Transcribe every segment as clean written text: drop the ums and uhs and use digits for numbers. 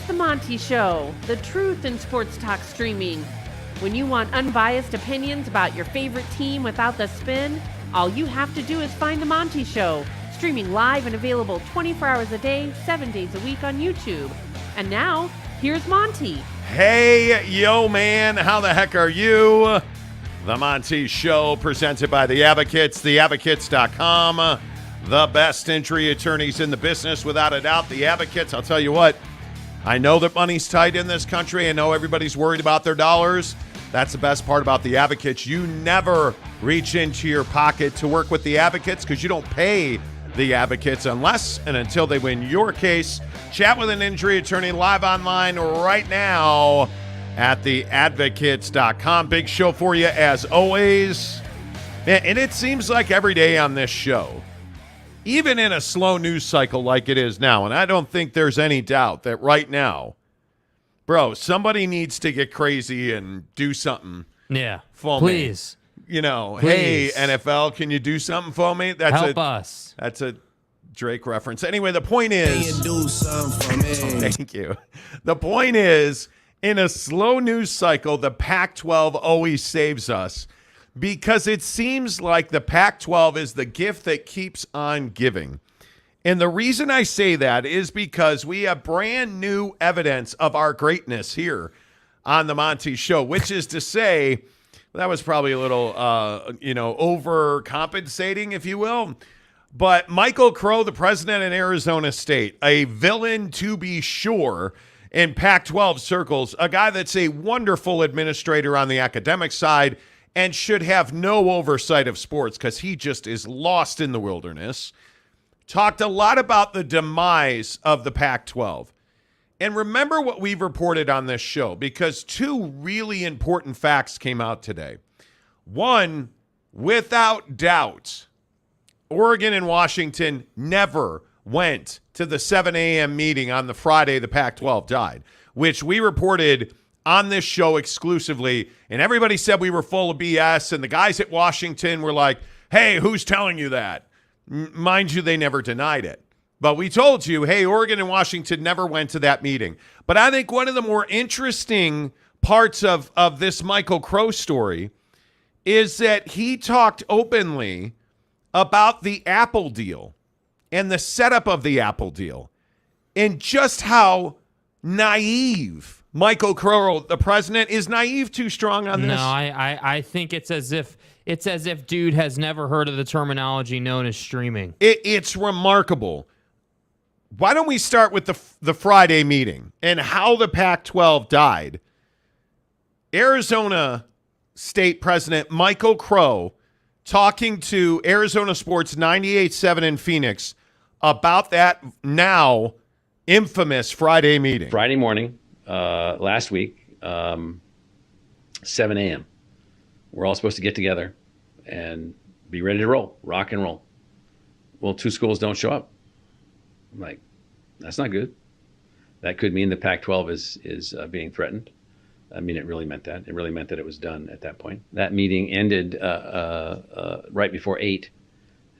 The Monty Show, the truth in sports talk streaming. When you want unbiased opinions about your favorite team without the spin, all you have to do is find The Monty Show, streaming live and available 24 hours a day, 7 days a week on YouTube. And now, here's Monty. Hey, yo, man, how the heck are you? The Monty Show, presented by The Advocates, theadvocates.com. The best injury attorneys in the business, without a doubt. The Advocates, I'll tell you what, I know that money's tight in this country. I know everybody's worried about their dollars. That's the best part about The Advocates. You never reach into your pocket to work with The Advocates because you don't pay The Advocates unless and until they win your case. Chat with an injury attorney live online right now at theadvocates.com. Big show for you as always. And it seems like every day on this show, even in a slow news cycle like it is now, and I don't think there's any doubt that right now, bro, somebody needs to get crazy and do something. Yeah, for please. Me. You know, please. Hey, NFL, can you do something for me? Help us. That's a Drake reference. Anyway, the point is... Can you do something for me? Thank you. The point is, in a slow news cycle, the Pac-12 always saves us because it seems like the Pac-12 is the gift that keeps on giving. And the reason I say that is because we have brand new evidence of our greatness here on the Monty Show, which is to say, that was probably a little, overcompensating, if you will. But Michael Crow, the president in Arizona State, a villain to be sure in Pac-12 circles, a guy that's a wonderful administrator on the academic side and should have no oversight of sports because he just is lost in the wilderness, talked a lot about the demise of the Pac-12. And remember what we've reported on this show, because two really important facts came out today. One, without doubt, Oregon and Washington never went to the 7 a.m. meeting on the Friday the Pac-12 died, which we reported on this show exclusively, and everybody said we were full of BS, and the guys at Washington were like, hey, who's telling you that? Mind you, they never denied it. But we told you, hey, Oregon and Washington never went to that meeting. But I think one of the more interesting parts of this Michael Crow story is that he talked openly about the Apple deal and the setup of the Apple deal and just how naive Michael Crow, the president, is naive too strong on this. No, I think it's as if dude has never heard of the terminology known as streaming. It's remarkable. Why don't we start with the Friday meeting and how the Pac-12 died? Arizona State President Michael Crow talking to Arizona Sports 98.7 in Phoenix about that now infamous Friday meeting. Friday morning, last week, 7 a.m. We're all supposed to get together and be ready to roll, rock and roll. Well, two schools don't show up. I'm like, that's not good. That could mean the Pac-12 is being threatened. I mean, it really meant that. It really meant that it was done at that point. That meeting ended right before 8.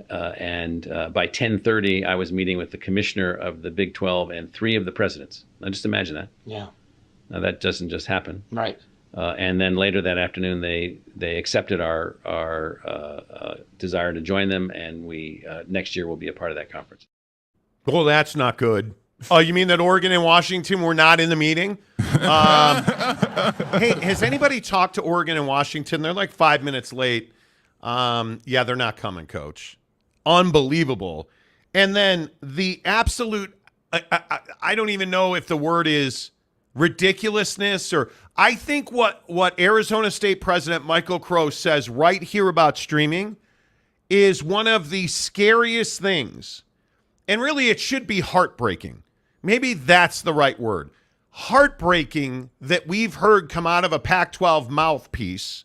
And by 10:30, I was meeting with the commissioner of the Big 12 and 3 of the presidents. Now, just imagine that. Yeah. Now, that doesn't just happen. Right. And then later that afternoon, they accepted our desire to join them, and we next year will be a part of that conference. Well, that's not good. Oh, you mean that Oregon and Washington were not in the meeting? Hey, has anybody talked to Oregon and Washington? They're like 5 minutes late. Yeah, they're not coming, Coach. Unbelievable. And then the absolute, I don't even know if the word is ridiculousness, or I think what Arizona State President Michael Crow says right here about streaming is one of the scariest things. And really, it should be heartbreaking. Maybe that's the right word. Heartbreaking that we've heard come out of a Pac-12 mouthpiece,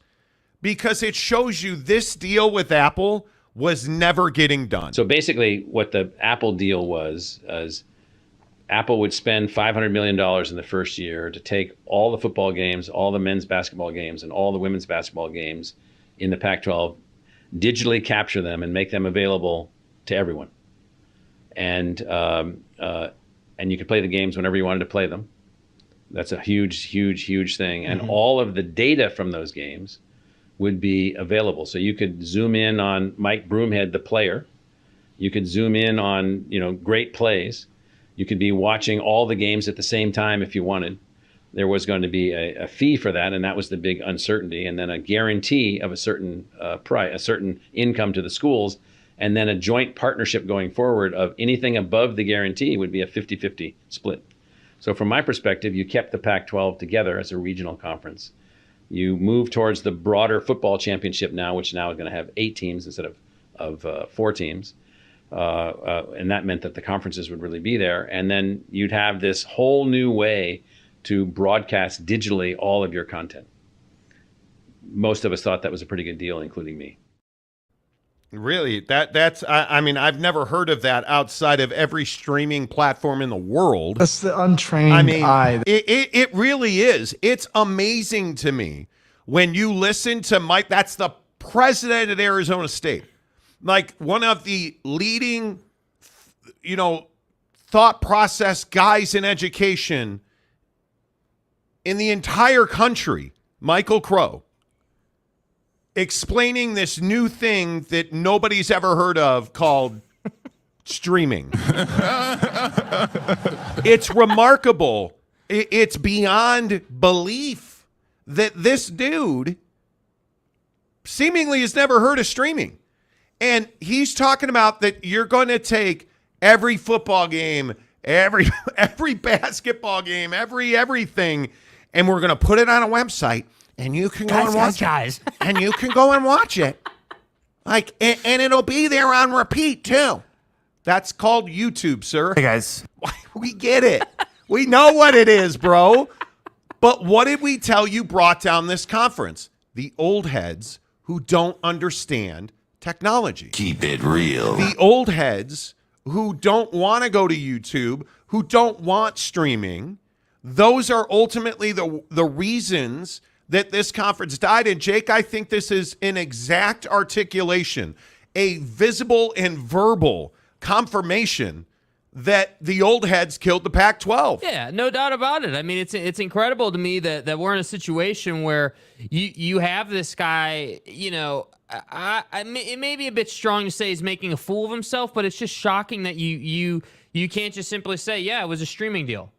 because it shows you this deal with Apple was never getting done. So basically what the Apple deal was Apple would spend $500 million in the first year to take all the football games, all the men's basketball games, and all the women's basketball games in the Pac-12, digitally capture them and make them available to everyone. And you could play the games whenever you wanted to play them. That's a huge thing. And all of the data from those games would be available. So you could zoom in on Mike Broomhead, the player. You could zoom in on, great plays. You could be watching all the games at the same time if you wanted. There was going to be a fee for that, and that was the big uncertainty. And then a guarantee of a certain price, a certain income to the schools, and then a joint partnership going forward of anything above the guarantee would be a 50-50 split. So from my perspective, you kept the Pac-12 together as a regional conference. You move towards the broader football championship now, which now is going to have 8 teams instead of 4 teams. And that meant that the conferences would really be there. And then you'd have this whole new way to broadcast digitally all of your content. Most of us thought that was a pretty good deal, including me. Really? That's I mean, I've never heard of that outside of every streaming platform in the world. That's the untrained eye. It really is. It's amazing to me when you listen to Mike. That's the president at Arizona State. Like one of the leading, thought process guys in education in the entire country, Michael Crow, explaining this new thing that nobody's ever heard of called streaming. It's remarkable. It's beyond belief that this dude seemingly has never heard of streaming. And he's talking about that you're going to take every football game, every basketball game, everything, and we're going to put it on a website. And you can go and watch it. And you can go and watch it. And it'll be there on repeat, too. That's called YouTube, sir. Hey, guys. We get it. We know what it is, bro. But what did we tell you brought down this conference? The old heads who don't understand technology. Keep it real. The old heads who don't want to go to YouTube, who don't want streaming. Those are ultimately the reasons that this conference died. And Jake, I think this is an exact articulation, a visible and verbal confirmation that the old heads killed the Pac-12. Yeah, no doubt about it. I mean, it's incredible to me that we're in a situation where you have this guy, it may be a bit strong to say he's making a fool of himself, but it's just shocking that you can't just simply say, yeah, it was a streaming deal.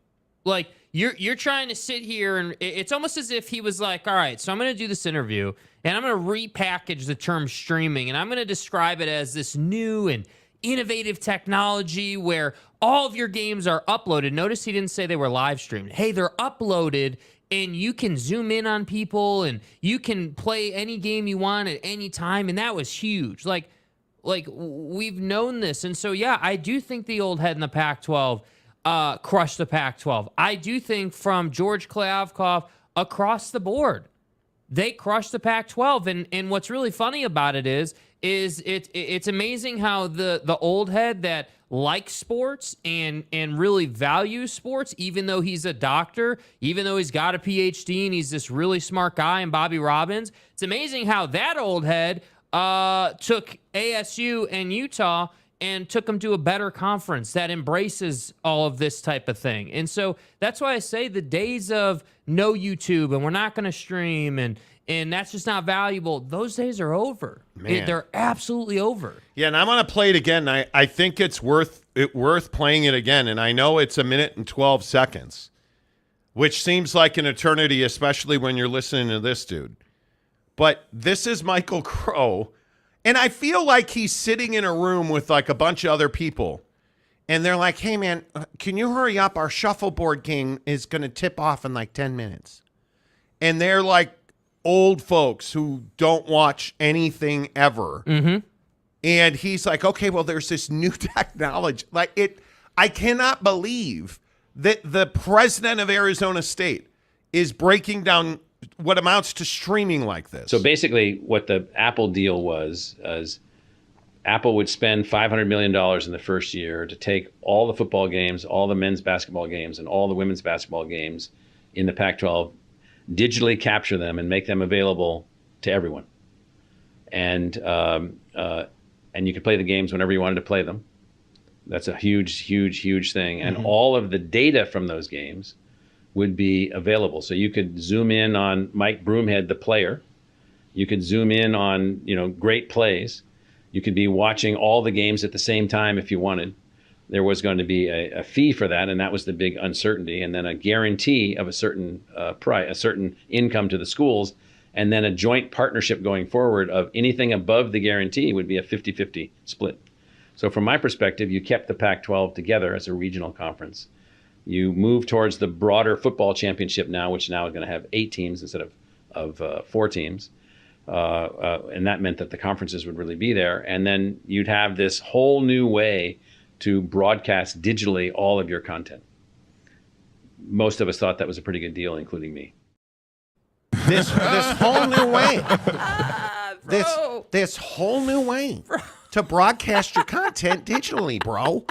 Like, You're trying to sit here, and it's almost as if he was like, all right, so I'm going to do this interview, and I'm going to repackage the term streaming, and I'm going to describe it as this new and innovative technology where all of your games are uploaded. Notice he didn't say they were live streamed. Hey, they're uploaded, and you can zoom in on people, and you can play any game you want at any time, and that was huge. Like we've known this, and so, yeah, I do think the old head in the Pac-12 crushed the Pac-12. I do think from George Kliavkoff across the board, they crushed the Pac-12. And what's really funny about it is it's amazing how the old head that likes sports and really values sports, even though he's a doctor, even though he's got a PhD and he's this really smart guy, and Bobby Robbins, it's amazing how that old head took ASU and Utah and took them to a better conference that embraces all of this type of thing. And so that's why I say the days of no YouTube and we're not going to stream and that's just not valuable, those days are over. They're absolutely over. Yeah, and I'm going to play it again. I think it's worth playing it again, and I know it's 1 minute and 12 seconds, which seems like an eternity, especially when you're listening to this dude. But this is Michael Crow. And I feel like he's sitting in a room with like a bunch of other people. And they're like, hey, man, can you hurry up? Our shuffleboard game is going to tip off in like 10 minutes. And they're like old folks who don't watch anything ever. Mm-hmm. And he's like, okay, well, there's this new technology. I cannot believe that the president of Arizona State is breaking down what amounts to streaming like this. So basically what the Apple deal was is Apple would spend $500 million in the first year to take all the football games, all the men's basketball games, and all the women's basketball games in the Pac-12, digitally capture them and make them available to everyone. And you could play the games whenever you wanted to play them. That's a huge thing. And all of the data from those games would be available. So you could zoom in on Mike Broomhead, the player. You could zoom in on, great plays. You could be watching all the games at the same time if you wanted. There was going to be a fee for that, and that was the big uncertainty, and then a guarantee of a certain price, a certain income to the schools, and then a joint partnership going forward of anything above the guarantee would be a 50-50 split. So from my perspective, you kept the Pac-12 together as a regional conference. You move towards the broader football championship now, which now is going to have 8 teams instead of 4 teams. And that meant that the conferences would really be there. And then you'd have this whole new way to broadcast digitally all of your content. Most of us thought that was a pretty good deal, including me. This whole new way. This whole new way to broadcast your content digitally, bro.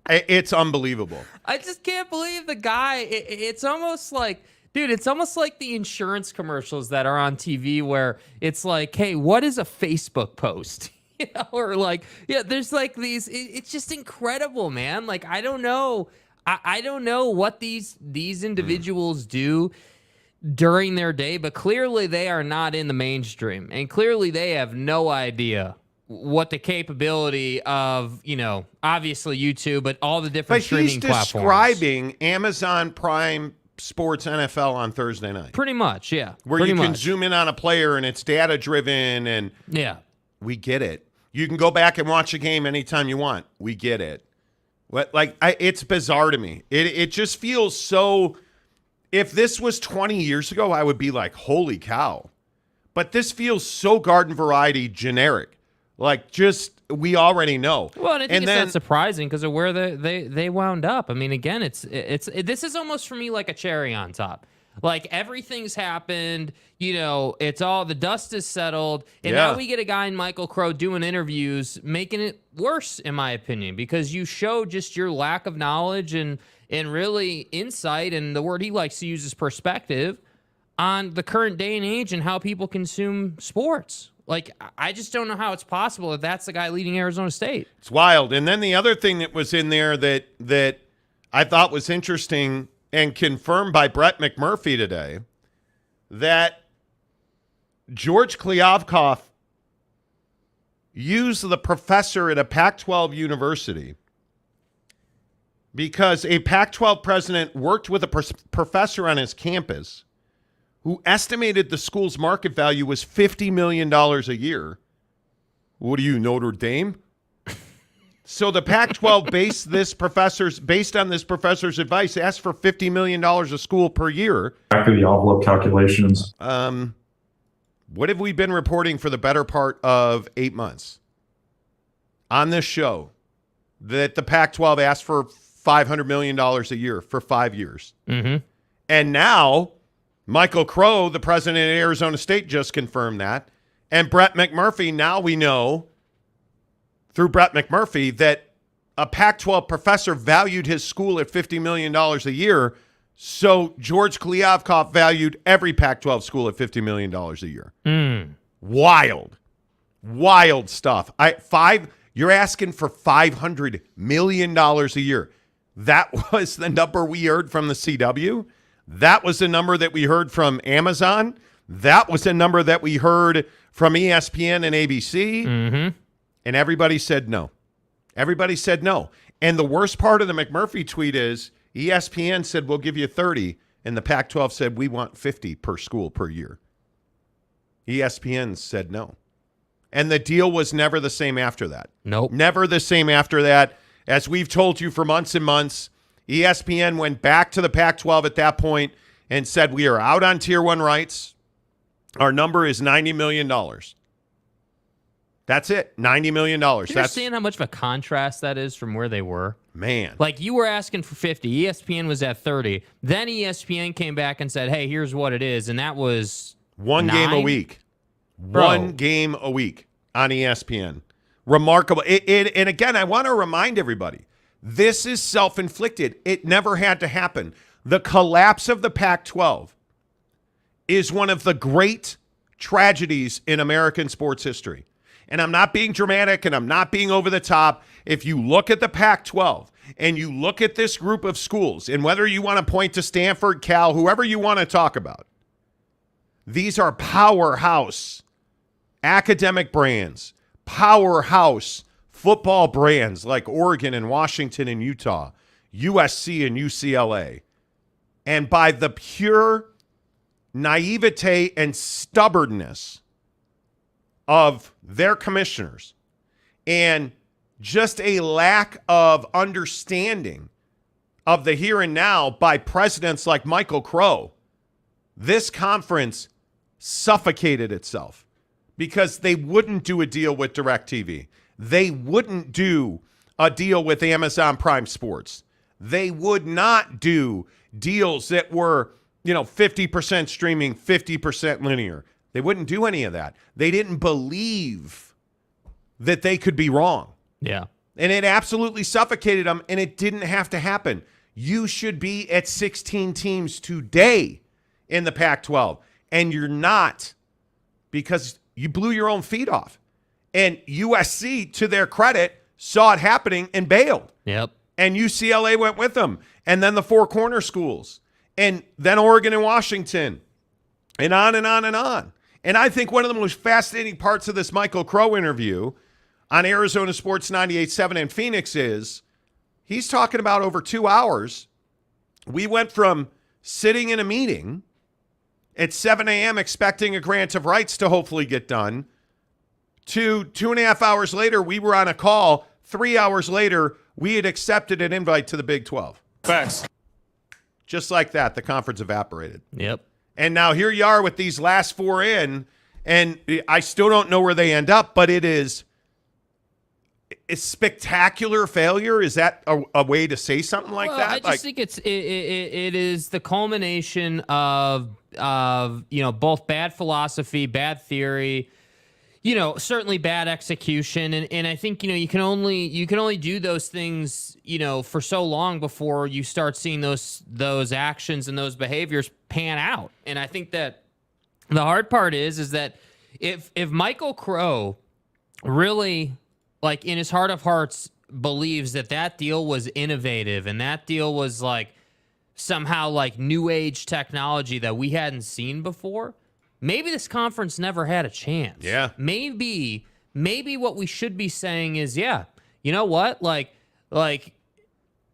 It's unbelievable. I just can't believe the guy. It's almost like, dude, it's almost like the insurance commercials that are on TV where it's like, hey, what is a Facebook post? Or like, there's like these, it's just incredible, man. Like, I don't know. I don't know what these individuals do during their day, but clearly they are not in the mainstream. And clearly they have no idea what the capability of, obviously YouTube, but all the different streaming platforms. But he's describing Amazon Prime Sports NFL on Thursday night. Pretty much, yeah. Where you can zoom in on a player and it's data-driven and we get it. You can go back and watch a game anytime you want. We get it. It's bizarre to me. It just feels so... If this was 20 years ago, I would be like, holy cow. But this feels so garden variety generic. Like, just, we already know. Well, and I think it's not surprising because of where they wound up. I mean, again, this is almost for me like a cherry on top. Like, everything's happened, it's all, the dust is settled, and now we get a guy in Michael Crow doing interviews, making it worse, in my opinion, because you show just your lack of knowledge and really insight, and the word he likes to use is perspective, on the current day and age and how people consume sports. Like, I just don't know how it's possible that that's the guy leading Arizona State. It's wild. And then the other thing that was in there that I thought was interesting and confirmed by Brett McMurphy today, that George Kliavkoff used the professor at a Pac-12 university because a Pac-12 president worked with a professor on his campus who estimated the school's market value was $50 million a year. What are you, Notre Dame? So the Pac-12 based on this professor's advice, asked for $50 million a school per year. Back of the envelope calculations. What have we been reporting for the better part of 8 months on this show? That the Pac-12 asked for $500 million a year for 5 years. Mm-hmm. And now Michael Crow, the president of Arizona State, just confirmed that. And Brett McMurphy, now we know through Brett McMurphy that a Pac-12 professor valued his school at $50 million a year. So George Kliavkoff valued every Pac-12 school at $50 million a year. Wild stuff. You're asking for $500 million a year. That was the number we heard from the CW. That was the number that we heard from Amazon. That was the number that we heard from ESPN and ABC. Mm-hmm. And everybody said no. Everybody said no. And the worst part of the McMurphy tweet is ESPN said, we'll give you 30. And the Pac-12 said, we want 50 per school per year. ESPN said no. And the deal was never the same after that. Nope. Never the same after that. As we've told you for months and months, ESPN went back to the Pac-12 at that point and said, we are out on Tier 1 rights. Our number is $90 million. That's it. $90 million. Do you understand how much of a contrast that is from where they were? Man. Like, you were asking for 50. ESPN was at 30. Then ESPN came back and said, hey, here's what it is. And that was one 9? game a week. Bro. One game a week on ESPN. Remarkable. And again, I want to remind everybody, this is self-inflicted. It never had to happen. The collapse of the Pac-12 is one of the great tragedies in American sports history. And I'm not being dramatic and I'm not being over the top. If you look at the Pac-12 and you look at this group of schools, and whether you want to point to Stanford, Cal, whoever you want to talk about, these are powerhouse academic brands, powerhouse football brands like Oregon and Washington and Utah, USC and UCLA. And by the pure naivete and stubbornness of their commissioners and just a lack of understanding of the here and now by presidents like Michael Crow, this conference suffocated itself because they wouldn't do a deal with DirecTV. They wouldn't do a deal with Amazon Prime Sports. They would not do deals that were, 50% streaming, 50% linear. They wouldn't do any of that. They didn't believe that they could be wrong. Yeah. And it absolutely suffocated them, and it didn't have to happen. You should be at 16 teams today in the Pac-12, and you're not because you blew your own feet off. And USC, to their credit, saw it happening and bailed. Yep. And UCLA went with them. And then the Four Corner schools. And then Oregon and Washington. And on and on and on. And I think one of the most fascinating parts of this Michael Crow interview on Arizona Sports 98.7 in Phoenix is he's talking about over 2 hours. We went from sitting in a meeting at 7 a.m. expecting a grant of rights to hopefully get done to 2.5 hours later, we were on a call. 3 hours later, we had accepted an invite to the Big 12. Facts. Just like that, the conference evaporated. Yep. And now here you are with these last four in, and I still don't know where they end up, but it's spectacular failure. Is that a way to say something like that? I just think it is the culmination of both bad philosophy, bad theory, certainly bad execution, and I think you can only do those things for so long before you start seeing those actions and those behaviors pan out. And I think that the hard part is that if Michael Crow really, like, in his heart of hearts believes that deal was innovative and that deal was like somehow like new age technology that we hadn't seen before, maybe this conference never had a chance. Yeah. Maybe what we should be saying is, yeah, you know what? Like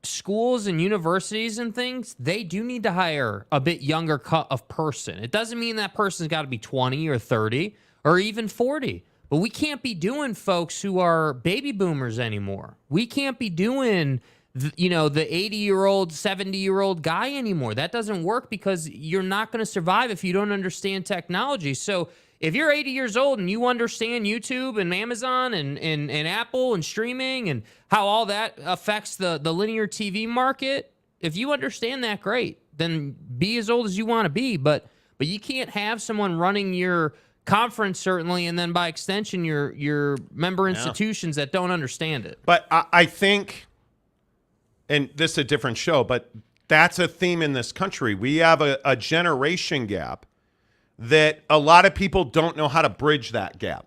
schools and universities and things, they do need to hire a bit younger cut of person. It doesn't mean that person's got to be 20 or 30 or even 40. But we can't be doing folks who are baby boomers anymore. We can't be doing the 80-year-old, 70-year-old guy anymore. That doesn't work because you're not going to survive if you don't understand technology. So if you're 80 years old and you understand YouTube and Amazon and Apple and streaming and how all that affects the linear TV market, if you understand that, great. Then be as old as you want to be. But you can't have someone running your conference, certainly, and then by extension your member institutions that don't understand it. But I think, and this is a different show, but that's a theme in this country. We have a generation gap that a lot of people don't know how to bridge that gap.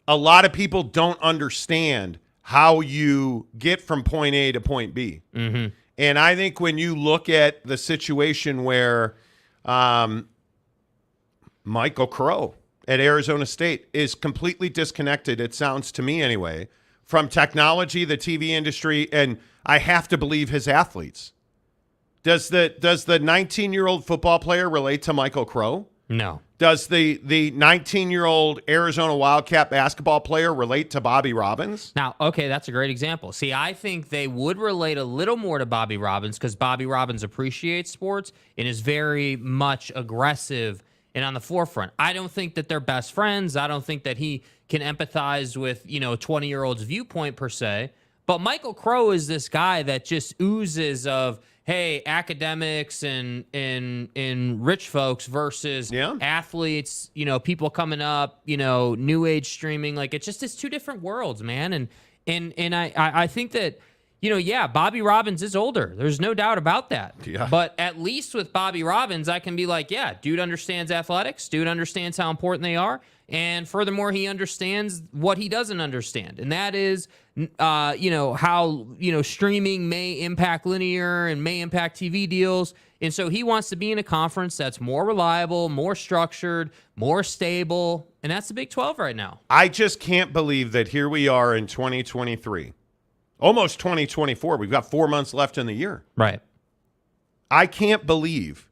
A lot of people don't understand how you get from point A to point B. Mm-hmm. And I think when you look at the situation where Michael Crow at Arizona State is completely disconnected, it sounds to me anyway, from technology, the TV industry, and I have to believe his athletes. Does the 19-year-old football player relate to Michael Crow? No. Does the 19-year-old Arizona Wildcat basketball player relate to Bobby Robbins? Now, okay, that's a great example. See, I think they would relate a little more to Bobby Robbins because Bobby Robbins appreciates sports and is very much aggressive and on the forefront. I don't think that they're best friends. I don't think that he can empathize with, a 20-year-old's viewpoint per se. But Michael Crow is this guy that just oozes of, hey, academics and rich folks versus athletes, people coming up, new age streaming. Like, it's two different worlds, man. And I think that, Bobby Robbins is older. There's no doubt about that. Yeah. But at least with Bobby Robbins, I can be like, yeah, dude understands athletics. Dude understands how important they are. And furthermore, he understands what he doesn't understand. And that is, how, streaming may impact linear and may impact TV deals. And so he wants to be in a conference that's more reliable, more structured, more stable. And that's the Big 12 right now. I just can't believe that here we are in 2023, almost 2024. We've got 4 months left in the year. Right. I can't believe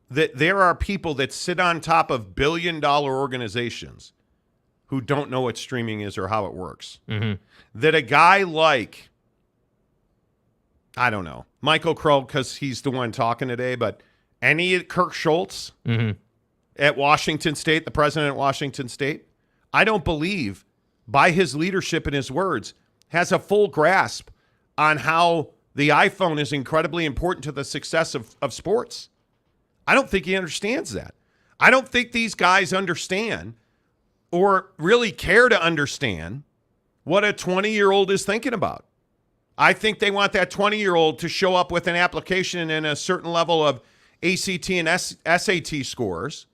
that there are people that sit on top of billion-dollar organizations who don't know what streaming is or how it works. Mm-hmm. That a guy like, I don't know, Michael Crow, because he's the one talking today, but Kirk Schultz at Washington State, the president at Washington State, I don't believe by his leadership and his words has a full grasp on how the iPhone is incredibly important to the success of sports. I don't think he understands that. I don't think these guys understand or really care to understand what a 20-year-old is thinking about. I think they want that 20-year-old to show up with an application and a certain level of ACT and SAT scores,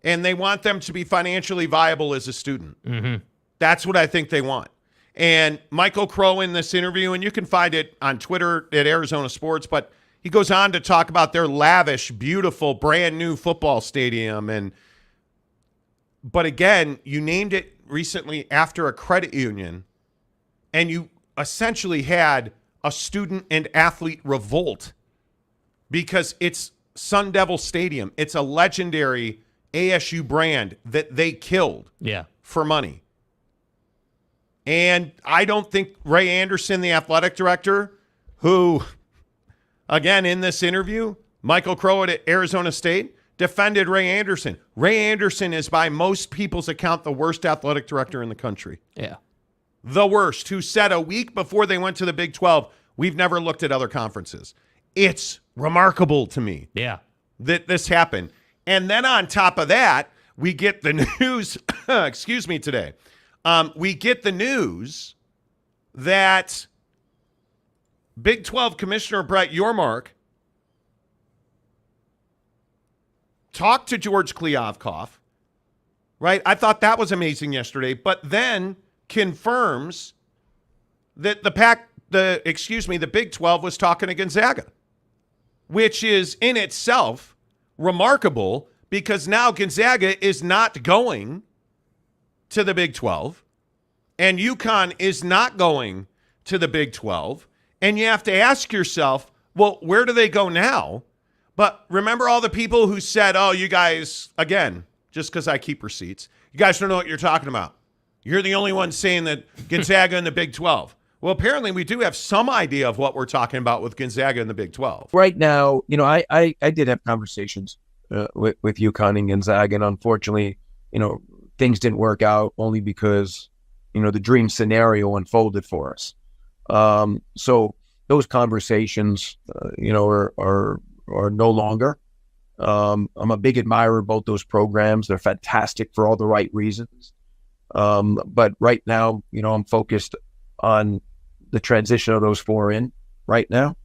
and they want them to be financially viable as a student. Mm-hmm. That's what I think they want. And Michael Crow in this interview, and you can find it on Twitter at Arizona Sports, but he goes on to talk about their lavish, beautiful, brand new football stadium. But again, you named it recently after a credit union, and you essentially had a student and athlete revolt because it's Sun Devil Stadium. It's a legendary ASU brand that they killed for money. And I don't think Ray Anderson, the athletic director, who, again, in this interview, Michael Crow at Arizona State defended Ray Anderson. Ray Anderson is, by most people's account, the worst athletic director in the country. Yeah. The worst, who said a week before they went to the Big 12, we've never looked at other conferences. It's remarkable to me that this happened. And then on top of that, we get the news, today. We get the news that Big 12 Commissioner Brett Yormark talked to George Kliavkoff, right? I thought that was amazing yesterday, but then confirms that the Big 12 was talking to Gonzaga, which is in itself remarkable because now Gonzaga is not going to the Big 12 and UConn is not going to the Big 12. And you have to ask yourself, well, where do they go now? But remember all the people who said, oh, you guys, again, just because I keep receipts, you guys don't know what you're talking about. You're the only one saying that Gonzaga in the Big 12. Well, apparently we do have some idea of what we're talking about with Gonzaga in the Big 12. Right now, I did have conversations with UConn and Gonzaga, and unfortunately, things didn't work out only because, the dream scenario unfolded for us. So those conversations, are no longer. I'm a big admirer of both those programs. They're fantastic for all the right reasons. But right now, I'm focused on the transition of those four in right now.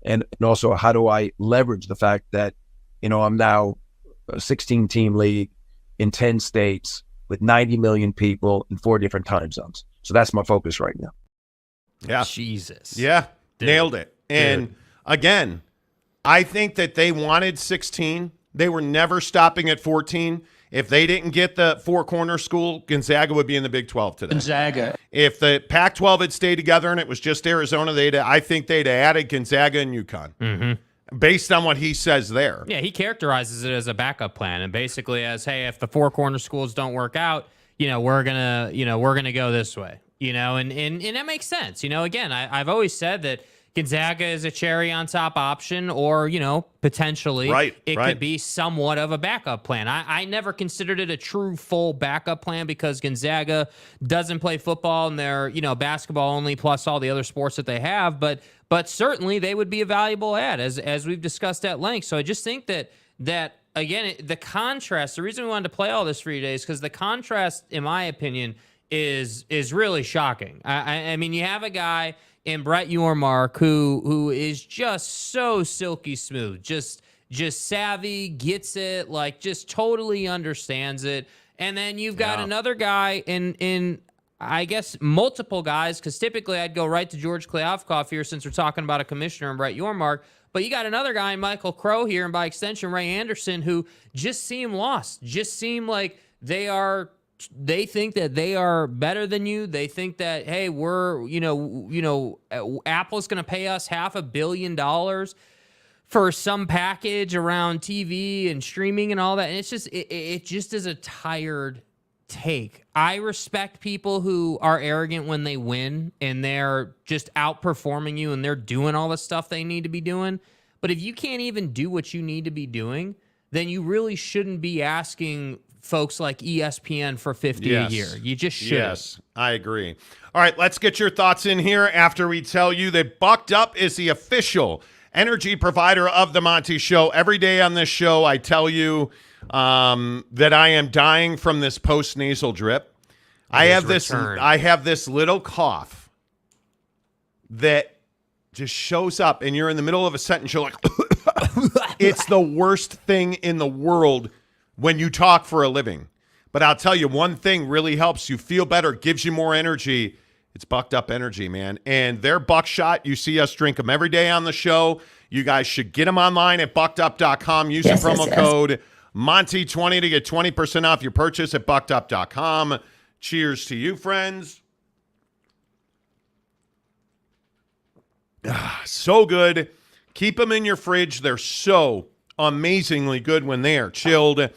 And also, how do I leverage the fact that, I'm now a 16-team league in 10 states with 90 million people in 4 different time zones. So that's my focus right now. Yeah. Jesus. Yeah. Dude. Nailed it. And again, I think that they wanted 16. They were never stopping at 14. If they didn't get the four-corner school, Gonzaga would be in the Big 12 today. Gonzaga. If the Pac-12 had stayed together and it was just Arizona, I think they'd have added Gonzaga and UConn based on what he says there. Yeah, he characterizes it as a backup plan and basically as, hey, if the four-corner schools don't work out, we're gonna go this way. And that makes sense. Again, I've always said that Gonzaga is a cherry on top option, or, potentially it could be somewhat of a backup plan. I never considered it a true full backup plan because Gonzaga doesn't play football and they're, basketball only plus all the other sports that they have. But certainly they would be a valuable add as we've discussed at length. So I just think that again, the contrast, the reason we wanted to play all this for you today is because the contrast, in my opinion, is really shocking. I mean, you have a guy in Brett Yormark, who is just so silky smooth, just savvy, gets it, like just totally understands it. And then you've got another guy in I guess multiple guys, because typically I'd go right to George Kliavkoff here since we're talking about a commissioner and Brett Yormark. But you got another guy, Michael Crow here, and by extension Ray Anderson, who just seem lost, just seem like they think that they are better than you. They think that, hey, we're, Apple's going to pay us $500 million for some package around TV and streaming and all that. And it's just, it just is a tired take. I respect people who are arrogant when they win and they're just outperforming you and they're doing all the stuff they need to be doing. But if you can't even do what you need to be doing, then you really shouldn't be asking folks like ESPN for $50 a year. You just should. Yes, I agree. All right, let's get your thoughts in here after we tell you that Bucked Up is the official energy provider of the Monty Show. Every day on this show, I tell you that I am dying from this post-nasal drip. I have this little cough that just shows up, and you're in the middle of a sentence, you're like, it's the worst thing in the world when you talk for a living. But I'll tell you, one thing really helps you feel better, gives you more energy. It's Bucked Up Energy, man. And they're buckshot. You see us drink them every day on the show. You guys should get them online at buckedup.com. Use the promo code Monty20 to get 20% off your purchase at buckedup.com. Cheers to you, friends. So good. Keep them in your fridge. They're so amazingly good when they are chilled.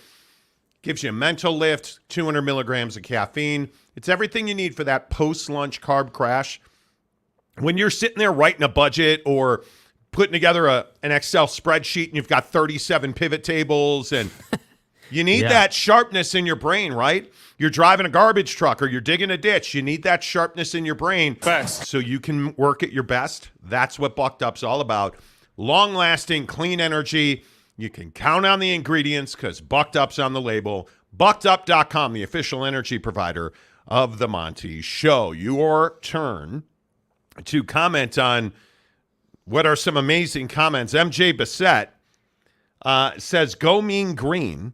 Gives you a mental lift, 200 milligrams of caffeine. It's everything you need for that post-lunch carb crash. When you're sitting there writing a budget or putting together an Excel spreadsheet and you've got 37 pivot tables and you need that sharpness in your brain, right? You're driving a garbage truck or you're digging a ditch. You need that sharpness in your brain so you can work at your best. That's what Bucked Up's all about. Long-lasting, clean energy. You can count on the ingredients because Bucked Up's on the label. Buckedup.com, the official energy provider of the Monty Show. Your turn to comment on what are some amazing comments. MJ Bissett says, go Mean Green.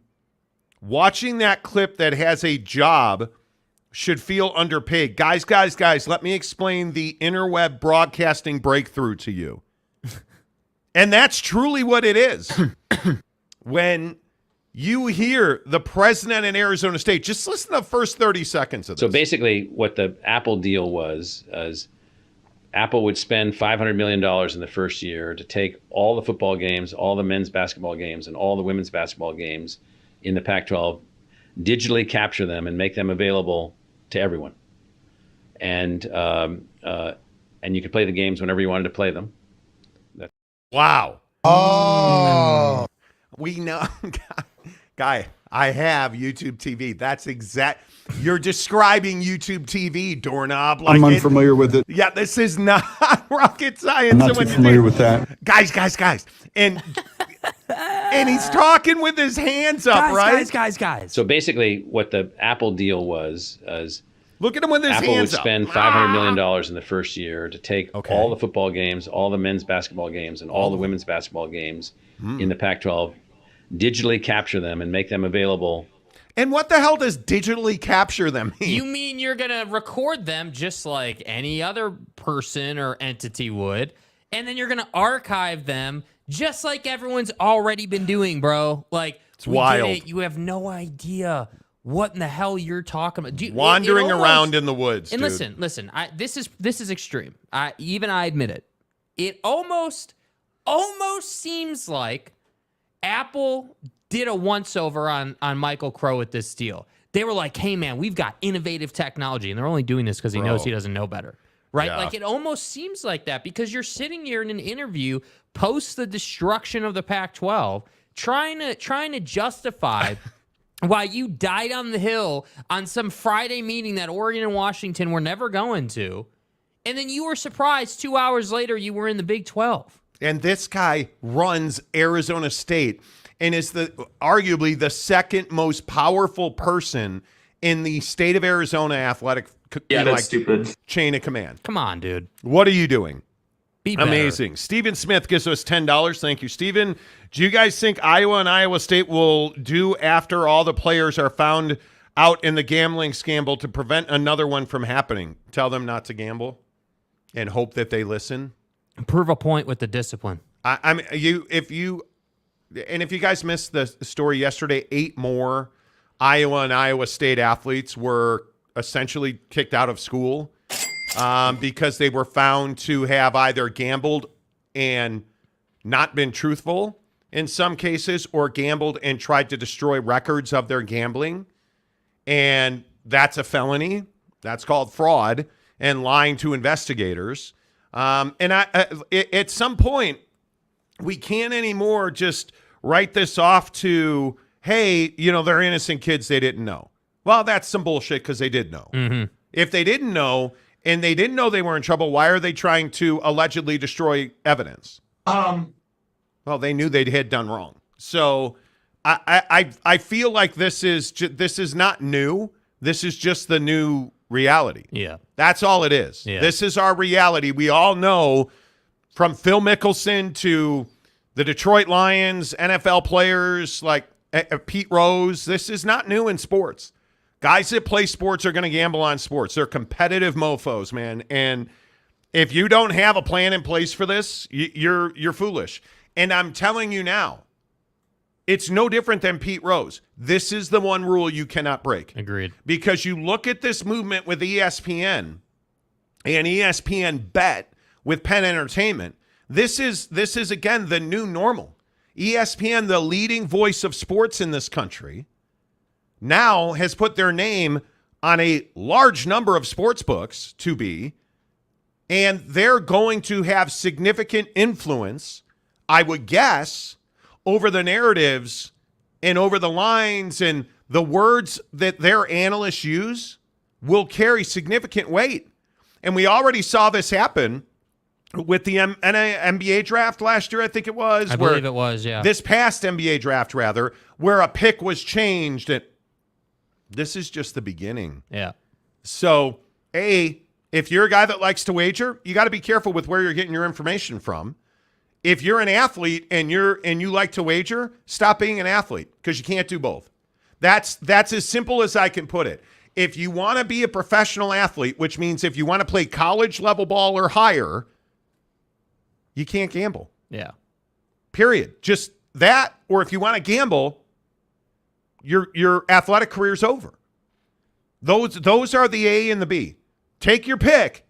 Watching that clip that has a job should feel underpaid. Guys, let me explain the interweb broadcasting breakthrough to you. And that's truly what it is. When you hear the president in Arizona State, just listen to the first 30 seconds of this. So basically what the Apple deal was is Apple would spend $500 million in the first year to take all the football games, all the men's basketball games, and all the women's basketball games in the Pac-12, digitally capture them and make them available to everyone. And you could play the games whenever you wanted to play them. Wow. Oh. We know. Guy, I have YouTube TV. That's exact. You're describing YouTube TV, doorknob. Like I'm unfamiliar with it. Yeah, this is not rocket science. I'm not too familiar with that. Guys. And he's talking with his hands up, right? Guys. So basically what the Apple deal was is look at him with his Apple hands would up. spend $500 million in the first year to take all the football games, all the men's basketball games, and all the women's basketball games in the Pac-12, digitally capture them and make them available. And what the hell does digitally capture them mean? You mean you're going to record them just like any other person or entity would, and then you're going to archive them just like everyone's already been doing, bro. Like, it's wild. You have no idea what in the hell you're talking about. Wandering around in the woods, and dude. listen. This is extreme. I admit it. It almost seems like Apple did a once-over on Michael Crow with this deal. They were like, hey, man, we've got innovative technology. And they're only doing this because he knows he doesn't know better. Right? Yeah. Like, it almost seems like that because you're sitting here in an interview post the destruction of the Pac-12 trying to justify why you died on the hill on some Friday meeting that Oregon and Washington were never going to. And then you were surprised 2 hours later you were in the Big 12. And this guy runs Arizona State and is arguably the second most powerful person in the state of Arizona athletic stupid. Chain of command. Come on, dude. What are you doing? Be better. Amazing. Stephen Smith gives us $10. Thank you, Stephen. Do you guys think Iowa and Iowa State will do after all the players are found out in the gambling scandal to prevent another one from happening? Tell them not to gamble and hope that they listen? Prove a point with the discipline. I mean, if you guys missed the story yesterday, 8 more Iowa and Iowa State athletes were essentially kicked out of school because they were found to have either gambled and not been truthful in some cases, or gambled and tried to destroy records of their gambling. And that's a felony. That's called fraud and lying to investigators. At some point, we can't anymore just write this off to, hey, they're innocent kids, they didn't know. Well, that's some bullshit because they did know. Mm-hmm. If they didn't know and they didn't know they were in trouble, why are they trying to allegedly destroy evidence? Well, they knew they had done wrong. So I feel like this is not new. This is just the new reality. Yeah. That's all it is. Yeah. This is our reality. We all know, from Phil Mickelson to the Detroit Lions, NFL players like Pete Rose, this is not new in sports. Guys that play sports are going to gamble on sports. They're competitive mofos, man. And if you don't have a plan in place for this, you're foolish. And I'm telling you now, it's no different than Pete Rose. This is the one rule you cannot break. Agreed. Because you look at this movement with ESPN and ESPN Bet with Penn Entertainment. This is again the new normal. ESPN, the leading voice of sports in this country, now has put their name on a large number of sports books and they're going to have significant influence, I would guess, over the narratives and over the lines, and the words that their analysts use will carry significant weight. And we already saw this happen with the NBA draft last year, I think it was. I believe it was, yeah. This past NBA draft, rather, where a pick was changed. And this is just the beginning. Yeah. So, if you're a guy that likes to wager, you got to be careful with where you're getting your information from. If you're an athlete and you like to wager, stop being an athlete, because you can't do both. That's as simple as I can put it. If you want to be a professional athlete, which means if you want to play college level ball or higher, you can't gamble. Yeah. Period. Just that, or if you want to gamble, your athletic career's over. Those are the A and the B. Take your pick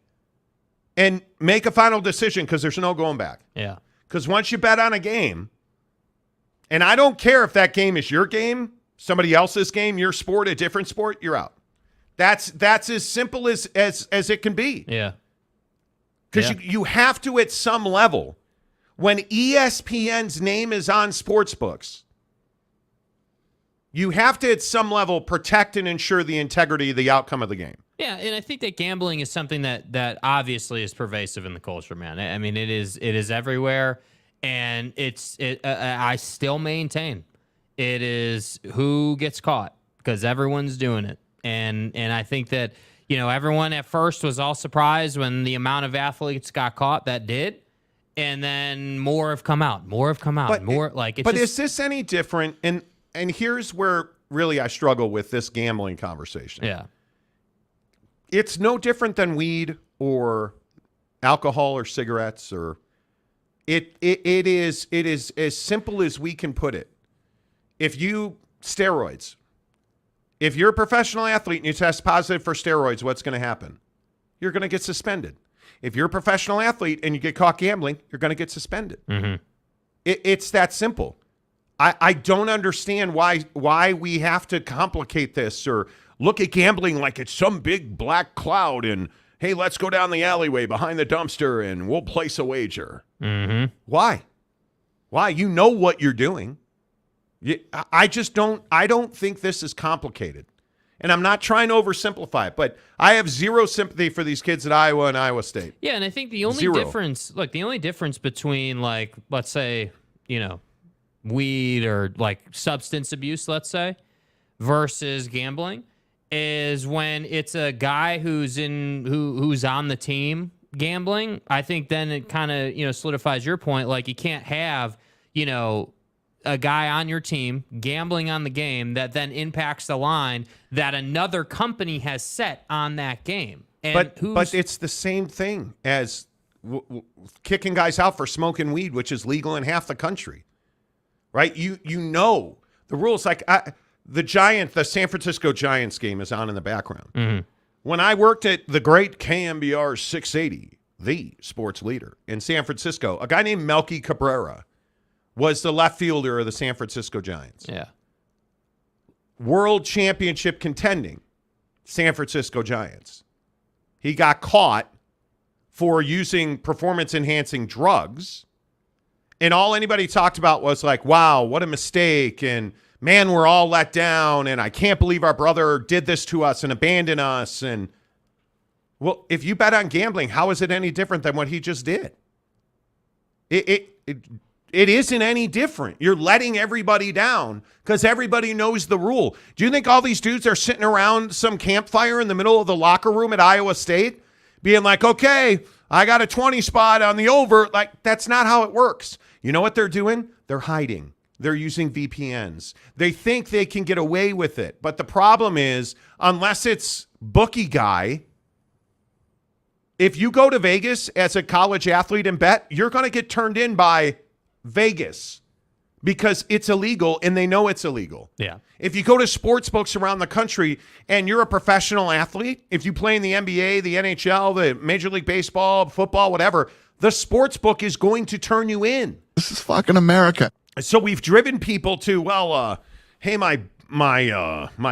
and make a final decision, because there's no going back. Yeah. Because once you bet on a game, and I don't care if that game is your game, somebody else's game, your sport, a different sport, you're out. That's as simple as it can be. Yeah. Because you have to, at some level, when ESPN's name is on sports books, you have to, at some level, protect and ensure the integrity of the outcome of the game. Yeah, and I think that gambling is something that obviously is pervasive in the culture, man. I mean, it is everywhere, and I still maintain it is who gets caught, because everyone's doing it, and I think that everyone at first was all surprised when the amount of athletes got caught that did, and then more have come out. But is this any different? And here's where really I struggle with this gambling conversation. Yeah. It's no different than weed or alcohol or cigarettes, or it is as simple as we can put it. Steroids. If you're a professional athlete and you test positive for steroids, what's going to happen? You're going to get suspended. If you're a professional athlete and you get caught gambling, you're going to get suspended. Mm-hmm. It's that simple. I don't understand why we have to complicate this or look at gambling like it's some big black cloud and, hey, let's go down the alleyway behind the dumpster and we'll place a wager. Mm-hmm. Why? You know what you're doing. I don't think this is complicated. And I'm not trying to oversimplify it, but I have zero sympathy for these kids at Iowa and Iowa State. Yeah, and I think the only difference between, like, let's say, weed or like substance abuse, let's say, versus gambling is when it's a guy who's on the team gambling. I think then it kind of, solidifies your point. Like, you can't have, a guy on your team gambling on the game that then impacts the line that another company has set on that game. And but it's the same thing as kicking guys out for smoking weed, which is legal in half the country, right? You know the rules. Like the San Francisco Giants game is on in the background. Mm-hmm. When I worked at the great KMBR 680, the sports leader in San Francisco, a guy named Melky Cabrera was the left fielder of the San Francisco Giants. Yeah. World championship contending San Francisco Giants. He got caught for using performance-enhancing drugs, and all anybody talked about was like, wow, what a mistake, and man, we're all let down, and I can't believe our brother did this to us and abandoned us. And, well, if you bet on gambling, how is it any different than what he just did? It isn't any different. You're letting everybody down because everybody knows the rule. Do you think all these dudes are sitting around some campfire in the middle of the locker room at Iowa State being like, okay, I got a 20 spot on the over? Like, that's not how it works. You know what they're doing? They're hiding. They're using VPNs. They think they can get away with it. But the problem is, unless it's bookie guy, if you go to Vegas as a college athlete and bet, you're going to get turned in by Vegas because it's illegal and they know it's illegal. Yeah. If you go to sports books around the country and you're a professional athlete, if you play in the NBA, the NHL, the Major League Baseball, football, whatever, the sports book is going to turn you in. This is fucking America. So we've driven people to, hey, my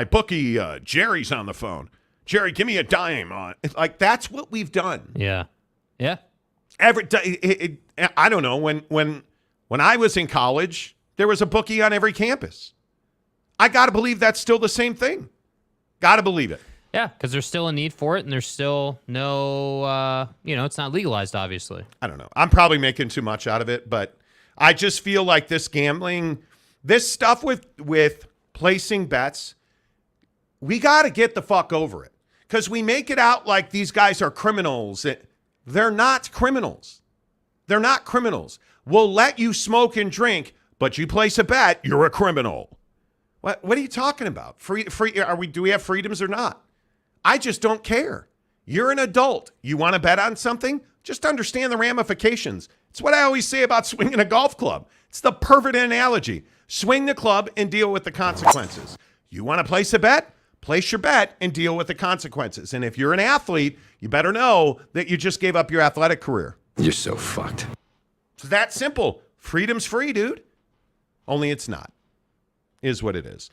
bookie, Jerry's on the phone. Jerry, give me a dime. Like, that's what we've done. Yeah. Yeah. I don't know. When I was in college, there was a bookie on every campus. I got to believe that's still the same thing. Got to believe it. Yeah, because there's still a need for it, and there's still no, it's not legalized, obviously. I don't know. I'm probably making too much out of it, but I just feel like this gambling, this stuff with placing bets, we got to get the fuck over it. Because we make it out like these guys are criminals. They're not criminals. They're not criminals. We'll let you smoke and drink, but you place a bet, you're a criminal. What are you talking about? Do we have freedoms or not? I just don't care. You're an adult. You want to bet on something? Just understand the ramifications. It's what I always say about swinging a golf club. It's the perfect analogy. Swing the club and deal with the consequences. You want to place a bet? Place your bet and deal with the consequences. And if you're an athlete, you better know that you just gave up your athletic career. You're so fucked. It's that simple. Freedom's free, dude. Only it's not. Is what it is.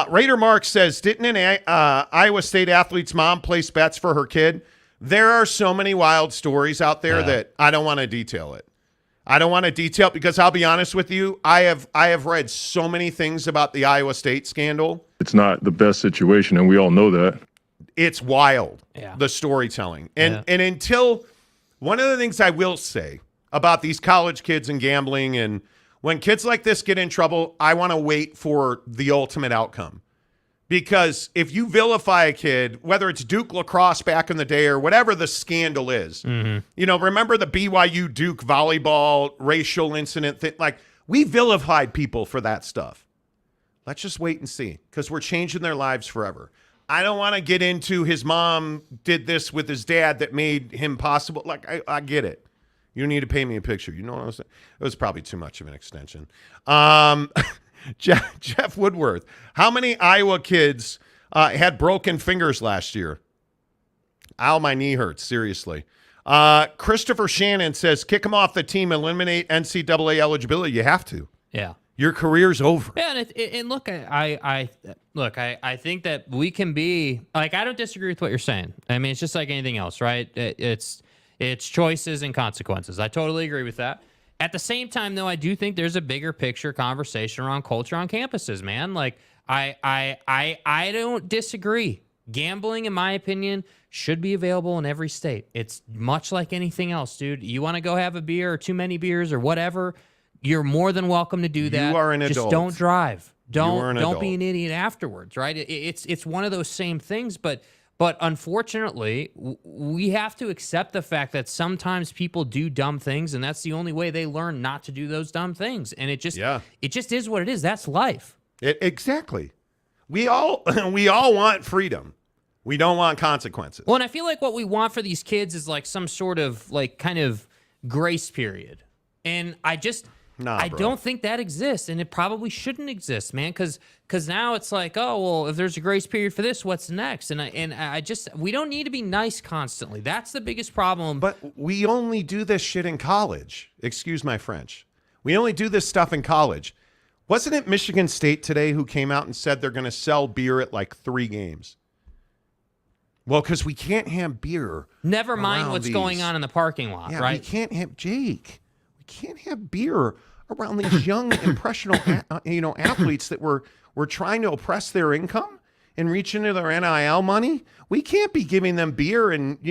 Raider Mark says, didn't an Iowa State athlete's mom place bets for her kid? There are so many wild stories out there that I don't want to detail it. I don't want to detail it because I'll be honest with you. I have read so many things about the Iowa State scandal. It's not the best situation, and we all know that. It's wild, Yeah. the storytelling. And until one of the things I will say about these college kids and gambling, and when kids like this get in trouble, I want to wait for the ultimate outcome. Because if you vilify a kid, whether it's Duke lacrosse back in the day or whatever the scandal is, remember the BYU Duke volleyball racial incident thing? Like, we vilified people for that stuff. Let's just wait and see, because we're changing their lives forever. I don't want to get into his mom did this with his dad that made him possible. Like, I get it. You need to pay me a picture. You know what I'm saying? It was probably too much of an extension. Jeff Woodworth, how many Iowa kids had broken fingers last year? Ow, my knee hurts, seriously. Christopher Shannon says, kick him off the team, eliminate NCAA eligibility. You have to. Yeah. Your career's over. Yeah, and look, I think that we can be, like, I don't disagree with what you're saying. I mean, it's just like anything else, right? It's choices and consequences. I totally agree with that. At the same time, though, I do think there's a bigger picture conversation around culture on campuses, man. Like, I don't disagree. Gambling, in my opinion, should be available in every state. It's much like anything else, dude. You want to go have a beer or too many beers or whatever, you're more than welcome to do that. You are an adult. Just don't drive. don't be an idiot afterwards, right? It's one of those same things, but unfortunately, we have to accept the fact that sometimes people do dumb things, and that's the only way they learn not to do those dumb things. And it just is what it is. That's life. Exactly. We all want freedom. We don't want consequences. Well, and I feel like what we want for these kids is like some sort of like kind of grace period. And I don't think that exists, and it probably shouldn't exist, man. Because now it's like, oh well, if there's a grace period for this, what's next? We don't need to be nice constantly. That's the biggest problem. But we only do this shit in college. Excuse my French. We only do this stuff in college. Wasn't it Michigan State today who came out and said they're going to sell beer at like 3 games? Well, because we can't have beer. Never mind what's going on in the parking lot, right? We can't have Jake. We can't have beer around these young, impressionable, athletes that we're trying to oppress their income and reach into their NIL money. We can't be giving them beer. And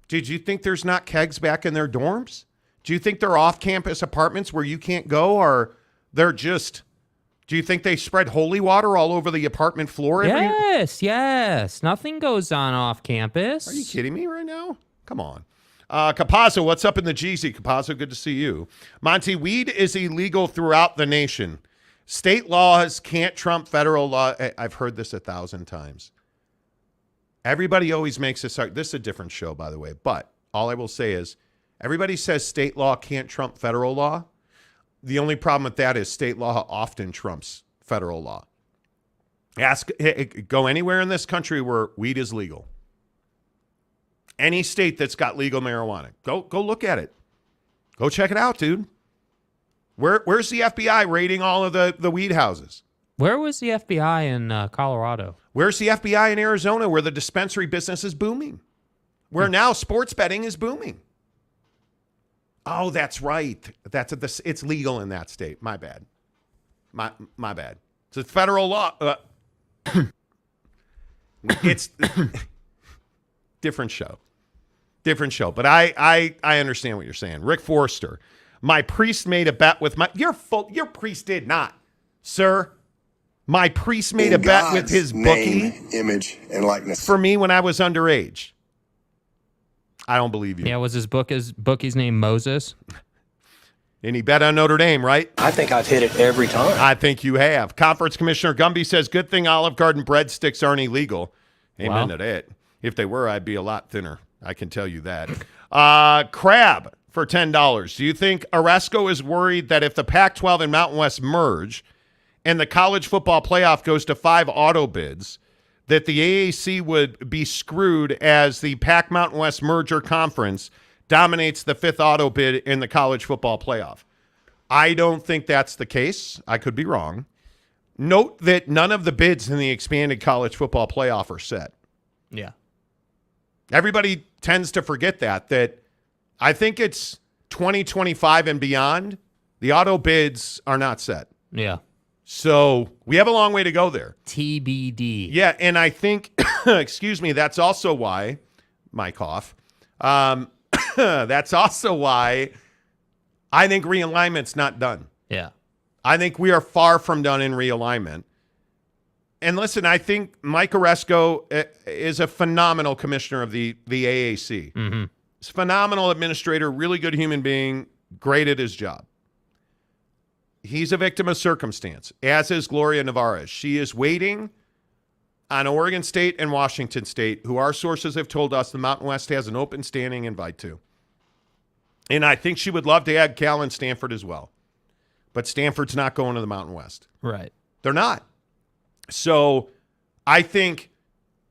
did you think there's not kegs back in their dorms? Do you think they're off-campus apartments where you can't go, or they're just? Do you think they spread holy water all over the apartment floor? Yes. Nothing goes on off campus. Are you kidding me right now? Come on. Capazzo, what's up in the GZ? Capazzo, good to see you. Monty, weed is illegal throughout the nation. State laws can't trump federal law. I've heard this 1,000 times. Everybody always makes this. This is a different show, by the way. But all I will say is everybody says state law can't trump federal law. The only problem with that is state law often trumps federal law. Go anywhere in this country where weed is legal. Any state that's got legal marijuana. Go look at it. Go check it out, dude. Where's the FBI raiding all of the weed houses? Where was the FBI in Colorado? Where's the FBI in Arizona where the dispensary business is booming? Where now sports betting is booming. Oh, that's right. It's legal in that state. My bad. My bad. It's a federal law. It's different show. But I understand what you're saying. Rick Forster, my priest made a bet with your priest did not, sir. My priest made a bet with his bookie, image, and likeness for me when I was underage. I don't believe you. Yeah, was his bookie's name Moses? And he bet on Notre Dame, right? I think I've hit it every time. I think you have. Conference Commissioner Gumby says, good thing Olive Garden breadsticks aren't illegal. Amen to that. If they were, I'd be a lot thinner. I can tell you that. Crab for $10. Do you think Oresco is worried that if the Pac-12 and Mountain West merge and the college football playoff goes to 5 auto bids, that the AAC would be screwed as the Pac Mountain West merger conference dominates the 5th auto bid in the college football playoff? I don't think that's the case. I could be wrong. Note that none of the bids in the expanded college football playoff are set. Yeah. Everybody tends to forget that I think it's 2025 and beyond. The auto bids are not set. Yeah. So we have a long way to go there. TBD. Yeah, and I think, excuse me, that's also why, my cough, that's also why I think realignment's not done. Yeah. I think we are far from done in realignment. And listen, I think Mike Oresco is a phenomenal commissioner of the AAC. Mm-hmm. He's a phenomenal administrator, really good human being, great at his job. He's a victim of circumstance, as is Gloria Navarez. She is waiting on Oregon State and Washington State, who our sources have told us the Mountain West has an open standing invite to. And I think she would love to add Cal and Stanford as well. But Stanford's not going to the Mountain West. Right. They're not. So I think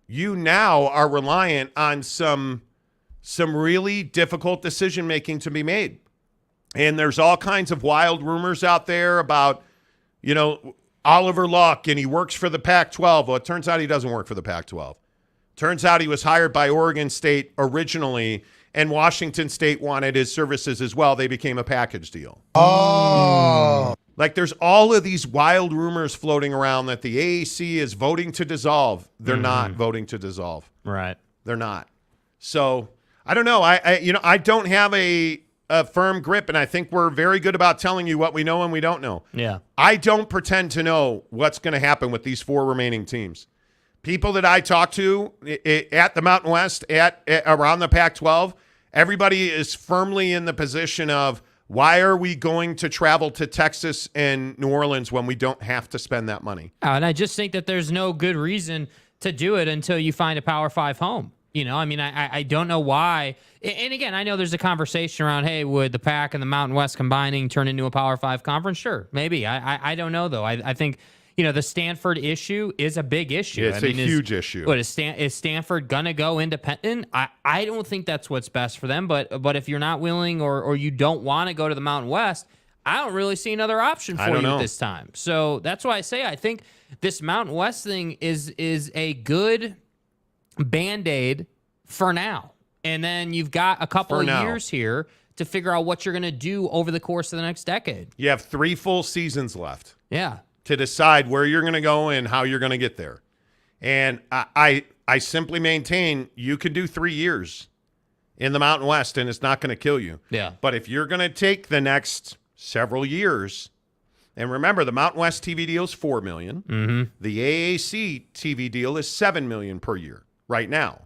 you now are reliant on some really difficult decision-making to be made. And there's all kinds of wild rumors out there about, Oliver Luck, and he works for the Pac-12. Well, it turns out he doesn't work for the Pac-12. Turns out he was hired by Oregon State originally, and Washington State wanted his services as well. They became a package deal. Oh. Like there's all of these wild rumors floating around that the AAC is voting to dissolve. They're not voting to dissolve. Right. They're not. So I don't know. I don't have a a firm grip, and I think we're very good about telling you what we know and we don't know. Yeah. I don't pretend to know what's going to happen with these 4 remaining teams. People that I talk to at the Mountain West, at around the Pac-12, everybody is firmly in the position of, why are we going to travel to Texas and New Orleans when we don't have to spend that money? And I just think that there's no good reason to do it until you find a Power 5 home. I don't know why. And again, I know there's a conversation around, hey, would the PAC and the Mountain West combining turn into a Power 5 conference? Sure, maybe. I don't know, though. I think, the Stanford issue is a big issue. It's a huge issue. Is Stanford going to go independent? I don't think that's what's best for them. But if you're not willing or you don't want to go to the Mountain West, I don't really see another option for you at this time. So that's why I say I think this Mountain West thing is a good Band-Aid for now. And then you've got a couple of years here to figure out what you're going to do over the course of the next decade. You have 3 full seasons left. Yeah. To decide where you're going to go and how you're going to get there. And I simply maintain you can do 3 years in the Mountain West and it's not going to kill you. Yeah. But if you're going to take the next several years, and remember the Mountain West TV deal is $4 million. Mm-hmm. The AAC TV deal is $7 million per year right now.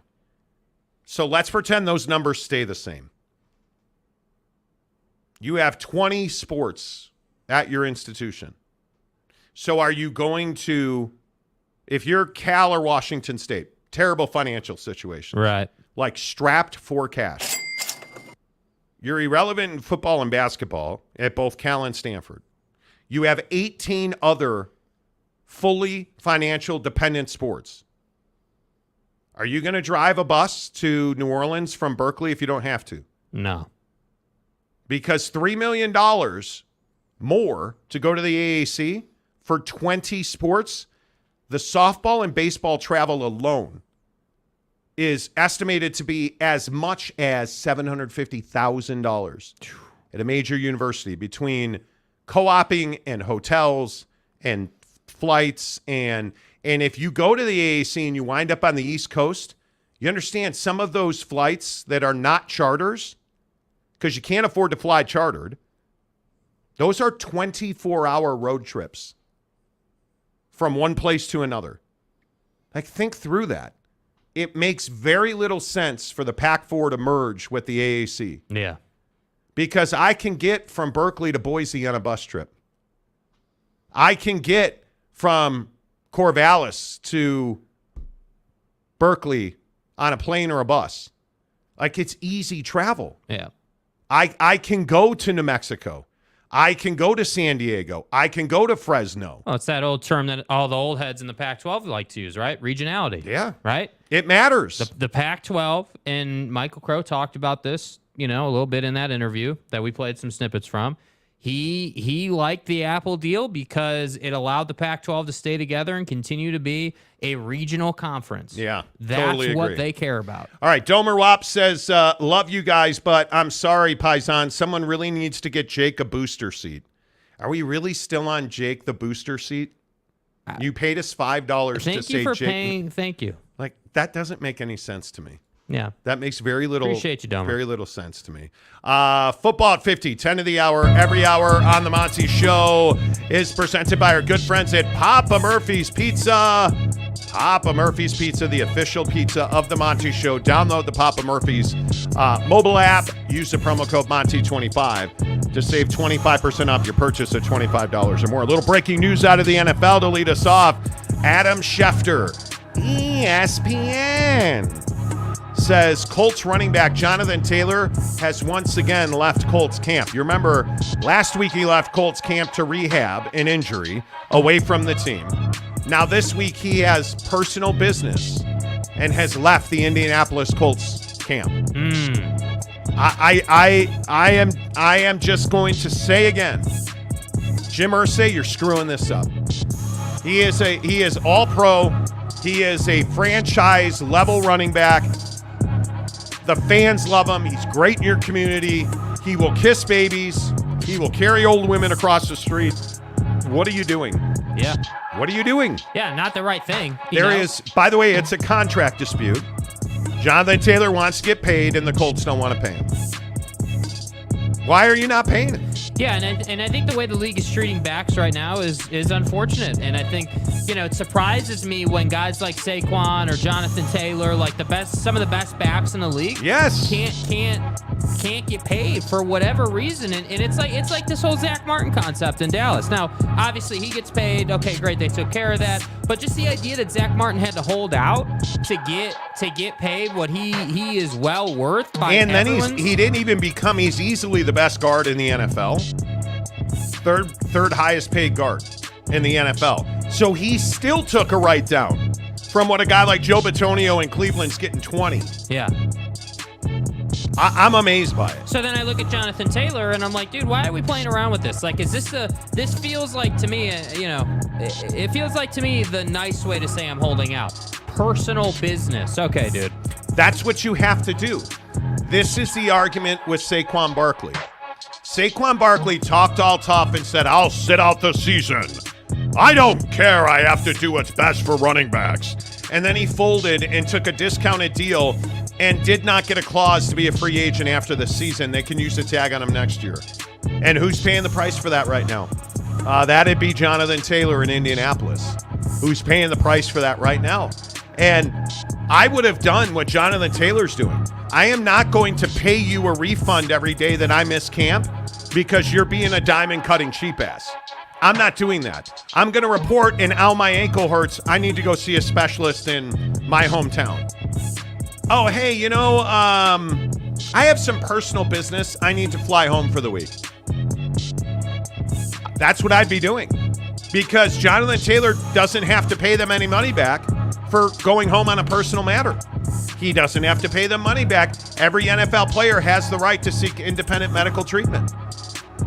So let's pretend those numbers stay the same. You have 20 sports at your institution. So are you going to, if you're Cal or Washington State, terrible financial situation. Right. Like strapped for cash. You're irrelevant in football and basketball at both Cal and Stanford. You have 18 other fully financial dependent sports. Are you going to drive a bus to New Orleans from Berkeley if you don't have to? No. Because $3 million more to go to the AAC for 20 sports, the softball and baseball travel alone is estimated to be as much as $750,000 at a major university between co-oping and hotels and flights. And if you go to the AAC and you wind up on the East Coast, you understand some of those flights that are not charters, because you can't afford to fly chartered, those are 24-hour road trips from one place to another. Like, think through that. It makes very little sense for the Pac-4 to merge with the AAC. Yeah. Because I can get from Berkeley to Boise on a bus trip. I can get from Corvallis to Berkeley on a plane or a bus. Like, it's easy travel. Yeah. I can go to New Mexico. I can go to San Diego. I can go to Fresno. Oh, it's that old term that all the old heads in the Pac-12 like to use, right? Regionality. Yeah. Right? It matters. The Pac-12, and Michael Crow talked about this, a little bit in that interview that we played some snippets from. He liked the Apple deal because it allowed the Pac-12 to stay together and continue to be a regional conference. Yeah, That's totally what agree. they care about. All right, Domer Wop says, love you guys, but I'm sorry, Paisan. Someone really needs to get Jake a booster seat. Are we really still on Jake the booster seat? You paid us $5 to say Jake. Thank you for paying. Thank you. Like, that doesn't make any sense to me. Yeah. That makes very little Appreciate you, Domer. Very little sense to me. Football at 50, 10 of the hour, every hour on the Monty Show is presented by our good friends at Papa Murphy's Pizza. Papa Murphy's Pizza, the official pizza of the Monty Show. Download the Papa Murphy's mobile app. Use the promo code Monty25 to save 25% off your purchase at $25 or more. A little breaking news out of the NFL to lead us off. Adam Schefter, ESPN, says Colts running back Jonathan Taylor has once again left Colts camp. You remember last week he left Colts camp to rehab an injury away from the team. Now this week he has personal business and has left the Indianapolis Colts camp. I am just going to say again, Jim Irsay, you're screwing this up. He is all pro. He is a franchise level running back. The fans love him. He's great in your community. He will kiss babies. He will carry old women across the street. What are you doing? Yeah. What are you doing? Yeah, not the right thing. There is, by the way, it's a contract dispute. Jonathan Taylor wants to get paid, and the Colts don't want to pay him. Why are you not paying him? Yeah, and I think the way the league is treating backs right now is unfortunate. And I think, it surprises me when guys like Saquon or Jonathan Taylor, like some of the best backs in the league, yes, can't get paid for whatever reason. And it's like this whole Zach Martin concept in Dallas. Now, obviously he gets paid. Okay, great, they took care of that. But just the idea that Zach Martin had to hold out to get paid what he is well worth by and then everyone's. he didn't even become. He's easily the best guard in the NFL. Third highest paid guard in the NFL. So he still took a write down from what a guy like Joe Bitonio in Cleveland's getting 20. Yeah. I'm amazed by it. So then I look at Jonathan Taylor and I'm like, dude, why are we playing around with this? Like, is this feels like to me, it feels like to me the nice way to say I'm holding out. Personal business. Okay, dude. That's what you have to do. This is the argument with Saquon Barkley. Saquon Barkley talked all tough and said, I'll sit out the season. I don't care. I have to do what's best for running backs. And then he folded and took a discounted deal and did not get a clause to be a free agent after the season. They can use the tag on him next year. And who's paying the price for that right now? That'd be Jonathan Taylor in Indianapolis, who's paying the price for that right now. And I would have done what Jonathan Taylor's doing. I am not going to pay you a refund every day that I miss camp because you're being a diamond cutting cheap ass. I'm not doing that. I'm going to report, and ow, my ankle hurts. I need to go see a specialist in my hometown. Oh, hey, I have some personal business. I need to fly home for the week. That's what I'd be doing because Jonathan Taylor doesn't have to pay them any money back for going home on a personal matter. He doesn't have to pay them money back. Every NFL player has the right to seek independent medical treatment.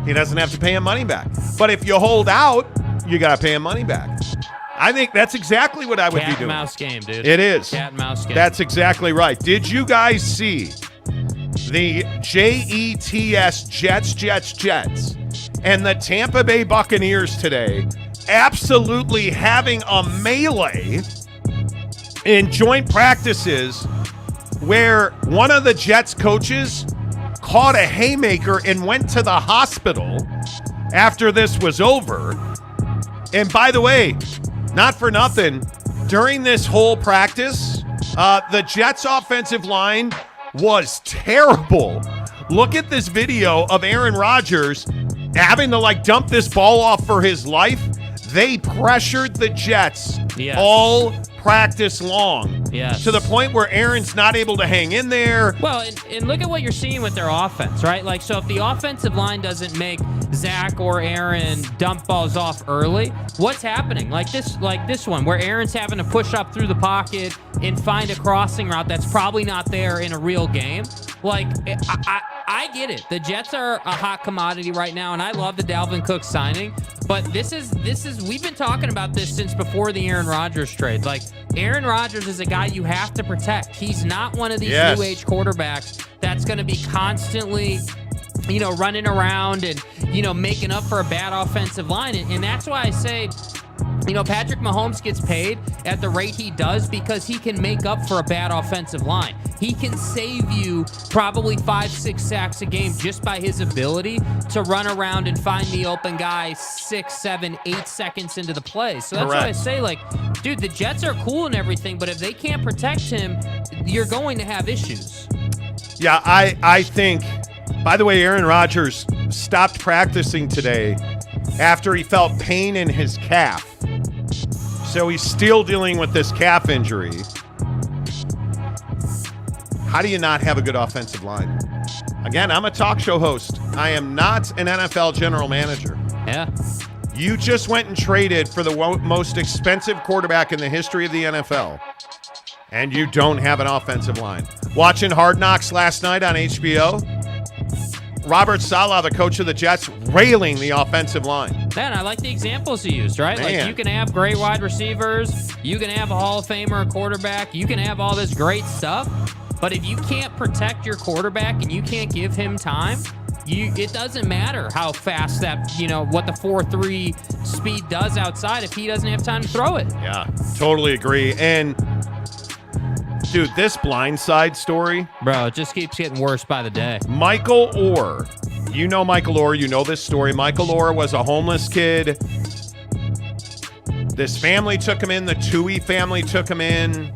He doesn't have to pay him money back. But if you hold out, you got to pay him money back. I think that's exactly what I would be doing. Cat and mouse game, dude. It is. Cat and mouse game. That's exactly right. Did you guys see the JETS Jets and the Tampa Bay Buccaneers today absolutely having a melee in joint practices where one of the Jets coaches caught a haymaker and went to the hospital after this was over. And by the way, not for nothing, during this whole practice, the Jets offensive line was terrible. Look at this video of Aaron Rodgers having to dump this ball off for his life. They pressured the Jets all practice long to the point where Aaron's not able to hang in there. Well, and look at what you're seeing with their offense, right? So if the offensive line doesn't make Zach or Aaron dump balls off early, what's happening? Like this one where Aaron's having to push up through the pocket and find a crossing route that's probably not there in a real game. I get it. The Jets are a hot commodity right now, and I love the Dalvin Cook signing. But this is we've been talking about this since before the Aaron Rodgers trade. Aaron Rodgers is a guy you have to protect. He's not one of these new age quarterbacks that's going to be constantly, running around and, making up for a bad offensive line. And that's why I say, Patrick Mahomes gets paid at the rate he does because he can make up for a bad offensive line. He can save you probably 5-6 sacks a game just by his ability to run around and find the open guy 6, 7, 8 seconds into the play. So that's why I say, dude, the Jets are cool and everything, but if they can't protect him, you're going to have issues. Yeah, I think, by the way, Aaron Rodgers stopped practicing today after he felt pain in his calf. So he's still dealing with this calf injury. How do you not have a good offensive line? Again, I'm a talk show host. I am not an NFL general manager. Yeah. You just went and traded for the most expensive quarterback in the history of the NFL, and you don't have an offensive line. Watching Hard Knocks last night on HBO, Robert Saleh, the coach of the Jets, railing the offensive line. Man, I like the examples you used, right? Man. You can have great wide receivers, you can have a Hall of Famer quarterback, you can have all this great stuff, but if you can't protect your quarterback and you can't give him time, it doesn't matter how fast that, what the 4.3 speed does outside if he doesn't have time to throw it. Yeah, totally agree. And, dude, this blindside story. Bro, it just keeps getting worse by the day. Michael Orr you know Michael Orr. You know this story. Michael Orr was a homeless kid. This family took him in. The Tui family took him in.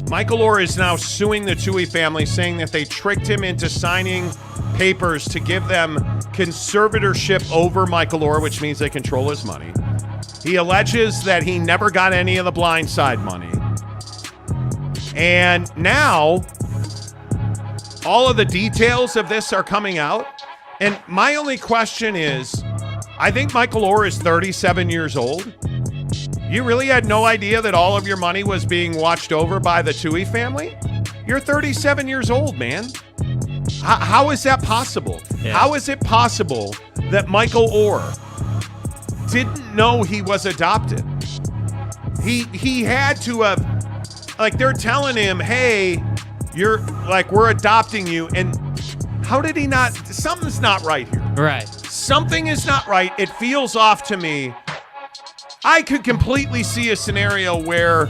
Michael Orr is now suing the Tui family, saying that they tricked him into signing papers to give them conservatorship over Michael Orr, which means they control his money. He alleges that he never got any of the blind side money. And now all of the details of this are coming out. And my only question is, I think Michael Orr is 37 years old. You really had no idea that all of your money was being watched over by the Tui family? You're 37 years old, man. How is that possible? Yeah. How is it possible that Michael Orr didn't know he was adopted? He had to have, like, they're telling him, hey, you're, like, we're adopting you. And how did he not? Something's not right here. Right. Something is not right. It feels off to me. I could completely see a scenario where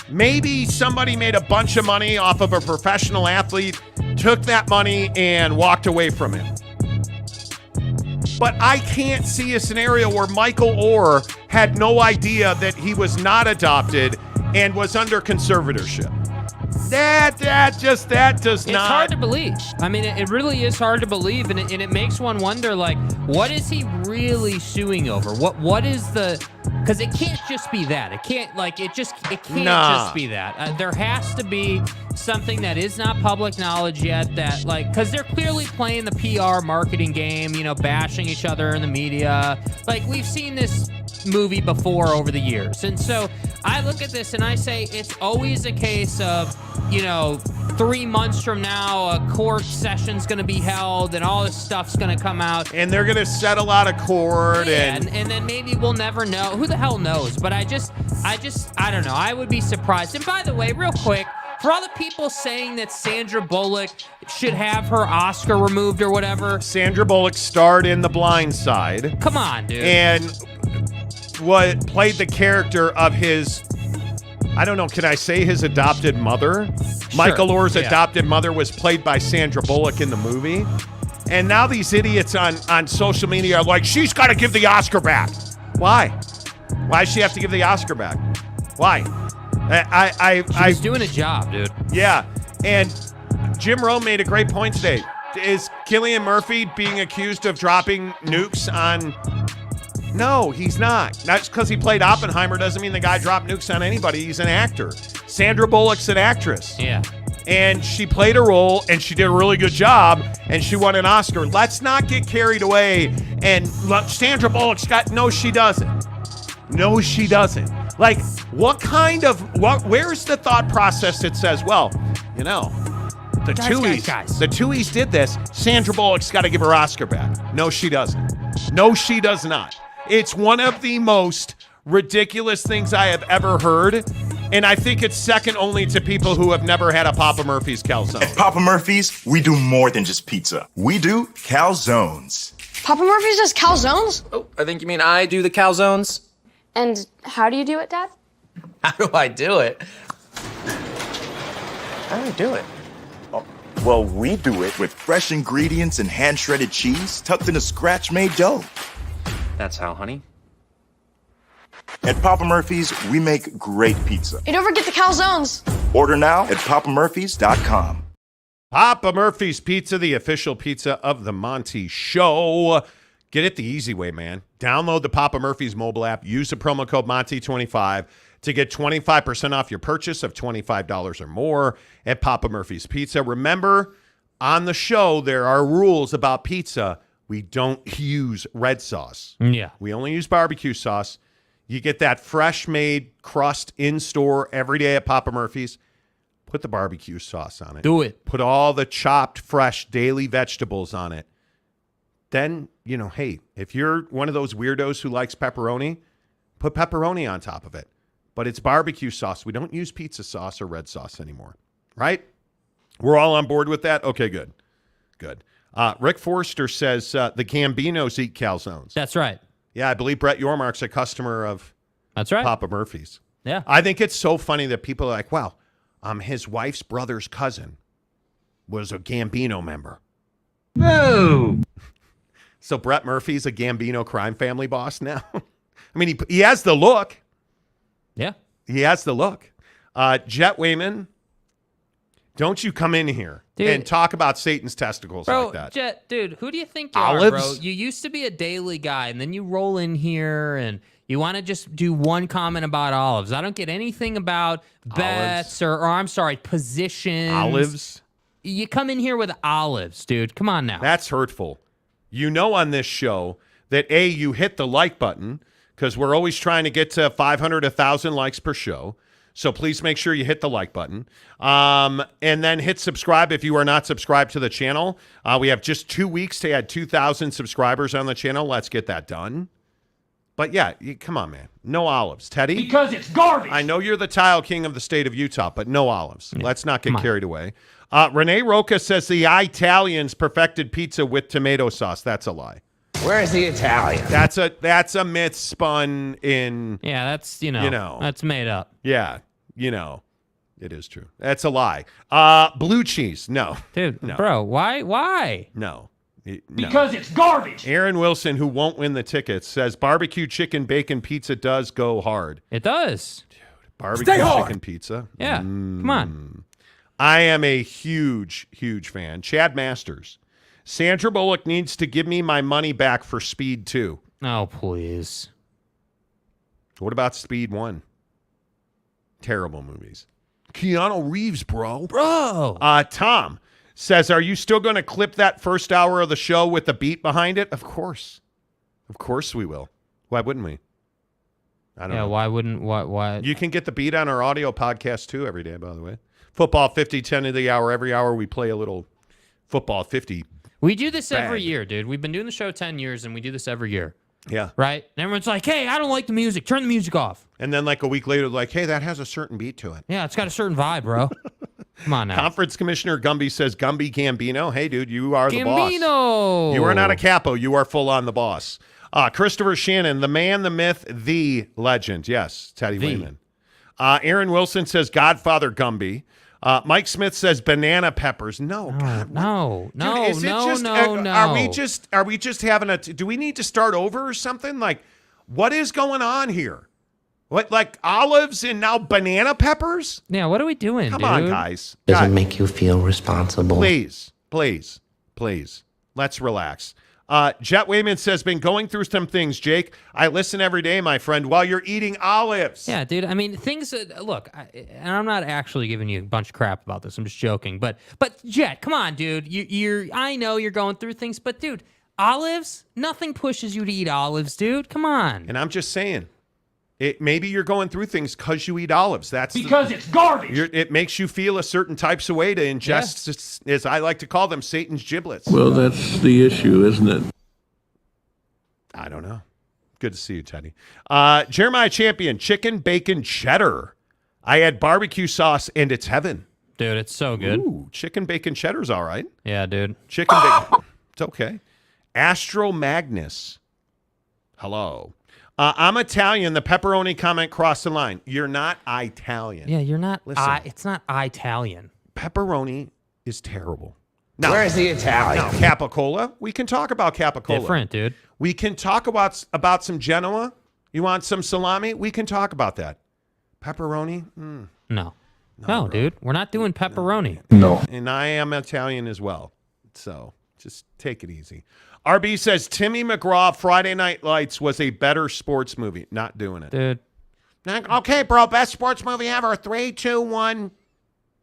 maybe somebody made a bunch of money off of a professional athlete, took that money and walked away from it. But I can't see a scenario where Michael Orr had no idea that he was not adopted and was under conservatorship. That does not. It's hard to believe. I mean, it really is hard to believe, and it makes one wonder, like, what is he really suing over? What is the? Because it can't just be that. It can't just be that. There has to be something that is not public knowledge yet. That, like, because they're clearly playing the PR marketing game, bashing each other in the media. Like, we've seen this movie before over the years. And so I look at this and I say it's always a case of, 3 months from now, a court session's going to be held and all this stuff's going to come out. And they're going to settle out of court. Yeah, and then maybe we'll never know. Who the hell knows? But I don't know. I would be surprised. And by the way, real quick, for all the people saying that Sandra Bullock should have her Oscar removed or whatever. Sandra Bullock starred in The Blind Side. Come on, dude. And what played the character of his, I don't know, can I say his adopted mother? Sure. Michael Orr's adopted mother was played by Sandra Bullock in the movie. And now these idiots on social media are like, she's got to give the Oscar back. Why? Why does she have to give the Oscar back? Why? She's doing a job, dude. Yeah. And Jim Rome made a great point today. Is Cillian Murphy being accused of dropping nukes on... No, he's not. Not just because he played Oppenheimer doesn't mean the guy dropped nukes on anybody. He's an actor. Sandra Bullock's an actress. Yeah. And she played a role, and she did a really good job, and she won an Oscar. Let's not get carried away. And Sandra Bullock's got... No, she doesn't. No, she doesn't. Like, where's the thought process that says, well, the Tuies did this. Sandra Bullock's got to give her Oscar back. No, she doesn't. No, she does not. It's one of the most ridiculous things I have ever heard, and I think it's second only to people who have never had a Papa Murphy's calzone. At Papa Murphy's, we do more than just pizza. We do calzones. Papa Murphy's does calzones? Oh, I think you mean I do the calzones. And how do you do it, Dad? How do I do it? Oh, well, we do it with fresh ingredients and hand-shredded cheese tucked in a scratch-made dough. That's how, honey. At Papa Murphy's, we make great pizza. You don't forget the calzones. Order now at papamurphys.com. Papa Murphy's Pizza, the official pizza of the Monty Show. Get it the easy way, man. Download the Papa Murphy's mobile app. Use the promo code Monty25 to get 25% off your purchase of $25 or more at Papa Murphy's Pizza. Remember, on the show, there are rules about pizza. We don't use red sauce. Yeah. We only use barbecue sauce. You get that fresh-made crust in-store every day at Papa Murphy's. Put the barbecue sauce on it. Do it. Put all the chopped, fresh, daily vegetables on it. Then, hey, if you're one of those weirdos who likes pepperoni, put pepperoni on top of it. But it's barbecue sauce. We don't use pizza sauce or red sauce anymore, right? We're all on board with that? Okay, good. Good. Rick Forster says the Gambinos eat calzones. That's right. Yeah, I believe Brett Yormark's a customer of Papa Murphy's. Yeah. I think it's so funny that people are like, wow, his wife's brother's cousin was a Gambino member. No. So Brett Murphy's a Gambino crime family boss now. I mean, he has the look. Yeah. He has the look. Jet Wayman, don't you come in here and talk about Satan's testicles like that. Jet, dude, who do you think you Olives? are, bro? You used to be a daily guy, and then you roll in here and you want to just do one comment about olives. I don't get anything about bets or I'm sorry, positions. Olives? You come in here with olives, dude. Come on now. That's hurtful. You know on this show that, A, you hit the like button because we're always trying to get to 500, 1,000 likes per show. So please make sure you hit the like button. And then hit subscribe if you are not subscribed to the channel. We have just 2 weeks to add 2,000 subscribers on the channel. Let's get that done. But yeah, come on, man. No olives. Teddy? Because it's garbage. I know you're the tile king of the state of Utah, but no olives. Yeah, let's not get carried away. Renee Roca says the Italians perfected pizza with tomato sauce. That's a lie. Where is the Italian? That's a myth spun in. Yeah, that's that's made up. Yeah, it is true. That's a lie. Blue cheese, no, dude, no. Bro, why? No. Because it's garbage. Aaron Wilson, who won't win the tickets, says barbecue chicken bacon pizza does go hard. It does. Dude, barbecue chicken pizza. Yeah, come on. I am a huge, huge fan. Chad Masters. Sandra Bullock needs to give me my money back for Speed 2. Oh, please. What about Speed 1? Terrible movies. Keanu Reeves, bro. Tom says, are you still going to clip that first hour of the show with the beat behind it? Of course. Of course we will. Why wouldn't we? I don't know. Why wouldn't? Why? You can get the beat on our audio podcast, too, every day, by the way. Football 50, 10 of the hour. Every hour we play a little Football 50. We do this every year, dude. We've been doing the show 10 years, and we do this every year. Yeah. Right? And everyone's like, hey, I don't like the music. Turn the music off. And then like a week later, like, hey, that has a certain beat to it. Yeah, it's got a certain vibe, bro. Come on now. Conference Commissioner Gumby says, Gumby Gambino. Hey, dude, you are the boss. Gambino. You are not a capo. You are full on the boss. Christopher Shannon, the man, the myth, the legend. Yes, Teddy Wayman. Aaron Wilson says, Godfather Gumby. Mike Smith says banana peppers. No, God, no. Are we just having do we need to start over or something? Like, what is going on here? What, like olives and now banana peppers? Yeah, what are we doing, Come dude? on, guys. Does it make you feel responsible? Please. Let's relax. Jet Wayman says, been going through some things, Jake. I listen every day, my friend, while you're eating olives. Yeah, dude. I mean, things that, look, and I'm not actually giving you a bunch of crap about this. I'm just joking. But Jet, come on, dude. I know you're going through things, but dude, olives, nothing pushes you to eat olives, dude. Come on. And I'm just saying, maybe you're going through things because you eat olives. That's because it's garbage. It makes you feel a certain types of way to ingest, as I like to call them, Satan's giblets. Well, that's the issue, isn't it? I don't know. Good to see you, Teddy. Jeremiah Champion, chicken, bacon, cheddar. I had barbecue sauce, and it's heaven. Dude, it's so good. Ooh, chicken, bacon, cheddar's all right. Yeah, dude. Chicken, bacon. It's okay. Astro Magnus. Hello. I'm Italian. The pepperoni comment crossed the line. You're not Italian. Yeah, you're not. Listen, it's not Italian. Pepperoni is terrible. Now, where is the Italian? Now, Capicola. We can talk about Capicola. Different, dude. We can talk about some Genoa. You want some salami? We can talk about that. Pepperoni? No, dude. We're not doing pepperoni. No. And I am Italian as well. So just take it easy. RB says Timmy McGraw, Friday Night Lights was a better sports movie. Not doing it. Dude. Okay, bro. Best sports movie ever. 3, 2, 1.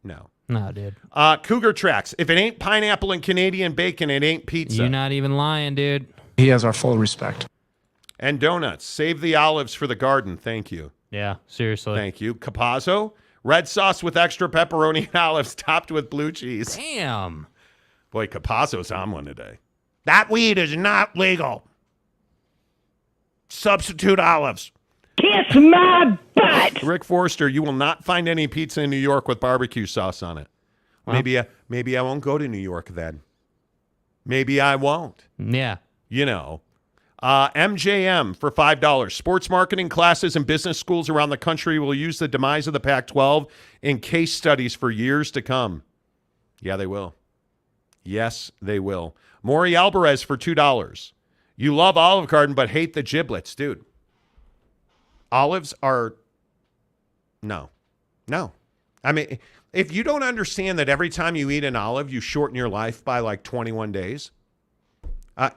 No. No, dude. Cougar Tracks. If it ain't pineapple and Canadian bacon, it ain't pizza. You're not even lying, dude. He has our full respect. And donuts. Save the olives for the garden. Thank you. Yeah, seriously. Thank you. Capazzo. Red sauce with extra pepperoni and olives topped with blue cheese. Damn. Boy, Capazzo's on one today. That weed is not legal. Substitute olives. Kiss my butt. Rick Forster, you will not find any pizza in New York with barbecue sauce on it. Well, maybe I won't go to New York then. Maybe I won't. Yeah. You know. MJM for $5. Sports marketing classes in business schools around the country will use the demise of the Pac-12 in case studies for years to come. Yeah, they will. Yes, they will. Maury Alvarez for $2. You love Olive Garden but hate the giblets. Dude, olives are... No. I mean, if you don't understand that every time you eat an olive, you shorten your life by like 21 days, I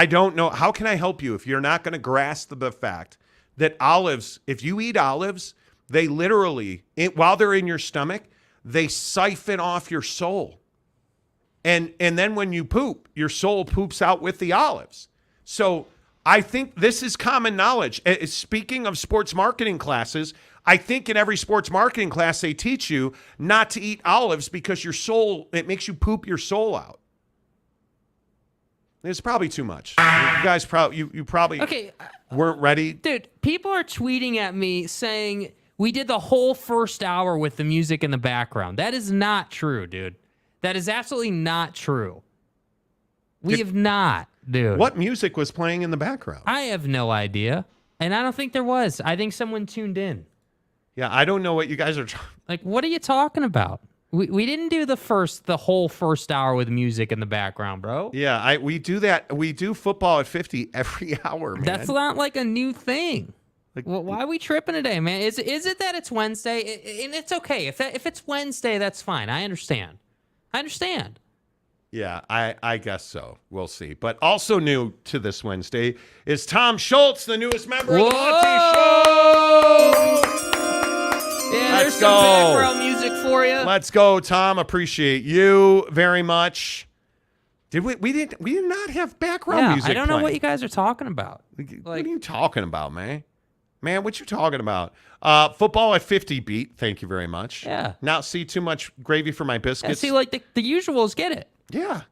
don't know. How can I help you if you're not going to grasp the fact that olives, if you eat olives, they literally, while they're in your stomach, they siphon off your soul. And then when you poop, your soul poops out with the olives. So I think this is common knowledge. Speaking of sports marketing classes, I think in every sports marketing class they teach you not to eat olives because your soul, it makes you poop your soul out. It's probably too much. You guys you probably weren't ready. Dude, people are tweeting at me saying we did the whole first hour with the music in the background. That is not true, dude. That is absolutely not true. We have not, dude. What music was playing in the background? I have no idea. And I don't think there was. I think someone tuned in. Yeah, I don't know what you guys are like. What are you talking about? We didn't do the whole first hour with music in the background, bro. Yeah, we do that. We do football at 50 every hour, man. That's not like a new thing. Like, well, why are we tripping today, man? Is it that it's Wednesday? And it's okay if it's Wednesday, that's fine. I understand. Yeah, I guess so. We'll see. But also new to this Wednesday is Tom Schultz, the newest member of the Monty Show. Yeah, there's some background music for you. Let's go, Tom. Appreciate you very much. Did we did not have background music? I don't know what you guys are talking about. What are you talking about, man? Man, what you talking about? Football at 50 beat. Thank you very much. Yeah. Not see too much gravy for my biscuits. Yeah, see, like the usuals get it. Yeah.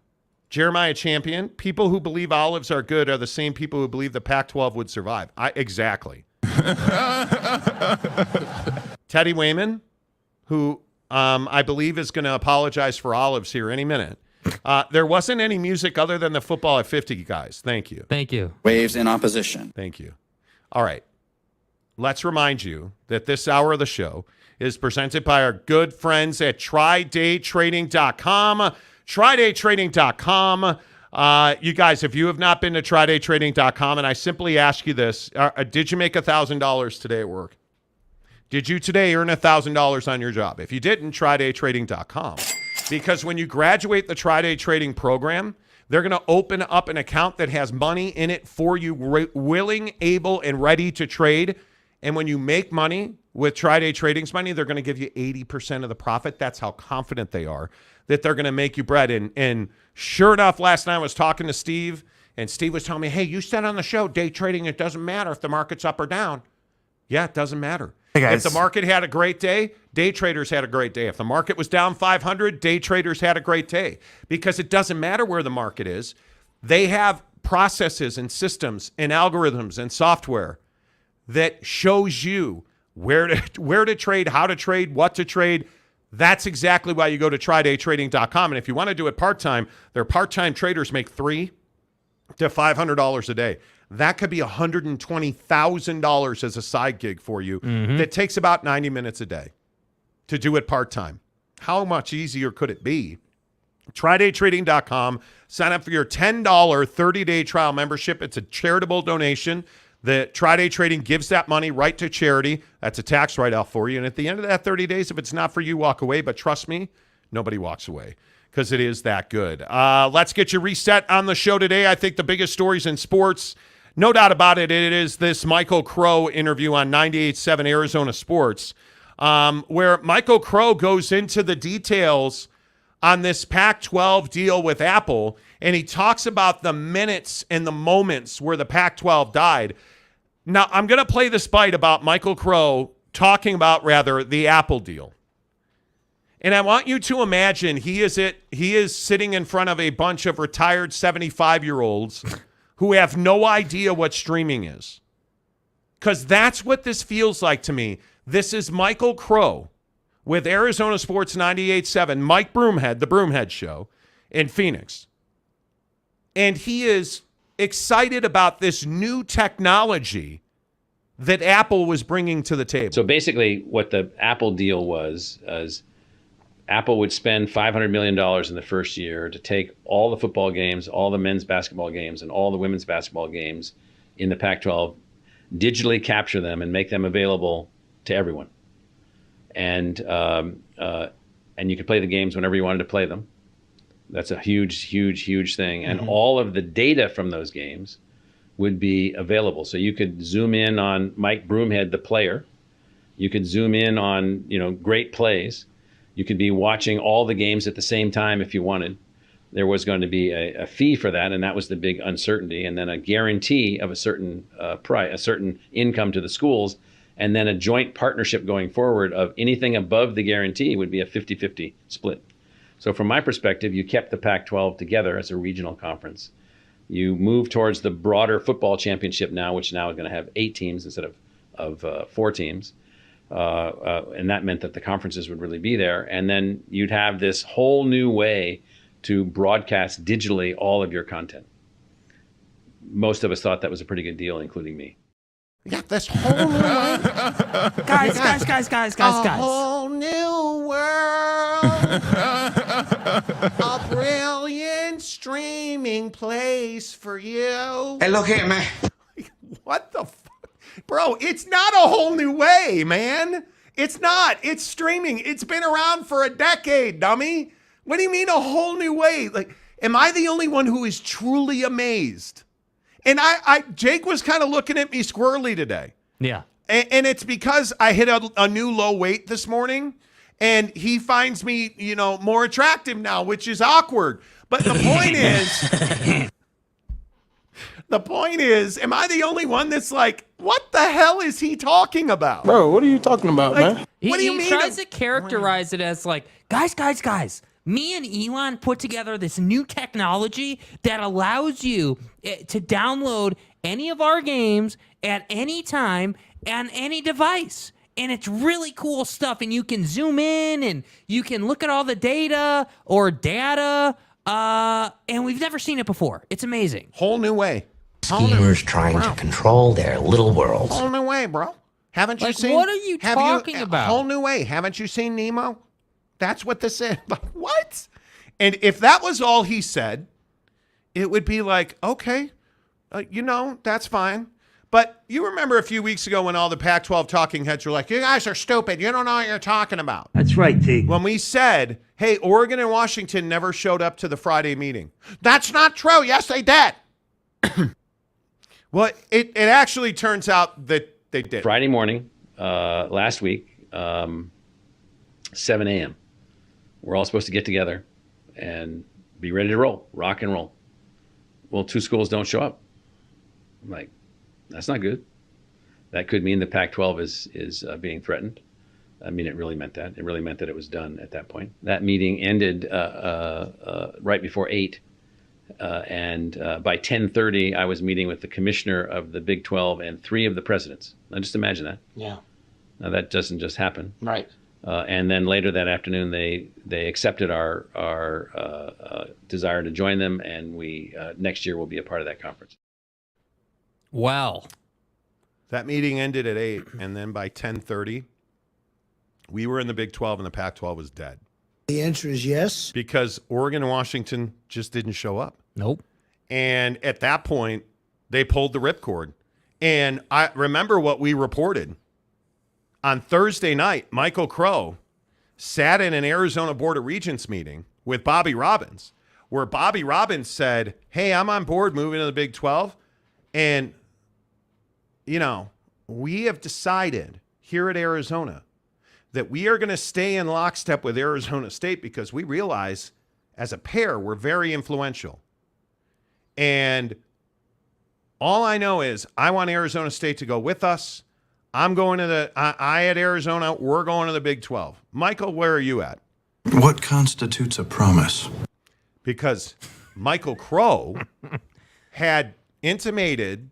Jeremiah Champion. People who believe olives are good are the same people who believe the Pac-12 would survive. Exactly. Teddy Wayman, who I believe is going to apologize for olives here any minute. There wasn't any music other than the football at 50, guys. Thank you. Thank you. Waves in opposition. Thank you. All right. Let's remind you that this hour of the show is presented by our good friends at TryDayTrading.com. TryDayTrading.com. You guys, if you have not been to TryDayTrading.com, and I simply ask you this, did you make $1,000 today at work? Did you today earn $1,000 on your job? If you didn't, TryDayTrading.com. Because when you graduate the Tri-Day Trading program, they're going to open up an account that has money in it for you, willing, able, and ready to trade. And when you make money with Tri-Day Trading's money, they're going to give you 80% of the profit. That's how confident they are that they're going to make you bread. And sure enough, last night I was talking to Steve, and Steve was telling me, hey, you said on the show, day trading, it doesn't matter if the market's up or down. Yeah, it doesn't matter. Hey guys. If the market had a great day, day traders had a great day. If the market was down 500, day traders had a great day. Because it doesn't matter where the market is. They have processes and systems and algorithms and software that shows you where to trade, how to trade, what to trade. That's exactly why you go to TryDayTrading.com. And if you want to do it part-time, their part-time traders make $300 to $500 a day. That could be $120,000 as a side gig for you. That takes about 90 minutes a day to do it part-time. How much easier could it be? TryDayTrading.com. Sign up for your $10 30-day trial membership. It's a charitable donation. The Tri-Day Trading gives that money right to charity. That's a tax write-off for you. And at the end of that 30 days, if it's not for you, walk away. But trust me, nobody walks away because it is that good. Let's get you reset on the show today. I think the biggest stories in sports, no doubt about it, it is this Michael Crow interview on 98.7 Arizona Sports, where Michael Crow goes into the details on this Pac-12 deal with Apple, and he talks about the minutes and the moments where the Pac-12 died. Now, I'm going to play this bite about Michael Crow talking about, the Apple deal. And I want you to imagine he is sitting in front of a bunch of retired 75-year-olds who have no idea what streaming is. Because that's what this feels like to me. This is Michael Crow with Arizona Sports 98.7, Mike Broomhead, the Broomhead Show in Phoenix. And he is excited about this new technology that Apple was bringing to the table. So basically what the Apple deal was Apple would spend $500 million in the first year to take all the football games, all the men's basketball games, and all the women's basketball games in the Pac-12, digitally capture them and make them available to everyone. And you could play the games whenever you wanted to play them. That's a huge, huge, huge thing. And all of the data from those games would be available. So you could zoom in on Mike Broomhead, the player. You could zoom in on, great plays. You could be watching all the games at the same time if you wanted. There was going to be a fee for that, and that was the big uncertainty. And then a guarantee of a certain price, a certain income to the schools, and then a joint partnership going forward of anything above the guarantee would be a 50-50 split. So from my perspective, you kept the Pac-12 together as a regional conference. You move towards the broader football championship now, which now is going to have 8 teams instead of 4 teams. And that meant that the conferences would really be there. And then you'd have this whole new way to broadcast digitally all of your content. Most of us thought that was a pretty good deal, including me. Yeah, this whole new way. Guys. A whole new world. A brilliant streaming place for you. Hey, look here, man. What the fuck? Bro, it's not a whole new way, man. It's not. It's streaming. It's been around for a decade, dummy. What do you mean a whole new way? Like, am I the only one who is truly amazed? And Jake was kind of looking at me squirrely today. Yeah. And it's because I hit a new low weight this morning, and he finds me, more attractive now, which is awkward. But the point is, am I the only one that's like, what the hell is he talking about? Bro, what are you talking about, man? What do you mean? He tries to characterize it as like, guys. Me and Elon put together this new technology that allows you to download any of our games at any time on any device. And it's really cool stuff. And you can zoom in and you can look at all the data. And we've never seen it before. It's amazing. Whole new way. Schemers trying to control their little world. Whole new way, bro. Haven't you seen? What are you talking about? Whole new way. Haven't you seen Nemo? That's what this is. Like, what? And if that was all he said, it would be like, okay, that's fine. But you remember a few weeks ago when all the Pac-12 talking heads were like, you guys are stupid. You don't know what you're talking about. That's right, T. When we said, hey, Oregon and Washington never showed up to the Friday meeting. That's not true. Yes, they did. Well, it actually turns out that they did. Friday morning, last week, 7 a.m., we're all supposed to get together and be ready to rock and roll. Well, 2 schools don't show up. I'm like, that's not good. That could mean the Pac-12 is being threatened. I mean, it really meant that. It really meant that it was done at that point. That meeting ended right before 8. And by 10:30, I was meeting with the commissioner of the Big 12 and 3 of the presidents. Now, just imagine that. Yeah. Now, that doesn't just happen. Right. And then later that afternoon, they accepted our desire to join them, and we next year will be a part of that conference. Wow. That meeting ended at 8, and then by 10:30, we were in the Big 12, and the Pac-12 was dead. The answer is yes. Because Oregon and Washington just didn't show up. Nope. And at that point, they pulled the ripcord. And I remember what we reported. On Thursday night, Michael Crow sat in an Arizona Board of Regents meeting with Bobby Robbins, where Bobby Robbins said, hey, I'm on board moving to the Big 12. And, we have decided here at Arizona that we are going to stay in lockstep with Arizona State because we realize as a pair, we're very influential. And all I know is I want Arizona State to go with us. I'm going to I at Arizona, we're going to the Big 12. Michael, where are you at? What constitutes a promise? Because Michael Crow had intimated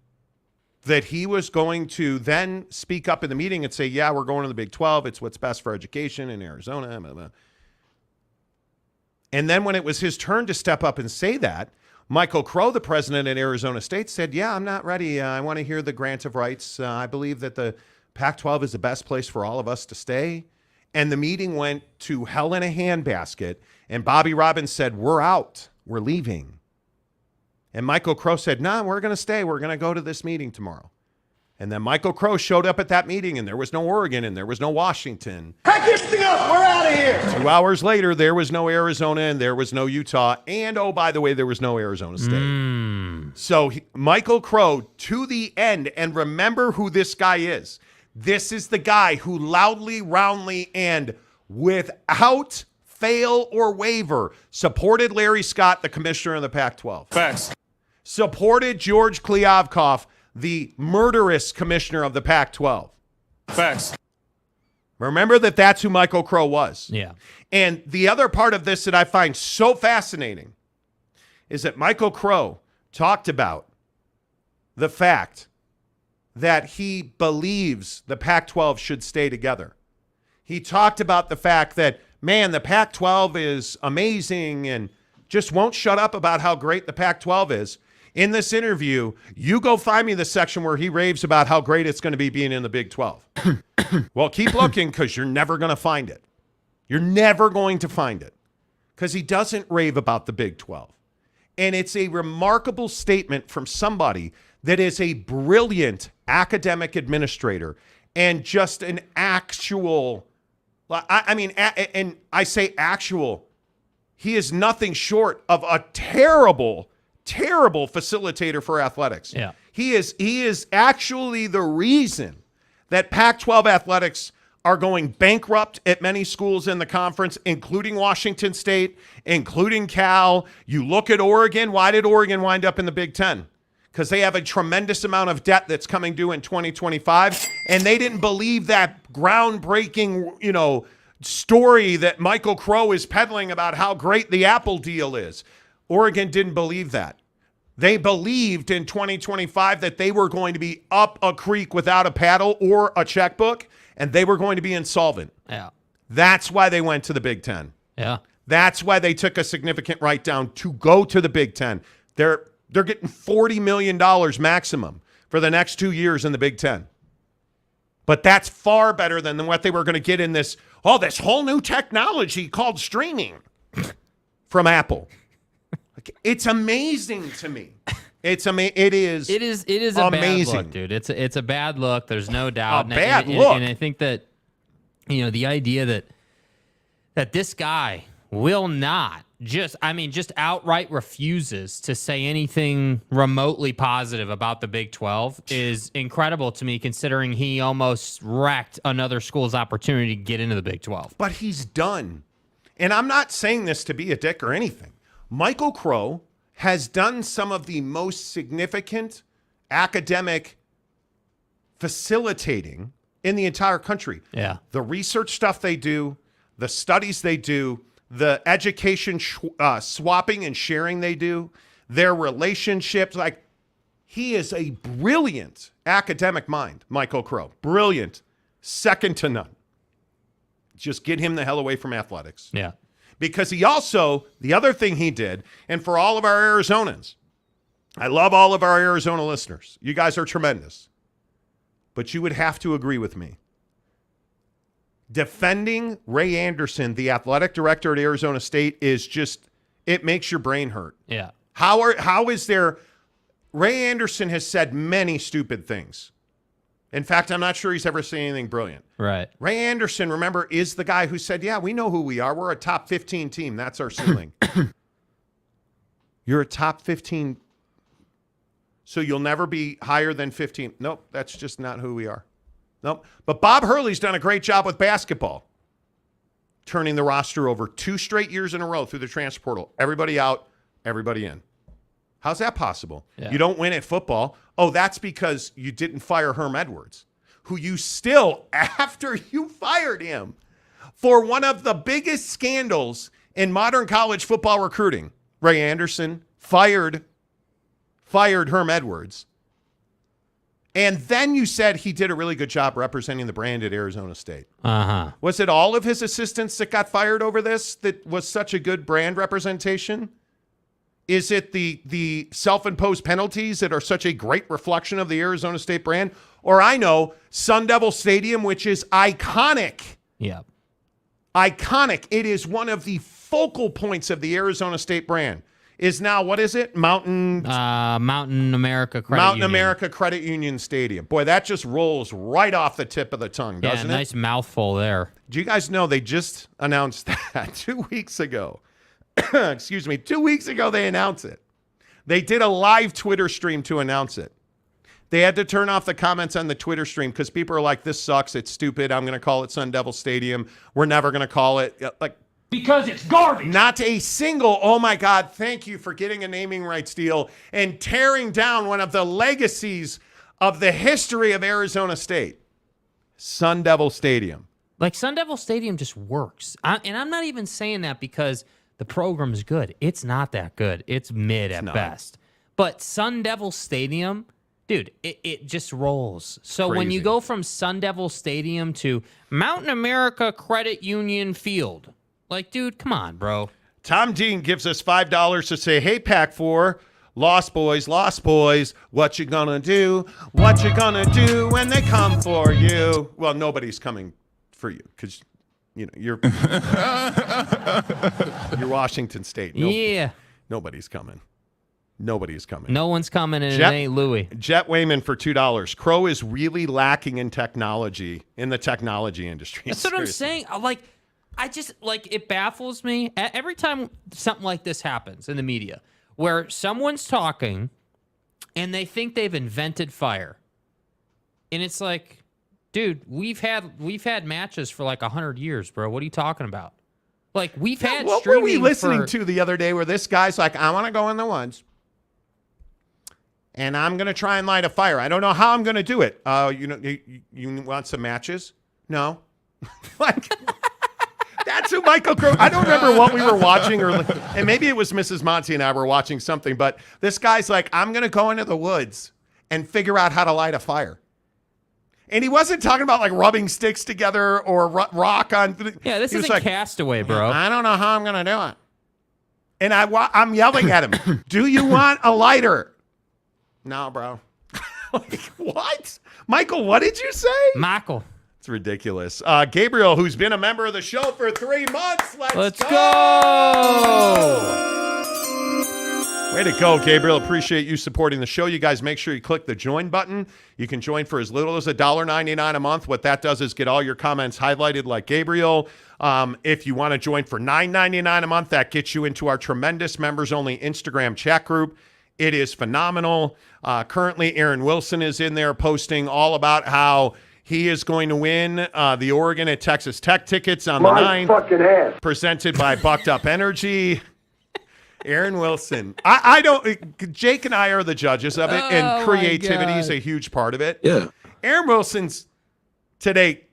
that he was going to then speak up in the meeting and say, yeah, we're going to the Big 12. It's what's best for education in Arizona. Blah, blah. And then when it was his turn to step up and say that, Michael Crow, the president at Arizona State, said, yeah, I'm not ready. I want to hear the grant of rights. I believe that the Pac-12 is the best place for all of us to stay. And the meeting went to hell in a handbasket. And Bobby Robbins said, we're out. We're leaving. And Michael Crow said, nah, we're going to stay. We're going to go to this meeting tomorrow. And then Michael Crow showed up at that meeting, and there was no Oregon, and there was no Washington. Pack this thing up. We're out of here. 2 hours later, there was no Arizona, and there was no Utah. And, oh, by the way, there was no Arizona State. So Michael Crow to the end. And remember who this guy is. This is the guy who loudly, roundly, and without fail or waiver supported Larry Scott, the commissioner of the Pac-12. Facts. Supported George Kliavkoff, the murderous commissioner of the Pac-12. Facts. Remember that's who Michael Crow was. Yeah. And the other part of this that I find so fascinating is that Michael Crow talked about the fact that he believes the Pac-12 should stay together. He talked about the fact that, man, the Pac-12 is amazing and just won't shut up about how great the Pac-12 is. In this interview, you go find me the section where he raves about how great it's going to be being in the Big 12. Well, keep looking because you're never going to find it. You're never going to find it because he doesn't rave about the Big 12. And it's a remarkable statement from somebody that is a brilliant academic administrator and just an actual, and I say actual, he is nothing short of a terrible facilitator for athletics. Yeah. He is actually the reason that Pac-12 athletics are going bankrupt at many schools in the conference, including Washington State, including Cal. You look at Oregon. Why did Oregon wind up in the Big Ten? Because they have a tremendous amount of debt that's coming due in 2025, and they didn't believe that groundbreaking, story that Michael Crow is peddling about how great the Apple deal is. Oregon didn't believe that. They believed in 2025 that they were going to be up a creek without a paddle or a checkbook, and they were going to be insolvent. Yeah. That's why they went to the Big Ten. Yeah. That's why they took a significant write-down to go to the Big Ten. They're getting $40 million maximum for the next 2 years in the Big Ten. But that's far better than what they were going to get in this whole new technology called streaming from Apple. It's amazing to me. It is a amazing. bad look, dude. It's a bad look. There's no doubt. A bad look. And I think that, the idea that this guy will not just outright refuses to say anything remotely positive about the Big 12 is incredible to me, considering he almost wrecked another school's opportunity to get into the Big 12. But he's done. And I'm not saying this to be a dick or anything. Michael Crow has done some of the most significant academic facilitating in the entire country. Yeah. The research stuff they do, the studies they do, the education swapping and sharing they do, their relationships. He is a brilliant academic mind, Michael Crow. Brilliant. Second to none. Just get him the hell away from athletics. Yeah. Because he also, the other thing he did, and for all of our Arizonans, I love all of our Arizona listeners. You guys are tremendous. But you would have to agree with me. Defending Ray Anderson, the athletic director at Arizona State, is just, it makes your brain hurt. Yeah. How is there, Ray Anderson has said many stupid things. In fact, I'm not sure he's ever said anything brilliant. Right. Ray Anderson, remember, is the guy who said, yeah, we know who we are. We're a top 15 team. That's our ceiling. You're a top 15, so you'll never be higher than 15. Nope, that's just not who we are. Nope. But Bob Hurley's done a great job with basketball, turning the roster over 2 straight years in a row through the transfer portal. Everybody out, everybody in. How's that possible? Yeah. You don't win at football. Oh, that's because you didn't fire Herm Edwards, who you still, after you fired him for one of the biggest scandals in modern college football recruiting, Ray Anderson fired Herm Edwards. And then you said he did a really good job representing the brand at Arizona State. Uh-huh. Was it all of his assistants that got fired over this that was such a good brand representation? Is it the self-imposed penalties that are such a great reflection of the Arizona State brand? Or I know Sun Devil Stadium, which is iconic. Yeah. Iconic. It is one of the focal points of the Arizona State brand. Is now, what is it? Mountain America Credit Mountain Union. America Credit Union Stadium. Boy, that just rolls right off the tip of the tongue, doesn't it? Nice mouthful there. Do you guys know they just announced that 2 weeks ago? Excuse me. 2 weeks ago, they announced it. They did a live Twitter stream to announce it. They had to turn off the comments on the Twitter stream because people are like, this sucks. It's stupid. I'm going to call it Sun Devil Stadium. We're never going to call it. Because it's garbage. Not a single, oh my God, thank you for getting a naming rights deal and tearing down one of the legacies of the history of Arizona State. Sun Devil Stadium. Like, Sun Devil Stadium just works. And I'm not even saying that because the program is good. It's not that good. It's mid at best. But Sun Devil Stadium, dude, it just rolls. So when you go from Sun Devil Stadium to Mountain America Credit Union Field, like, dude, come on, bro. Tom Dean gives us $5 to say, hey, PAC-4, lost boys, what you gonna do? What you gonna do when they come for you? Well, nobody's coming for you because, you know, you're Washington State. Yeah. Nobody's coming. Nobody's coming. No one's coming, and it ain't Louis. Jet Wayman for $2. Crow is really lacking in technology, in the technology industry. That's what I'm saying. I just, like, it baffles me. Every time something like this happens in the media, where someone's talking and they think they've invented fire. And it's like, dude, we've had matches for like 100 years, bro. What are you talking about? Like, we've had what streaming were we listening for... to the other day where this guy's like, I want to go in the woods and I'm going to try and light a fire. I don't know how I'm going to do it. You want some matches? No. Like... That's who Michael Crow. I don't remember what we were watching, and maybe it was Mrs. Monty and I were watching something. But this guy's like, I'm going to go into the woods and figure out how to light a fire. And he wasn't talking about like rubbing sticks together or rock on. Yeah, this isn't like, Castaway, bro. I don't know how I'm going to do it. And I'm yelling at him. Do you want a lighter? No, bro. Like, what? Michael, what did you say? Michael. It's ridiculous. Gabriel, who's been a member of the show for 3 months. Let's go. Way to go, Gabriel. Appreciate you supporting the show. You guys make sure you click the join button. You can join for as little as $1.99 a month. What that does is get all your comments highlighted like Gabriel. If you want to join for $9.99 a month, that gets you into our tremendous members-only Instagram chat group. It is phenomenal. Currently, Aaron Wilson is in there posting all about how he is going to win the Oregon at Texas Tech tickets on the 9th. Presented by Bucked Up Energy. Aaron Wilson. I don't. Jake and I are the judges of it, and creativity is a huge part of it. Yeah. Aaron Wilson's today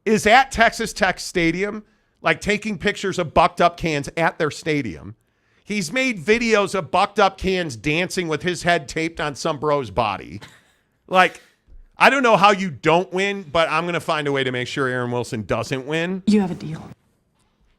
is at Texas Tech Stadium, like taking pictures of bucked up cans at their stadium. He's made videos of bucked up cans dancing with his head taped on some bro's body. Like, I don't know how you don't win, but I'm going to find a way to make sure Aaron Wilson doesn't win. You have a deal.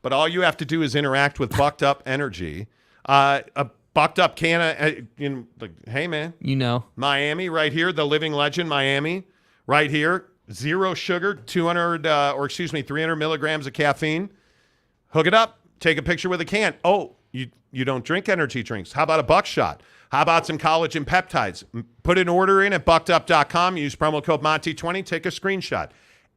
But all you have to do is interact with Bucked Up Energy. A Bucked Up can, hey, man. You know. Miami right here, the living legend, Miami right here. 0 sugar, 300 milligrams of caffeine. Hook it up. Take a picture with a can. Oh, you don't drink energy drinks. How about a buckshot? How about some collagen peptides? Put an order in at buckedup.com. Use promo code Monty20. Take a screenshot.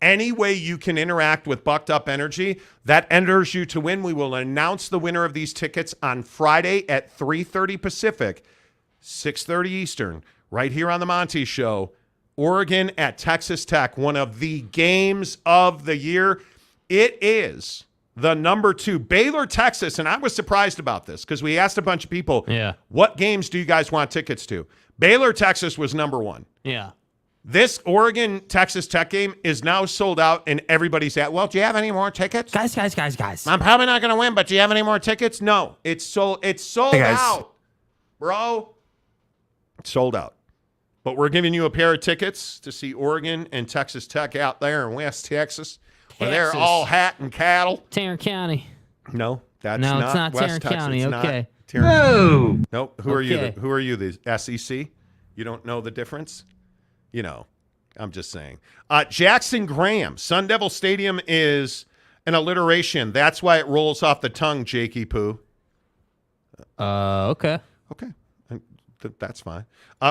Any way you can interact with Bucked Up Energy, that enters you to win. We will announce the winner of these tickets on Friday at 3:30 Pacific, 6:30 Eastern, right here on the Monty Show. Oregon at Texas Tech, one of the games of the year. It is the number 2, Baylor, Texas, and I was surprised about this because we asked a bunch of people, what games do you guys want tickets to? Baylor, Texas was number 1. Yeah. This Oregon, Texas Tech game is now sold out, and everybody's at, well, do you have any more tickets? Guys. I'm probably not going to win, but do you have any more tickets? No. It's sold out, bro. It's sold out. But we're giving you a pair of tickets to see Oregon and Texas Tech out there in West Texas. Where they're all hat and cattle. Tarrant County. No, that's no, not. It's not West Tarrant Texas. County. It's okay. No. Nope. Who are you? Okay. Who are you? The SEC? You don't know the difference? You know, I'm just saying. Jackson Graham. Sun Devil Stadium is an alliteration. That's why it rolls off the tongue, Jakey Poo. Okay. Okay. That's fine.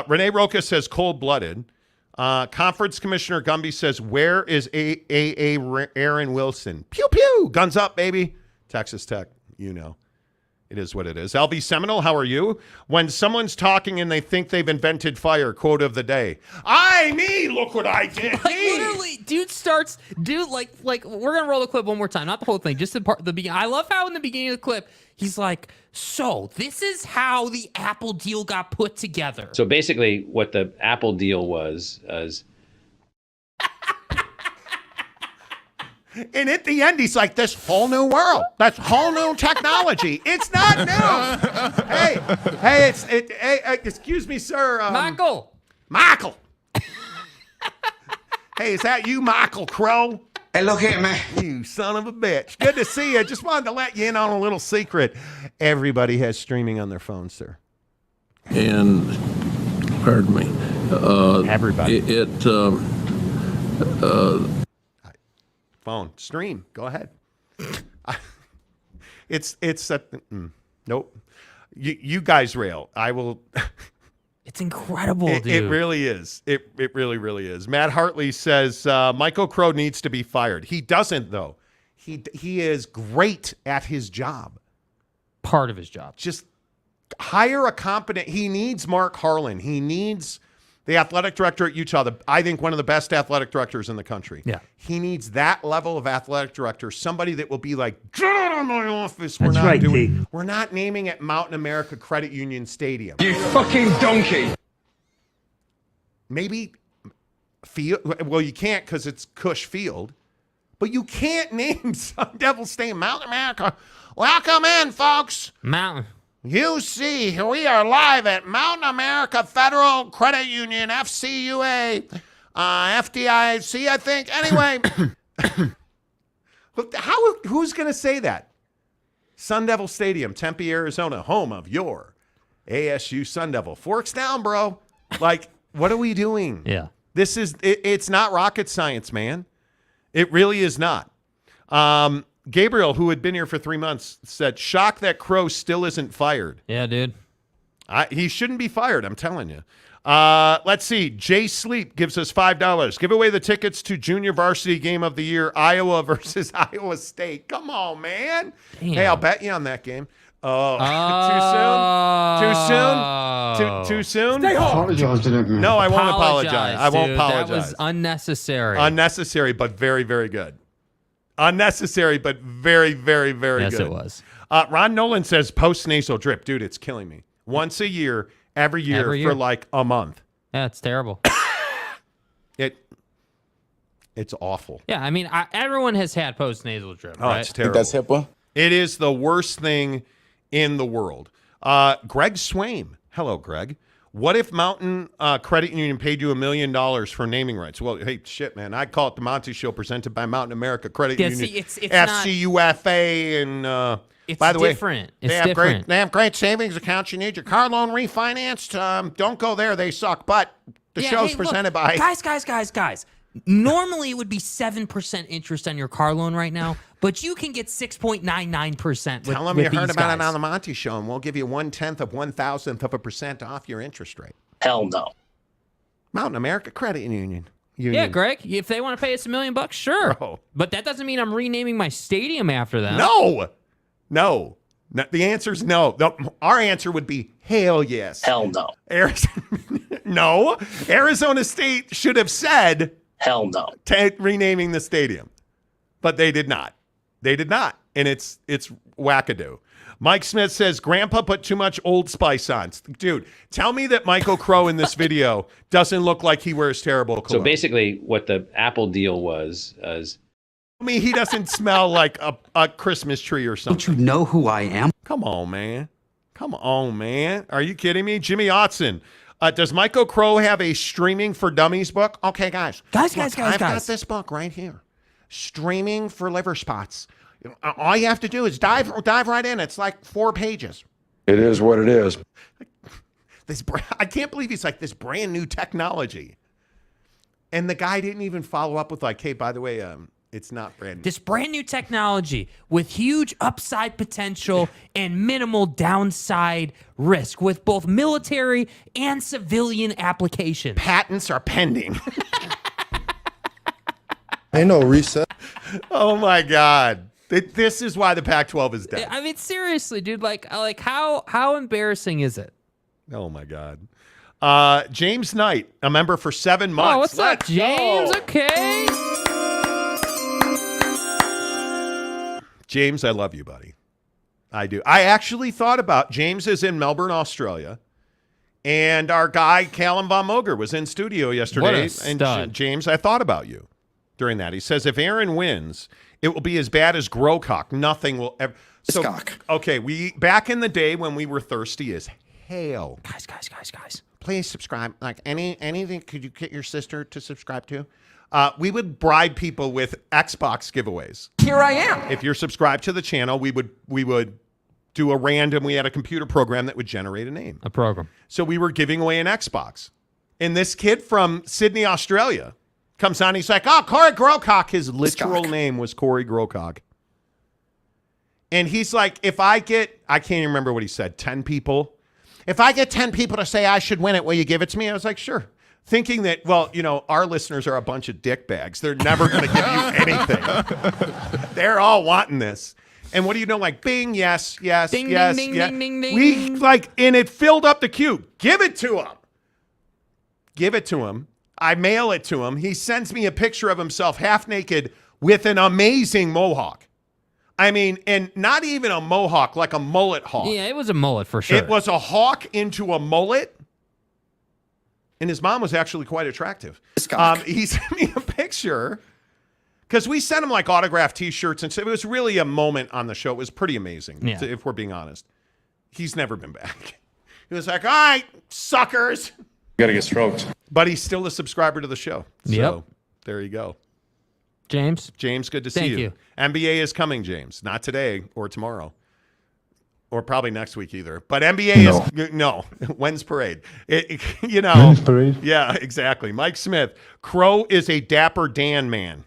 Renee Roca says cold-blooded. Conference Commissioner Gumby says, where is Aaron Wilson? Pew, pew. Guns up, baby. Texas Tech, you know. It is what it is. LV Seminole, how are you? When someone's talking and they think they've invented fire, quote of the day. Me, look what I did. Like, literally, like we're going to roll the clip one more time. Not the whole thing, just the beginning. I love how in the beginning of the clip, he's like, so this is how the Apple deal got put together. So basically what the Apple deal was and at the end, he's like, this whole new world. That's whole new technology. It's not new. Hey, excuse me, sir. Michael. Hey, is that you, Michael Crow? Hey, look here, man. You son of a bitch. Good to see you. Just wanted to let you in on a little secret. Everybody has streaming on their phone, sir. And, pardon me. Everybody. Phone. Stream. Go ahead. Nope. You guys rail. I will... It's incredible, dude. It really is. It really, really is. Matt Hartley says Michael Crow needs to be fired. He doesn't, though. He is great at his job. Part of his job. Just hire a competent. He needs Mark Harlan. He needs the athletic director at Utah. I think one of the best athletic directors in the country. Yeah. He needs that level of athletic director. Somebody that will be like, get out of my office. We're not naming it Mountain America Credit Union Stadium. You fucking donkey. Maybe Field. Well, you can't because it's Cush Field. But you can't name Sun Devil Stadium Mountain America. Welcome in, folks. Mountain. UC, we are live at Mountain America Federal Credit Union, FCUA, FDIC, I think. Anyway, who's going to say that? Sun Devil Stadium, Tempe, Arizona, home of your ASU Sun Devil. Forks down, bro. Like, what are we doing? Yeah. It's not rocket science, man. It really is not. Gabriel, who had been here for 3 months, said, shocked that Crow still isn't fired. Yeah, dude. He shouldn't be fired, I'm telling you. Let's see. Jay Sleep gives us $5. Give away the tickets to Junior Varsity Game of the Year, Iowa versus Iowa State. Come on, man. Damn. Hey, I'll bet you on that game. Oh, too soon? Stay home. Apologize to that man. No, I won't apologize. I won't apologize. That was unnecessary. Unnecessary, but very, very good. Unnecessary, but very, very, very good. Yes, it was. Ron Nolan says post-nasal drip. Dude, it's killing me. Once a year, every year for like a month. Yeah, it's terrible. It's awful. Yeah, I mean, everyone has had post-nasal drip, right? It's terrible. That's HIPAA? It is the worst thing in the world. Greg Swain. Hello, Greg. What if Mountain Credit Union paid you $1 million for naming rights? Well, hey, shit, man. I'd call it the Monty Show presented by Mountain America Credit Union. See, it's FCUFA. And it's by the different. way, they have great savings accounts. You need your car loan refinanced. Don't go there. They suck. But the show's presented by... Guys. Normally, it would be 7% interest on your car loan right now, but you can get 6.99%. Tell them you heard about it on the Monty Show, and we'll give you 0.1% off your interest rate. Hell no. Mountain America Credit Union. Yeah, Greg, if they want to pay us $1 million, sure. Bro. But that doesn't mean I'm renaming my stadium after them. No. The answer is no. Our answer would be hell yes. Hell no. No. Arizona State should have said... Hell no. Renaming the stadium. But they did not. And it's wackadoo. Mike Smith says, Grandpa put too much Old Spice on. Dude, tell me that Michael Crow in this video doesn't look like he wears terrible clothes. So basically what the Apple deal was I mean, he doesn't smell like a Christmas tree or something. Don't you know who I am? Come on, man. Are you kidding me? Jimmy Otson. Does Michael Crow have a Streaming for Dummies book? Okay, guys. I've got this book right here. Streaming for Liver Spots. All you have to do is dive right in. It's like 4 pages. It is what it is. I can't believe he's like this brand new technology. And the guy didn't even follow up with like, hey, by the way, It's not brand new. This brand new technology with huge upside potential and minimal downside risk with both military and civilian applications. Patents are pending. Ain't no reset. Oh my God. This is why the Pac-12 is dead. I mean, seriously, dude. Like how embarrassing is it? Oh my God. James Knight, a member for 7 months. Oh, what's up, Let's James? go. Okay. James, I love you, buddy. I do. I actually thought about James is in Melbourne, Australia, and our guy Callum Von Moger was in studio yesterday. What a and stud. James, I thought about you during that. He says if Aaron wins, it will be as bad as Grocock. Nothing will ever. So, okay, we back in the day when we were thirsty as hell. Guys. Please subscribe. Like anything, could you get your sister to subscribe to? We would bribe people with Xbox giveaways. Here I am. If you're subscribed to the channel, we would do a random. We had a computer program that would generate a name. A program. So we were giving away an Xbox, and this kid from Sydney, Australia, comes on. He's like, "Oh, Corey Grocock." His literal name was Corey Grocock. And he's like, "If I get, I can't even remember what he said. 10 people. If I get 10 people to say I should win it, will you give it to me?" I was like, "Sure." Thinking that, well, our listeners are a bunch of dickbags. They're never going to give you anything. They're all wanting this. And what do you know? Like, bing, yes, Ding, yes, ding, yes. ding, ding, ding, We ding. and it filled up the queue. Give it to him. Give it to him. I mail it to him. He sends me a picture of himself half naked with an amazing mohawk. I mean, and not even a mohawk, like a mullet hawk. Yeah, it was a mullet for sure. It was a hawk into a mullet. And his mom was actually quite attractive. He sent me a picture because we sent him like autographed T-shirts. And so it was really a moment on the show. It was pretty amazing, if we're being honest. He's never been back. He was like, "All right, suckers." Got to get stroked. But he's still a subscriber to the show. So there you go. James, good to see Thank you. you. NBA is coming, James. Not today or tomorrow. Or probably next week either. But NBA is no. When's parade? When's parade? Yeah, exactly. Mike Smith. Crow is a dapper Dan man.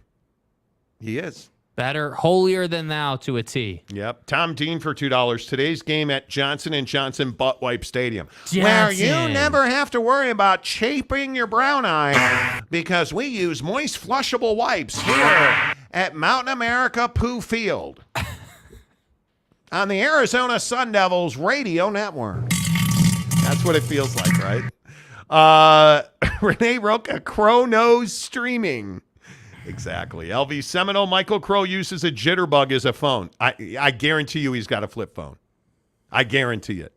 He is. better, holier than thou to a T. Yep. Tom Dean for $2. Today's game at Johnson & Johnson Butt Wipe Stadium. Johnson. Where you never have to worry about chafing your brown eye because we use moist flushable wipes here at Mountain America Pooh Field on the Arizona Sun Devils Radio Network. That's what it feels like, right? Renee Roca, Crow knows streaming. Exactly. LV Seminole, Michael Crow uses a jitterbug as a phone. I guarantee you he's got a flip phone. I guarantee it.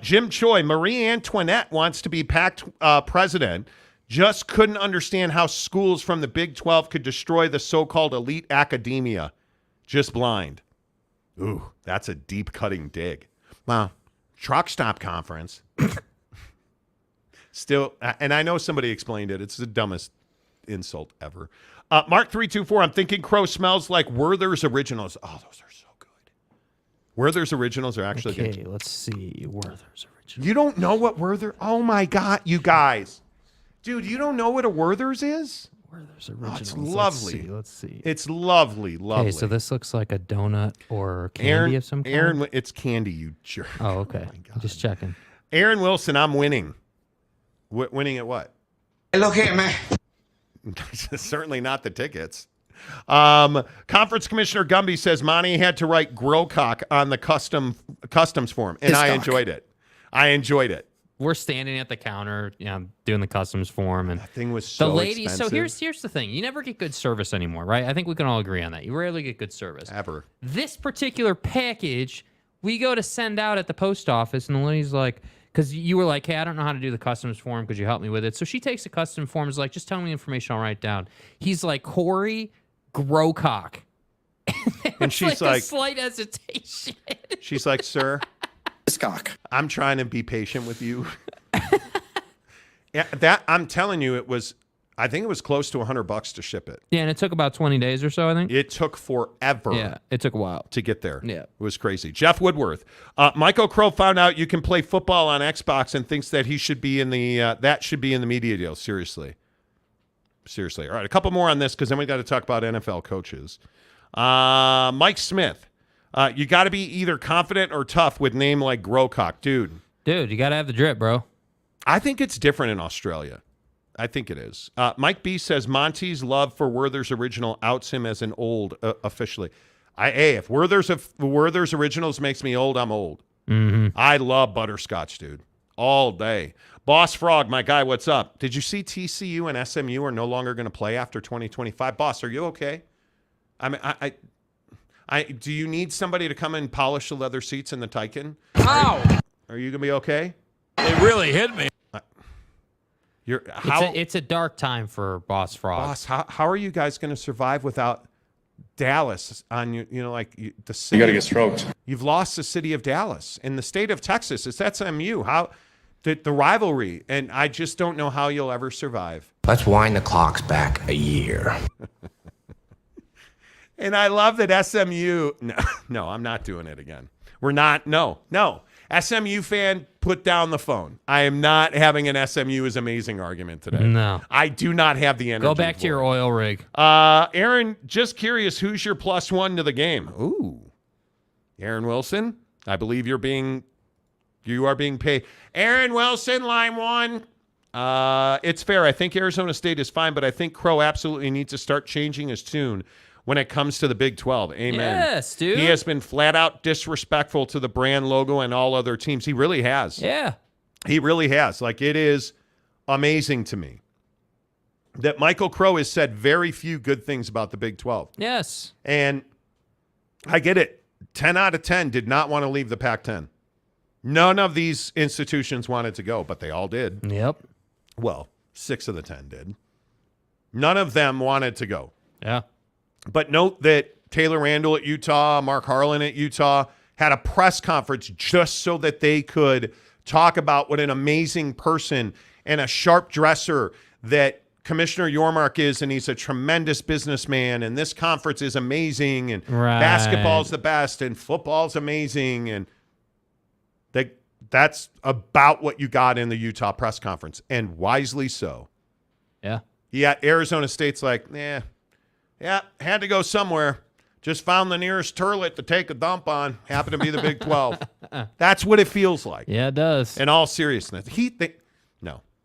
Jim Choi, Marie Antoinette wants to be PAC president, just couldn't understand how schools from the Big 12 could destroy the so-called elite academia. Just blind. Ooh, that's a deep-cutting dig. Well, truck stop conference. Still, and I know somebody explained it. It's the dumbest insult ever. Mark 324, I'm thinking Crow smells like Werther's Originals. Oh, those are so good. Werther's Originals are actually good. Okay, let's see. Werther's Originals. You don't know what Werther? Oh, my God, you guys. Dude, you don't know what a Werther's is? Werther's Originals. Oh, it's lovely. Let's see. It's lovely, lovely. Okay, so this looks like a donut or candy of some kind? Aaron, it's candy, you jerk. Oh, okay. Just checking. Aaron Wilson, I'm winning. Winning at what? Look here, man. Certainly not the tickets. Conference Commissioner Gumby says Monty had to write Grocock on the customs form, and I enjoyed it. We're standing at the counter, doing the customs form, and that thing was so the lady. expensive. So here's the thing: you never get good service anymore, right? I think we can all agree on that. You rarely get good service ever. This particular package, we go to send out at the post office, and the lady's like, because you were like, hey, I don't know how to do the customs form. Could you help me with it? So she takes the custom form, is like, just tell me the information, I'll write it down. He's like, Corey Grocock. And she's like, a slight hesitation. She's like, sir, I'm trying to be patient with you. Yeah, that I'm telling you, I think it was close to $100 to ship it. Yeah, and it took about 20 days or so, I think. It took forever. Yeah, it took a while to get there. Yeah. It was crazy. Jeff Woodworth. Michael Crow found out you can play football on Xbox and thinks that he should be in the that should be in the media deal. Seriously. Seriously. All right, a couple more on this because then we got to talk about NFL coaches. Mike Smith. You got to be either confident or tough with name like Grocock. Dude, you got to have the drip, bro. I think it's different in Australia. I think it is. Mike B says Monty's love for Werther's Original outs him as an old officially. If Werther's Originals makes me old, I'm old. Mm-hmm. I love butterscotch, dude. All day. Boss Frog, my guy, what's up? Did you see TCU and SMU are no longer going to play after 2025? Boss, are you okay? I mean, do you need somebody to come and polish the leather seats in the Tycoon? Ow! Are you going to be okay? It really hit me. How? It's a dark time for Boss Frog. Boss, how are you guys going to survive without Dallas on you? You know, like the city. You got to get stroked. You've lost the city of Dallas. In the state of Texas, it's SMU. How the rivalry, and I just don't know how you'll ever survive. Let's wind the clocks back a year. And I love that SMU. No, I'm not doing it again. We're not. No. SMU fan, put down the phone. I am not having an SMU is amazing argument today. No. I do not have the energy. Go back to your oil rig. Aaron, just curious, who's your +1 to the game? Ooh. Aaron Wilson, I believe you are being paid. Aaron Wilson, line 1. It's fair. I think Arizona State is fine, but I think Crow absolutely needs to start changing his tune when it comes to the Big 12. Amen. Yes, dude. He has been flat out disrespectful to the brand logo and all other teams. He really has. Yeah. He really has. Like, it is amazing to me that Michael Crow has said very few good things about the Big 12. Yes. And I get it. 10 out of 10 did not want to leave the Pac-10. None of these institutions wanted to go, but they all did. Yep. Well, 6 of the 10 did. None of them wanted to go. Yeah. But note that Taylor Randall at Utah, Mark Harlan at Utah had a press conference just so that they could talk about what an amazing person and a sharp dresser that Commissioner Yormark is, and he's a tremendous businessman, and this conference is amazing, and basketball's the best, and football's amazing, and that's about what you got in the Utah press conference, and wisely so. Yeah. Yeah, Arizona State's like, yeah, had to go somewhere. Just found the nearest turlet to take a dump on. Happened to be the Big 12. That's what it feels like. Yeah, it does. In all seriousness.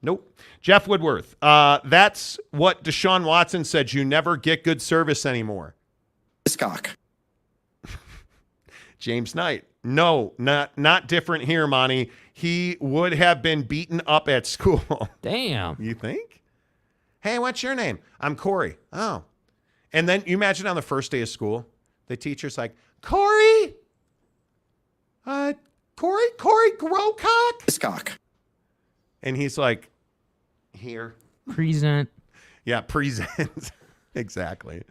Nope. Jeff Woodworth, that's what Deshaun Watson said. You never get good service anymore. Cock. James Knight. No, not different here, Monty. He would have been beaten up at school. Damn. You think? Hey, what's your name? I'm Corey. Oh. And then you imagine on the first day of school, the teacher's like, Corey Grocock. Cock. And he's like, here. Present. Yeah, present. Exactly.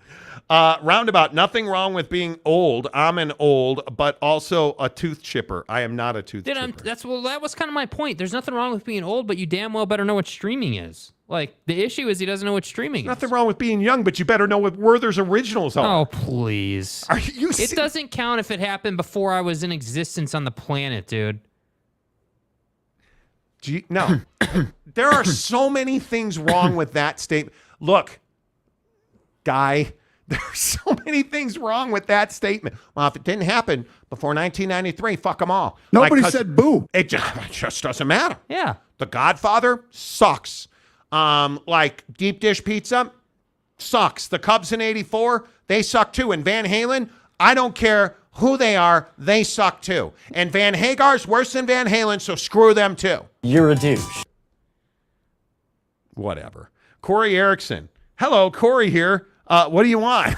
Roundabout, nothing wrong with being old. I'm an old, but also a tooth chipper. I am not a tooth chipper. That was kind of my point. There's nothing wrong with being old, but you damn well better know what streaming is. Like, the issue is he doesn't know what streaming is. Nothing wrong with being young, but you better know what Werther's Originals are. Oh, please. Are you It doesn't count if it happened before I was in existence on the planet, dude. No. There are so many things wrong with that statement. Look, guy, there are so many things wrong with that statement. Well, if it didn't happen before 1993, fuck them all. Nobody said boo. It just doesn't matter. Yeah. The Godfather sucks. Like deep dish pizza sucks. The Cubs in '84, they suck too. And Van Halen, I don't care who they are, they suck too. And Van Hagar's worse than Van Halen, so screw them too. You're a douche. Whatever. Corey Erickson. Hello, Corey here. What do you want?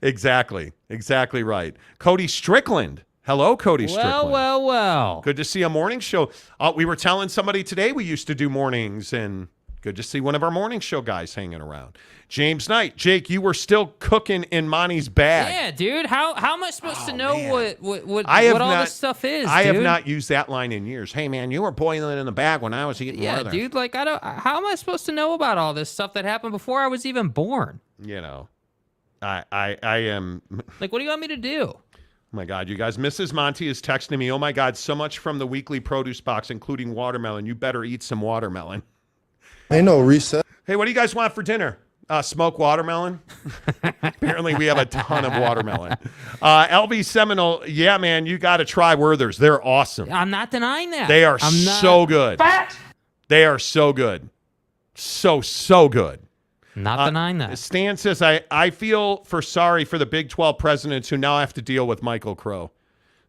Exactly right. Cody Strickland. Hello, Cody Strickland. Well. Good to see a morning show. We were telling somebody today we used to do mornings, and good to see one of our morning show guys hanging around. James Knight. Jake, you were still cooking in Monty's bag. Yeah, dude. How am I supposed to know what all this stuff is, I dude? have not used that line in years. Hey, man, you were boiling in the bag when I was eating Werther's. Dude. Like, how am I supposed to know about all this stuff that happened before I was even born? You know, I am. Like, what do you want me to do? Oh, my God. You guys, Mrs. Monty is texting me, oh, my God, so much from the weekly produce box, including watermelon. You better eat some watermelon. Ain't no reset. Hey, what do you guys want for dinner? Smoked watermelon. Apparently, we have a ton of watermelon. LB Seminole, yeah, man, you got to try Werther's. They're awesome. I'm not denying that. They are so good. Fat. They are so good. So good. Not denying that. Stan says, I feel sorry for the Big 12 presidents who now have to deal with Michael Crow.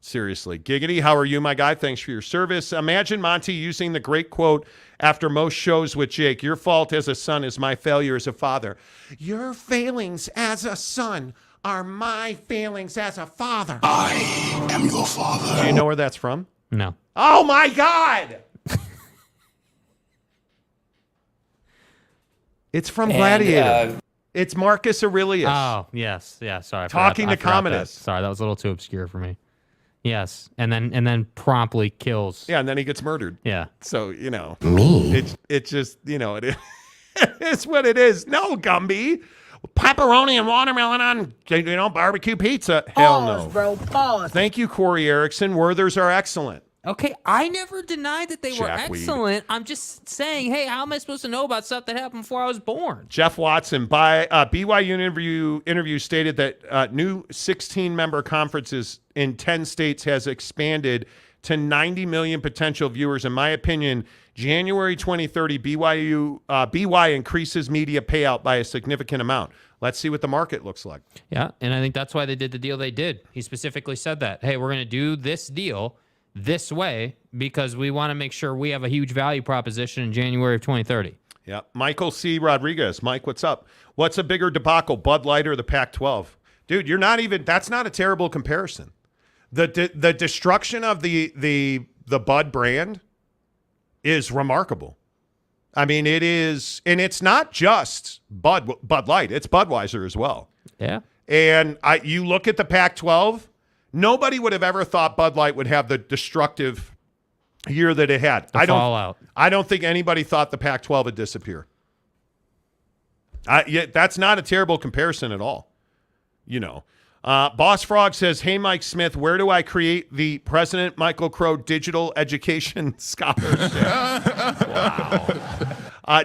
Seriously. Giggity, how are you, my guy? Thanks for your service. Imagine Monty using the great quote after most shows with Jake. Your fault as a son is my failure as a father. Your failings as a son are my failings as a father. I am your father. Do you know where that's from? No. Oh, my God. It's from Gladiator. It's Marcus Aurelius. Oh, yes. Yeah, sorry. Talking to I forgot Commodus. that. Sorry, that was a little too obscure for me. Yes, and then promptly kills. Yeah, and then he gets murdered. Yeah. So, Me? It's just, it's what it is. No, Gumby. Pepperoni and watermelon on, barbecue pizza. Hell no. Bro, pause. Thank you, Corey Erickson. Werther's are excellent. Okay, I never denied that they were Jackweed. excellent. I'm just saying, hey, how am I supposed to know about stuff that happened before I was born? Jeff Watson, BYU interview stated that new 16-member conferences in 10 states has expanded to 90 million potential viewers. In my opinion, January 2030, BY increases media payout by a significant amount. Let's see what the market looks like. Yeah, and I think that's why they did the deal they did. He specifically said that, hey, we're going to do this deal this way because we want to make sure we have a huge value proposition in January of 2030. Yeah. Michael C. Rodriguez. Mike, what's up? What's a bigger debacle, Bud Light or the Pac-12? Dude, that's not a terrible comparison. The destruction of the Bud brand is remarkable. I mean, it is, and it's not just Bud Light, it's Budweiser as well. Yeah. And you look at the Pac-12, nobody would have ever thought Bud Light would have the destructive year that it had. Fallout. I don't think anybody thought the Pac-12 would disappear. That's not a terrible comparison at all. Boss Frog says, hey, Mike Smith, where do I create the President Michael Crow Digital Education Scholarship? Wow.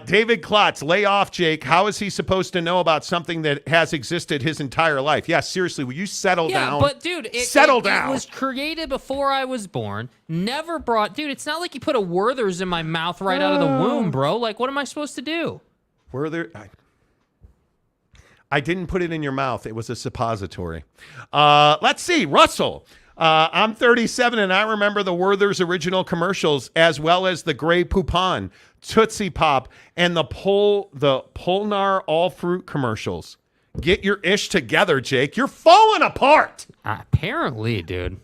David Klotz, lay off, Jake. How is he supposed to know about something that has existed his entire life? Yeah, seriously, will you settle down? Yeah, but dude, settle down. It was created before I was born. Never brought, dude. It's not like you put a Werther's in my mouth right out of the womb, bro. Like, what am I supposed to do? Werther, I didn't put it in your mouth. It was a suppository. Let's see, Russell. I'm 37, and I remember the Werther's original commercials, as well as the Grey Poupon, Tootsie Pop, and the Polnar All Fruit commercials. Get your ish together, Jake. You're falling apart. Apparently, dude.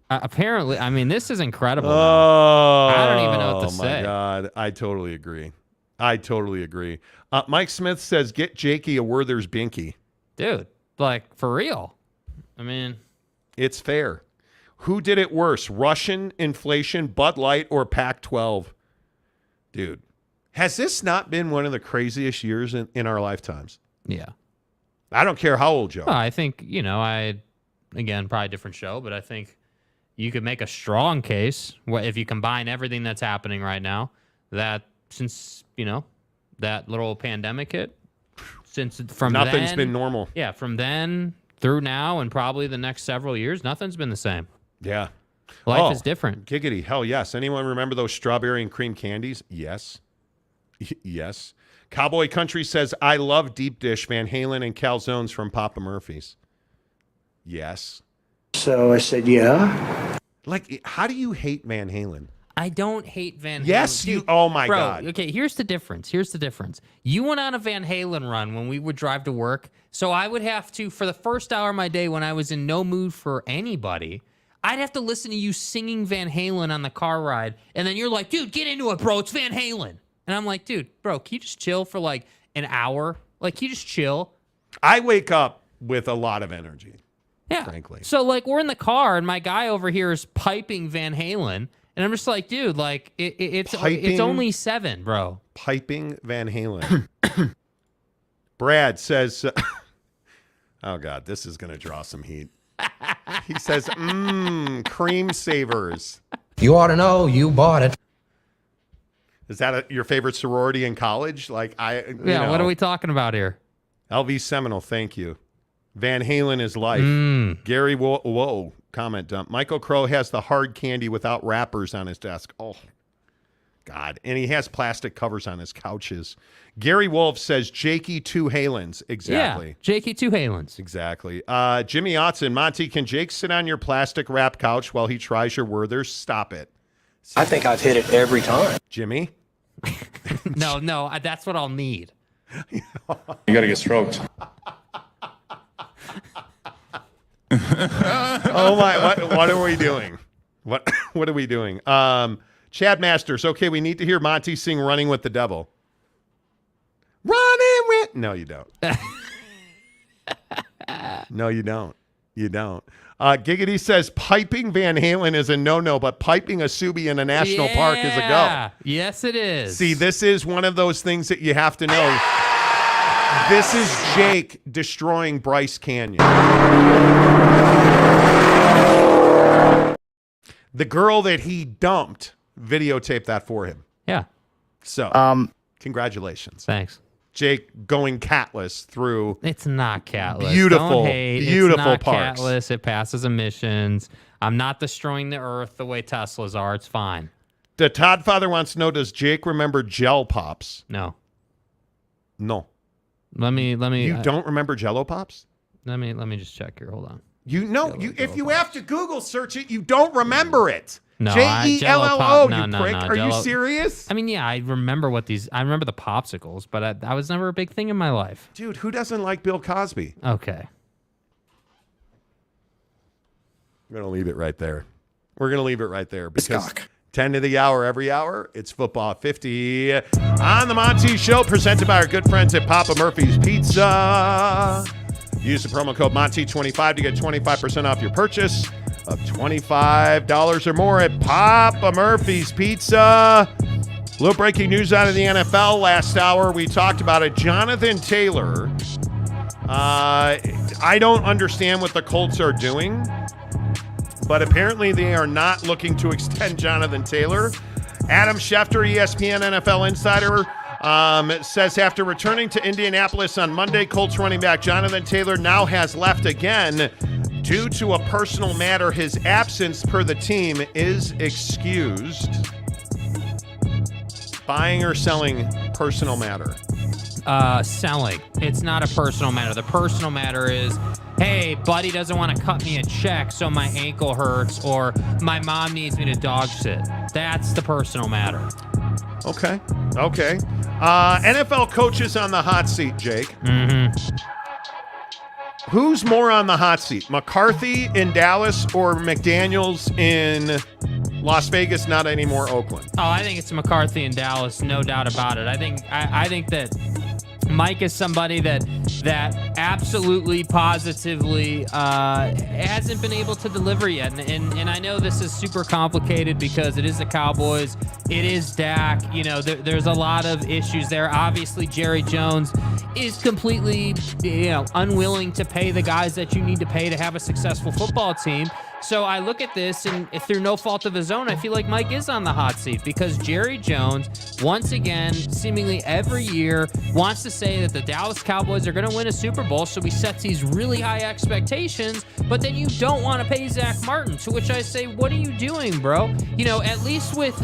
Apparently, I mean, this is incredible. Oh, I don't even know what to say. Oh, my God. I totally agree. Mike Smith says, get Jakey a Werther's Binky. Dude, like, for real. I mean, it's fair. Who did it worse, Russian inflation, Bud Light, or Pac-12? Dude, has this not been one of the craziest years in our lifetimes? Yeah. I don't care how old you are. Well, I think, again, probably a different show, but I think you could make a strong case if you combine everything that's happening right now, that since, that little pandemic hit, nothing's been normal. Yeah, from then through now and probably the next several years, nothing's been the same. Yeah. Life is different. Giggity. Hell yes. Anyone remember those strawberry and cream candies? Yes. Yes. Cowboy Country says, I love deep dish Van Halen and calzones from Papa Murphy's. Yes. So I said, yeah. Like, how do you hate Van Halen? I don't hate Van Halen. Yes, you. Oh, my God. Okay, here's the difference. You went on a Van Halen run when we would drive to work. So I would have to, for the first hour of my day when I was in no mood for anybody, I'd have to listen to you singing Van Halen on the car ride. And then you're like, dude, get into it, bro. It's Van Halen. And I'm like, dude, bro, can you just chill for like an hour? Like, can you just chill? I wake up with a lot of energy. Yeah. Frankly. So, like, we're in the car and my guy over here is piping Van Halen. And I'm just like, dude, like, it's only 7, bro. Piping Van Halen. Brad says, oh, God, this is going to draw some heat. He says, cream savers. You ought to know you bought it. Is that your favorite sorority in college? Like Yeah, what are we talking about here? LV Seminole, thank you. Van Halen is life. Gary, whoa, comment dump. Michael Crow has the hard candy without wrappers on his desk. Oh, God. And he has plastic covers on his couches. Gary Wolf says Jakey Two Halens. Exactly. Yeah, Jakey Two Halens. Exactly. Jimmy Otson, Monty, can Jake sit on your plastic wrap couch while he tries your Werthers? Stop it. I think I've hit it every time. Jimmy? No, that's what I'll need. You got to get stroked. Oh my! What are we doing? What are we doing? Chad Masters. Okay, we need to hear Monty sing "Running with the Devil." Running with. No, you don't. No, you don't. You don't. Giggity says piping Van Halen is a no-no, but piping a Subi in a national park is a go. Yes, it is. See, this is one of those things that you have to know. This is Jake destroying Bryce Canyon. The girl that he dumped videotaped that for him. Yeah. So, congratulations. Thanks. Jake going catless through. It's not catless. Beautiful, Don't hate. beautiful it's not parks. Catless. It passes emissions. I'm not destroying the earth the way Teslas are. It's fine. The Todd Father wants to know: does Jake remember Gel Pops? No. No. Let me. You don't remember Jello Pops? Let me just check here. Hold on. If you have to Google search it, you don't remember it. No, Jello, no, you prick. no, Are you Jell-O. serious? I mean, yeah, I remember I remember the popsicles, but I was never a big thing in my life. Dude, who doesn't like Bill Cosby? Okay. We're going to leave it right there. Because 10 to the hour every hour, it's Football 50 on the Monty Show, presented by our good friends at Papa Murphy's Pizza. Use the promo code Monty25 to get 25% off your purchase of $25 or more at Papa Murphy's Pizza. A little breaking news out of the NFL last hour. We talked about it. Jonathan Taylor. I don't understand what the Colts are doing, but apparently they are not looking to extend Jonathan Taylor. Adam Schefter, ESPN NFL insider, says after returning to Indianapolis on Monday, Colts running back Jonathan Taylor now has left again due to a personal matter. His absence per the team is excused. Buying or selling, personal matter? Selling. It's not a personal matter. The personal matter is, hey, buddy doesn't want to cut me a check, so my ankle hurts, or my mom needs me to dog sit. That's the personal matter. Okay. NFL coaches on the hot seat, Jake. Mm-hmm. Who's more on the hot seat, McCarthy in Dallas or McDaniels in Las Vegas, not anymore Oakland? Oh, I think it's McCarthy in Dallas, no doubt about it. I think that Mike is somebody that absolutely, positively hasn't been able to deliver yet. And I know this is super complicated because it is the Cowboys. It is Dak. You know, there's a lot of issues there. Obviously, Jerry Jones is completely, unwilling to pay the guys that you need to pay to have a successful football team. So I look at this, and if through no fault of his own, I feel like Mike is on the hot seat because Jerry Jones, once again, seemingly every year, wants to say that the Dallas Cowboys are going to win a Super Bowl, so he sets these really high expectations, but then you don't want to pay Zach Martin, to which I say, what are you doing, bro? At least with,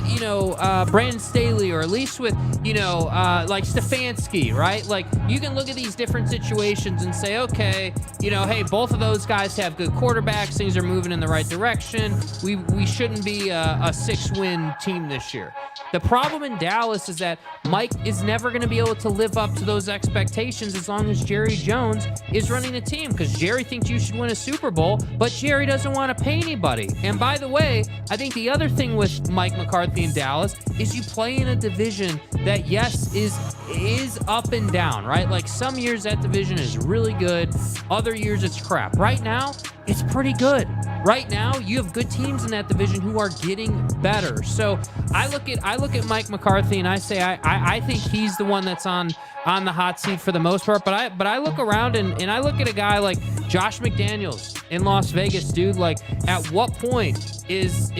Brandon Staley, or at least with, like Stefanski, right? Like, you can look at these different situations and say, okay, hey, both of those guys have good quarterbacks, things are moving in the right direction. We shouldn't be a 6-win team this year. The problem in Dallas is that Mike is never going to be able to live up to those expectations as long as Jerry Jones is running the team, because Jerry thinks you should win a Super Bowl, but Jerry doesn't want to pay anybody. And by the way, I think the other thing with Mike McCarthy in Dallas is you play in a division that, yes, is up and down, right? Like, some years that division is really good, other years it's crap. Right now, it's pretty good. Right now, you have good teams in that division who are getting better. So I look at Mike McCarthy and I say I think he's the one that's on the hot seat for the most part. But I look around and I look at a guy like Josh McDaniels in Las Vegas, dude. Like, at what point is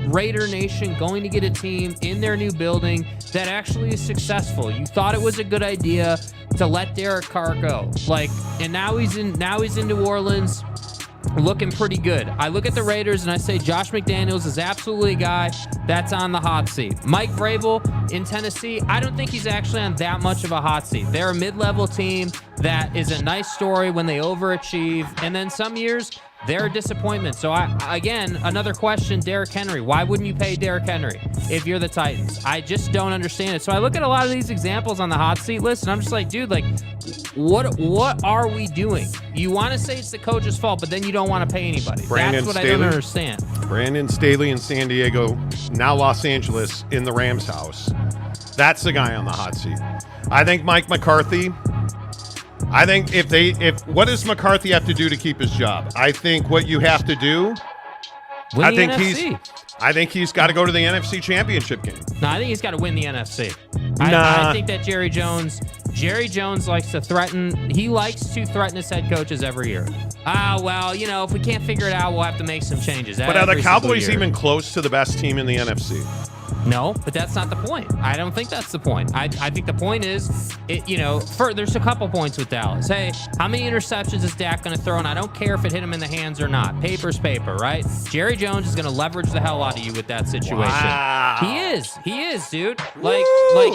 Raider Nation going to get a team in their new building that actually is successful. You thought it was a good idea to let Derek Carr go. And now he's in New Orleans, looking pretty good. I look at the Raiders and I say Josh McDaniels is absolutely a guy that's on the hot seat. Mike Vrabel in Tennessee, I don't think he's actually on that much of a hot seat. They're a mid-level team that is a nice story when they overachieve, and then some years they're a disappointment. So again, another question, Derrick Henry. Why wouldn't you pay Derrick Henry if you're the Titans? I just don't understand it. So I look at a lot of these examples on the hot seat list, and I'm just like, dude, what are we doing? You want to say it's the coach's fault, but then you don't want to pay anybody. That's what I don't understand. Brandon Staley in San Diego, now Los Angeles, in the Rams house. That's the guy on the hot seat. I think Mike McCarthy. I think what does McCarthy have to do to keep his job? I think what you have to do. I think he's got to go to the NFC Championship game. No, I think he's got to win the NFC. I think that Jerry Jones likes to threaten. He likes to threaten his head coaches every year. If we can't figure it out, we'll have to make some changes. But are the Cowboys even close to the best team in the NFC? No, but that's not the point. I don't think that's the point. I think the point is, there's a couple points with Dallas. Hey, how many interceptions is Dak going to throw? And I don't care if it hit him in the hands or not. Paper's paper, right? Jerry Jones is going to leverage the hell out of you with that situation. Wow. He is, dude.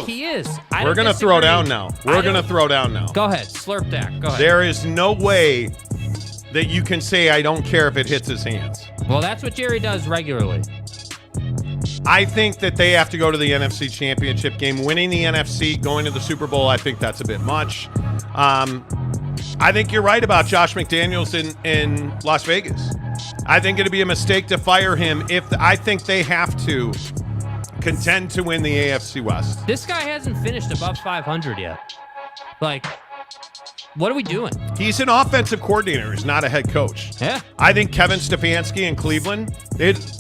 He is. We're going to throw down now. Go ahead. Slurp Dak. Go ahead. There is no way that you can say I don't care if it hits his hands. Well, that's what Jerry does regularly. I think that they have to go to the NFC Championship game. Winning the NFC, going to the Super Bowl, I think that's a bit much. I think you're right about Josh McDaniels in Las Vegas. I think it'd be a mistake to fire him I think they have to contend to win the AFC West. This guy hasn't finished above 500 yet. What are we doing? He's an offensive coordinator. He's not a head coach. Yeah. I think Kevin Stefanski in Cleveland,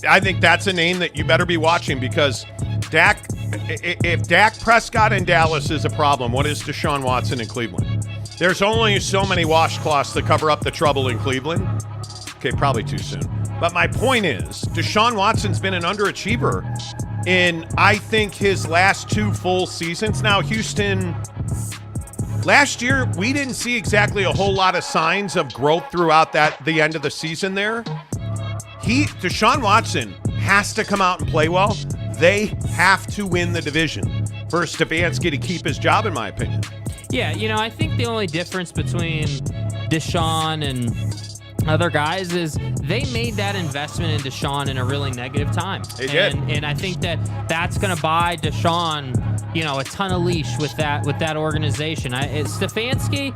I think that's a name that you better be watching because if Dak Prescott in Dallas is a problem, what is Deshaun Watson in Cleveland? There's only so many washcloths to cover up the trouble in Cleveland. Okay, probably too soon. But my point is, Deshaun Watson's been an underachiever in, I think, his last 2 full seasons. Now, Houston... Last year, we didn't see exactly a whole lot of signs of growth throughout the end of the season there. Deshaun Watson has to come out and play well. They have to win the division for Stefanski to keep his job, in my opinion. Yeah, I think the only difference between Deshaun and other guys is they made that investment in Deshaun in a really negative time. They did. And I think that's going to buy Deshaun, a ton of leash with that organization. Stefanski,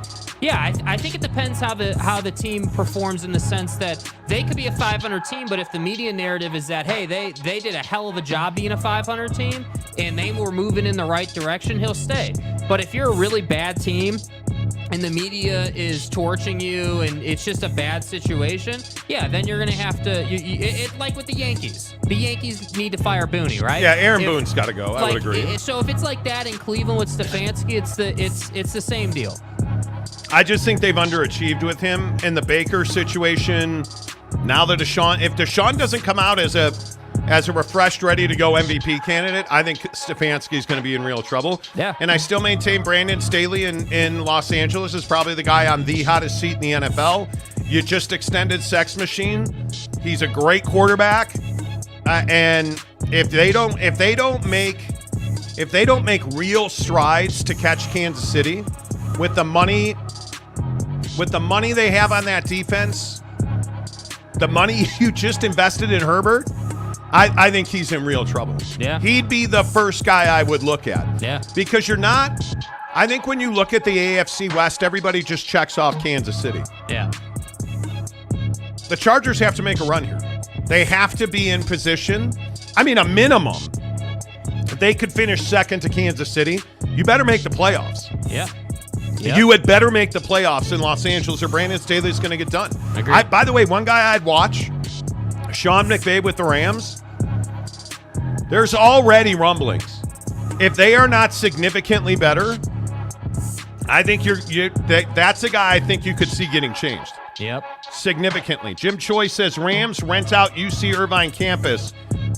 I think it depends how the team performs in the sense that they could be a 500 team, but if the media narrative is that, hey, they did a hell of a job being a 500 team and they were moving in the right direction, he'll stay. But if you're a really bad team and the media is torching you and it's just a bad situation, then you're going to have to, it's like with the Yankees. The Yankees need to fire Booney, right? Yeah, Aaron Boone's got to go. I would agree. So if it's like that in Cleveland with Stefanski, it's the same deal. I just think they've underachieved with him in the Baker situation. Now that if Deshaun doesn't come out as a refreshed, ready to go MVP candidate, I think Stefanski's going to be in real trouble. Yeah. And I still maintain Brandon Staley in Los Angeles is probably the guy on the hottest seat in the NFL. You just extended Sex Machine. He's a great quarterback. And if they don't make real strides to catch Kansas City with the money they have on that defense, the money you just invested in Herbert, I think he's in real trouble. Yeah. He'd be the first guy I would look at. Yeah. Because I think when you look at the AFC West, everybody just checks off Kansas City. Yeah. The Chargers have to make a run here. They have to be in position. A minimum. If they could finish second to Kansas City, you better make the playoffs. Yeah. You had better make the playoffs in Los Angeles or Brandon Staley's going to get done. Agreed. By the way, one guy I'd watch, Sean McVay with the Rams. There's already rumblings. If they are not significantly better, I think that's a guy I think you could see getting changed. Yep. Significantly. Jim Choi says Rams rent out UC Irvine campus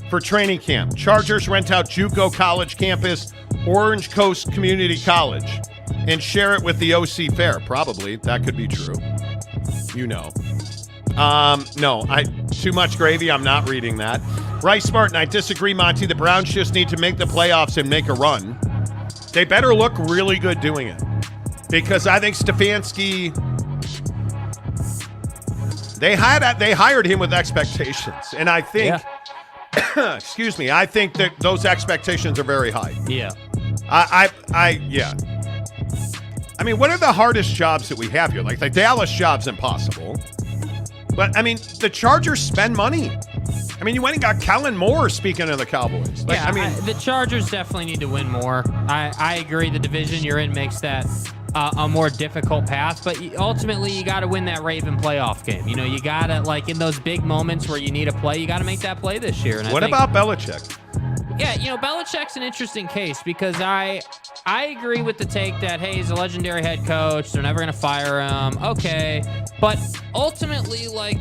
for training camp. Chargers rent out JUCO College campus, Orange Coast Community College, and share it with the OC Fair. Probably. That could be true. You know. No, too much gravy. I'm not reading that. Rice Martin, I disagree, Monty. The Browns just need to make the playoffs and make a run. They better look really good doing it. Because I think Stefanski, they hired him with expectations. And I think, excuse me, I think that those expectations are very high. Yeah. Yeah. I mean, what are the hardest jobs that we have here? Like the Dallas job's impossible. But, I mean, the Chargers spend money. I mean, you went and got Kellen Moore, speaking of the Cowboys. Like, yeah, I mean, the Chargers definitely need to win more. I agree the division you're in makes that a more difficult path, but ultimately you got to win that Raven playoff game. You know, you got to, like, in those big moments where you need a play, you got to make that play this year. And what about Belichick? Yeah, you know, Belichick's an interesting case because I agree with the take that, hey, he's a legendary head coach. They're never going to fire him. Okay. But ultimately, like,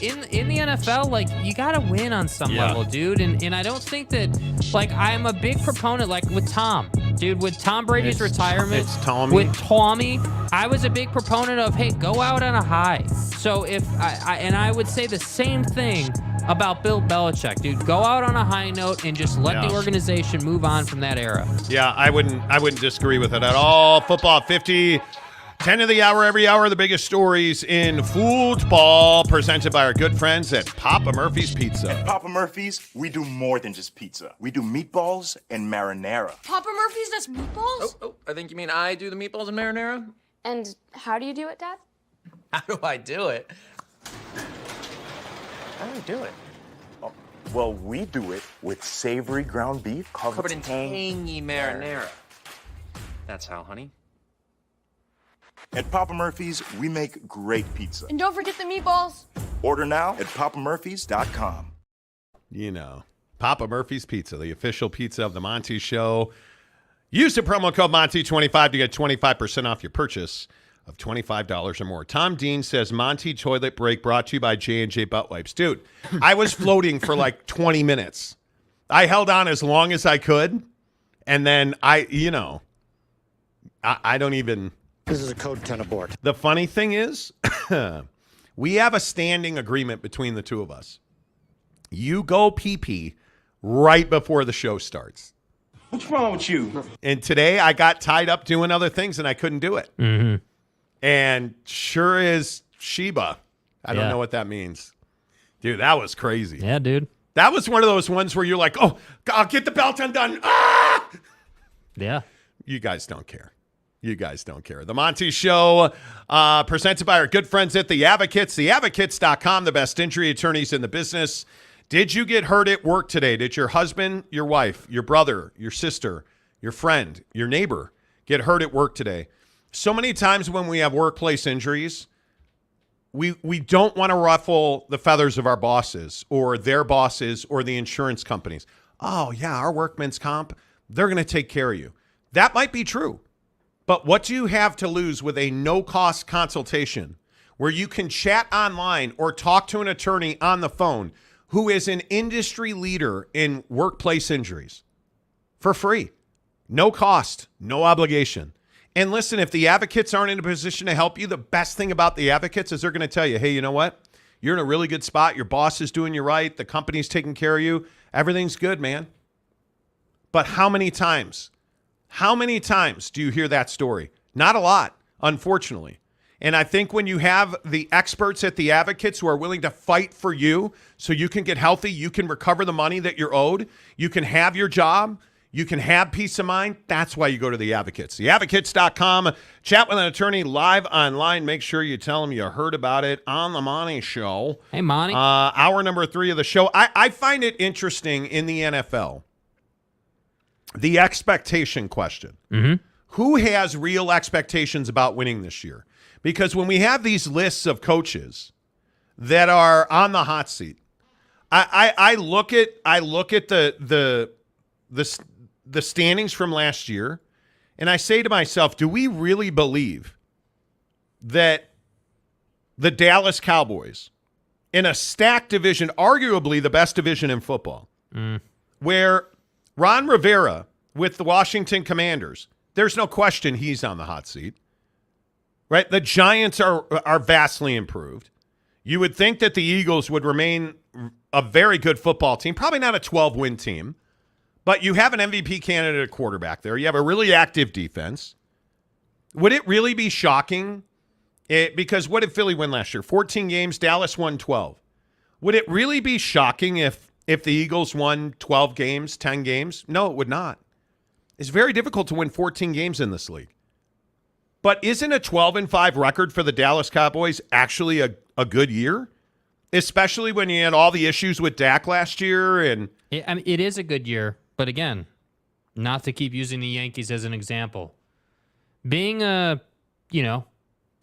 in the NFL, like, you got to win on some level, dude. And I don't think that, like, I'm a big proponent, like, with Tom. Dude, with Tom Brady's retirement, with Tommy, I was a big proponent of, hey, go out on a high. So if I would say the same thing about Bill Belichick, dude. Go out on a high note and just let the organization move on from that era. Yeah, I wouldn't disagree with it at all. Football 50, 10 of the hour, every hour, the biggest stories in football, presented by our good friends at Papa Murphy's Pizza. At Papa Murphy's, we do more than just pizza. We do meatballs and marinara. Papa Murphy's does meatballs? Oh, I think you mean I do the meatballs and marinara? And how do you do it, Dad? How do I do it? How do I do it? Oh, well, we do it with savory ground beef Covered in tangy marinara. That's how, honey. At Papa Murphy's, we make great pizza. And don't forget the meatballs. Order now at papamurphys.com. You know, Papa Murphy's Pizza, the official pizza of the Monty Show. Use the promo code Monty25 to get 25% off your purchase of $25 or more. Tom Dean says Monty toilet break brought to you by J&J Butt Wipes. Dude, I was floating for like 20 minutes. I held on as long as I could, and then I don't even... This is a code 10 abort. The funny thing is, we have a standing agreement between the two of us. You go pee-pee right before the show starts. What's wrong with you? And today I got tied up doing other things and I couldn't do it. Mm-hmm. And sure is Sheba. I don't know what that means. Dude, that was crazy. Yeah, dude. That was one of those ones where you're like, oh, I'll get the belt undone. Ah! Yeah. You guys don't care. You guys don't care. The Monty Show, presented by our good friends at The Advocates. TheAdvocates.com, the best injury attorneys in the business. Did you get hurt at work today? Did your husband, your wife, your brother, your sister, your friend, your neighbor get hurt at work today? So many times when we have workplace injuries, we don't want to ruffle the feathers of our bosses or their bosses or the insurance companies. Oh, yeah, our workman's comp, they're going to take care of you. That might be true. But what do you have to lose with a no-cost consultation where you can chat online or talk to an attorney on the phone who is an industry leader in workplace injuries for free? No cost, no obligation. And listen, if the advocates aren't in a position to help you, the best thing about the advocates is they're going to tell you, hey, you know what? You're in a really good spot. Your boss is doing you right. The company's taking care of you. Everything's good, man. But how many times do you hear that story? Not a lot, unfortunately. And I think when you have the experts at the advocates who are willing to fight for you so you can get healthy, you can recover the money that you're owed, you can have your job, you can have peace of mind, that's why you go to the Advocates. TheAdvocates.com. Chat with an attorney live online. Make sure you tell them you heard about it on the Monty Show. Hey, Monty. Hour number 3 of the show. I find it interesting in the NFL. The expectation question. Mm-hmm. Who has real expectations about winning this year? Because when we have these lists of coaches that are on the hot seat, I look at the standings from last year, and I say to myself, do we really believe that the Dallas Cowboys, in a stacked division, arguably the best division in football, where Ron Rivera with the Washington Commanders, there's no question he's on the hot seat, right? The Giants are vastly improved. You would think that the Eagles would remain a very good football team, probably not a 12-win team, but you have an MVP candidate at quarterback there. You have a really active defense. Would it really be shocking? Because what did Philly win last year? 14 games. Dallas won 12. Would it really be shocking if the Eagles won 12 games, 10 games? No, it would not. It's very difficult to win 14 games in this league. But isn't a 12-5 record for the Dallas Cowboys actually a good year? Especially when you had all the issues with Dak last year. And I mean, it is a good year, but again, not to keep using the Yankees as an example. Being a,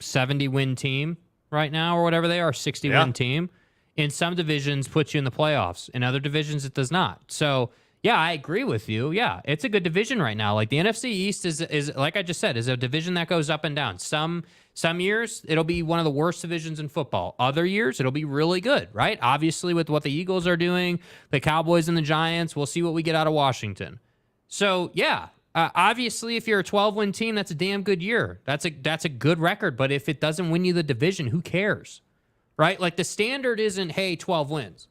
70-win team right now or whatever they are, 60-win team, in some divisions puts you in the playoffs. In other divisions, it does not. So, yeah, I agree with you. Yeah, it's a good division right now. Like the NFC East is like I just said, is a division that goes up and down. Some years, it'll be one of the worst divisions in football. Other years, it'll be really good, right? Obviously, with what the Eagles are doing, the Cowboys and the Giants, we'll see what we get out of Washington. So, yeah, obviously, if you're a 12-win team, that's a damn good year. That's a good record. But if it doesn't win you the division, who cares, right? Like the standard isn't, hey, 12 wins.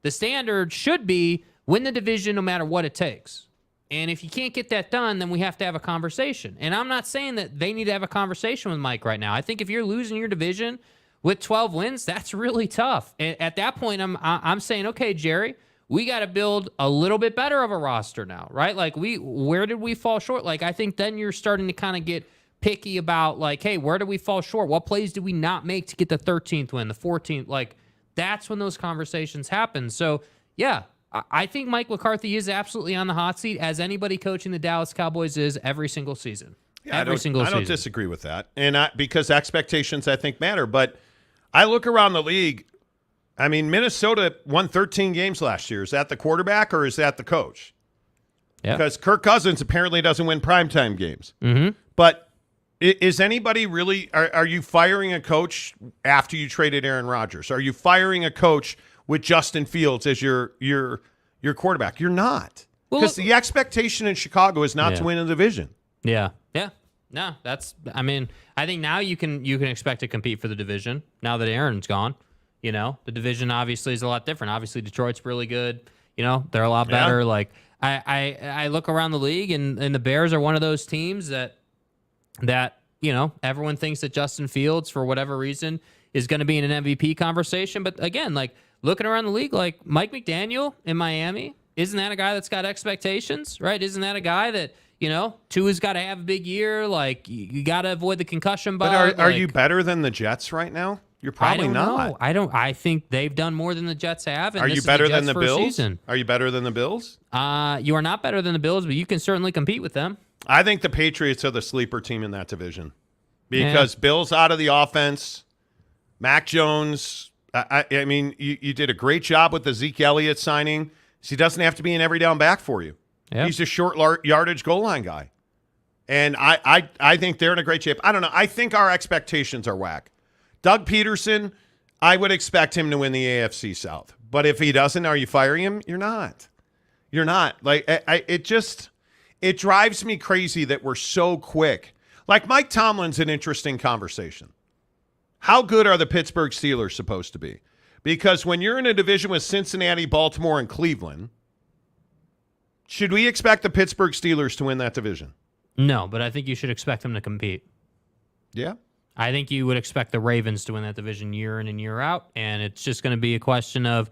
The standard should be win the division no matter what it takes. And if you can't get that done, then we have to have a conversation. And I'm not saying that they need to have a conversation with Mike right now. I think if you're losing your division with 12 wins, that's really tough. And at that point, I'm saying, okay, Jerry, we got to build a little bit better of a roster now, right? Like where did we fall short? Like I think then you're starting to kind of get picky about like, hey, where did we fall short? What plays did we not make to get the 13th win, the 14th? Like that's when those conversations happen. So yeah, I think Mike McCarthy is absolutely on the hot seat, as anybody coaching the Dallas Cowboys is every single season. Yeah, I don't disagree with that, and because expectations I think matter. But I look around the league. I mean, Minnesota won 13 games last year. Is that the quarterback or is that the coach? Yeah. Because Kirk Cousins apparently doesn't win primetime games. Mm-hmm. But is anybody really? Are you firing a coach after you traded Aaron Rodgers? Are you firing a coach with Justin Fields as your quarterback? You're not, because the expectation in Chicago is not to win a division. Yeah. No, I mean, I think now you can expect to compete for the division now that Aaron's gone. The division obviously is a lot different. Obviously, Detroit's really good. They're a lot better. Yeah. Like I look around the league, and the Bears are one of those teams that everyone thinks that Justin Fields, for whatever reason, is going to be in an MVP conversation. But again, like looking around the league, like Mike McDaniel in Miami, isn't that a guy that's got expectations, right? Isn't that a guy that, Tua's got to have a big year? Like, you got to avoid the concussion bug. But are you better than the Jets right now? You're probably not. I think they've done more than the Jets have. And are you better than the Bills? Are you better than the Bills? You are not better than the Bills, but you can certainly compete with them. I think the Patriots are the sleeper team in that division because Bills out of the offense, Mac Jones. I mean, you did a great job with the Zeke Elliott signing. So he doesn't have to be an every down back for you. Yep. He's a short yardage goal line guy. And I think they're in a great shape. I don't know. I think our expectations are whack. Doug Peterson, I would expect him to win the AFC South. But if he doesn't, are you firing him? You're not. You're not. Like, it drives me crazy that we're so quick. Like, Mike Tomlin's an interesting conversation. How good are the Pittsburgh Steelers supposed to be? Because when you're in a division with Cincinnati, Baltimore, and Cleveland, should we expect the Pittsburgh Steelers to win that division? No, but I think you should expect them to compete. Yeah. I think you would expect the Ravens to win that division year in and year out, and it's just going to be a question of,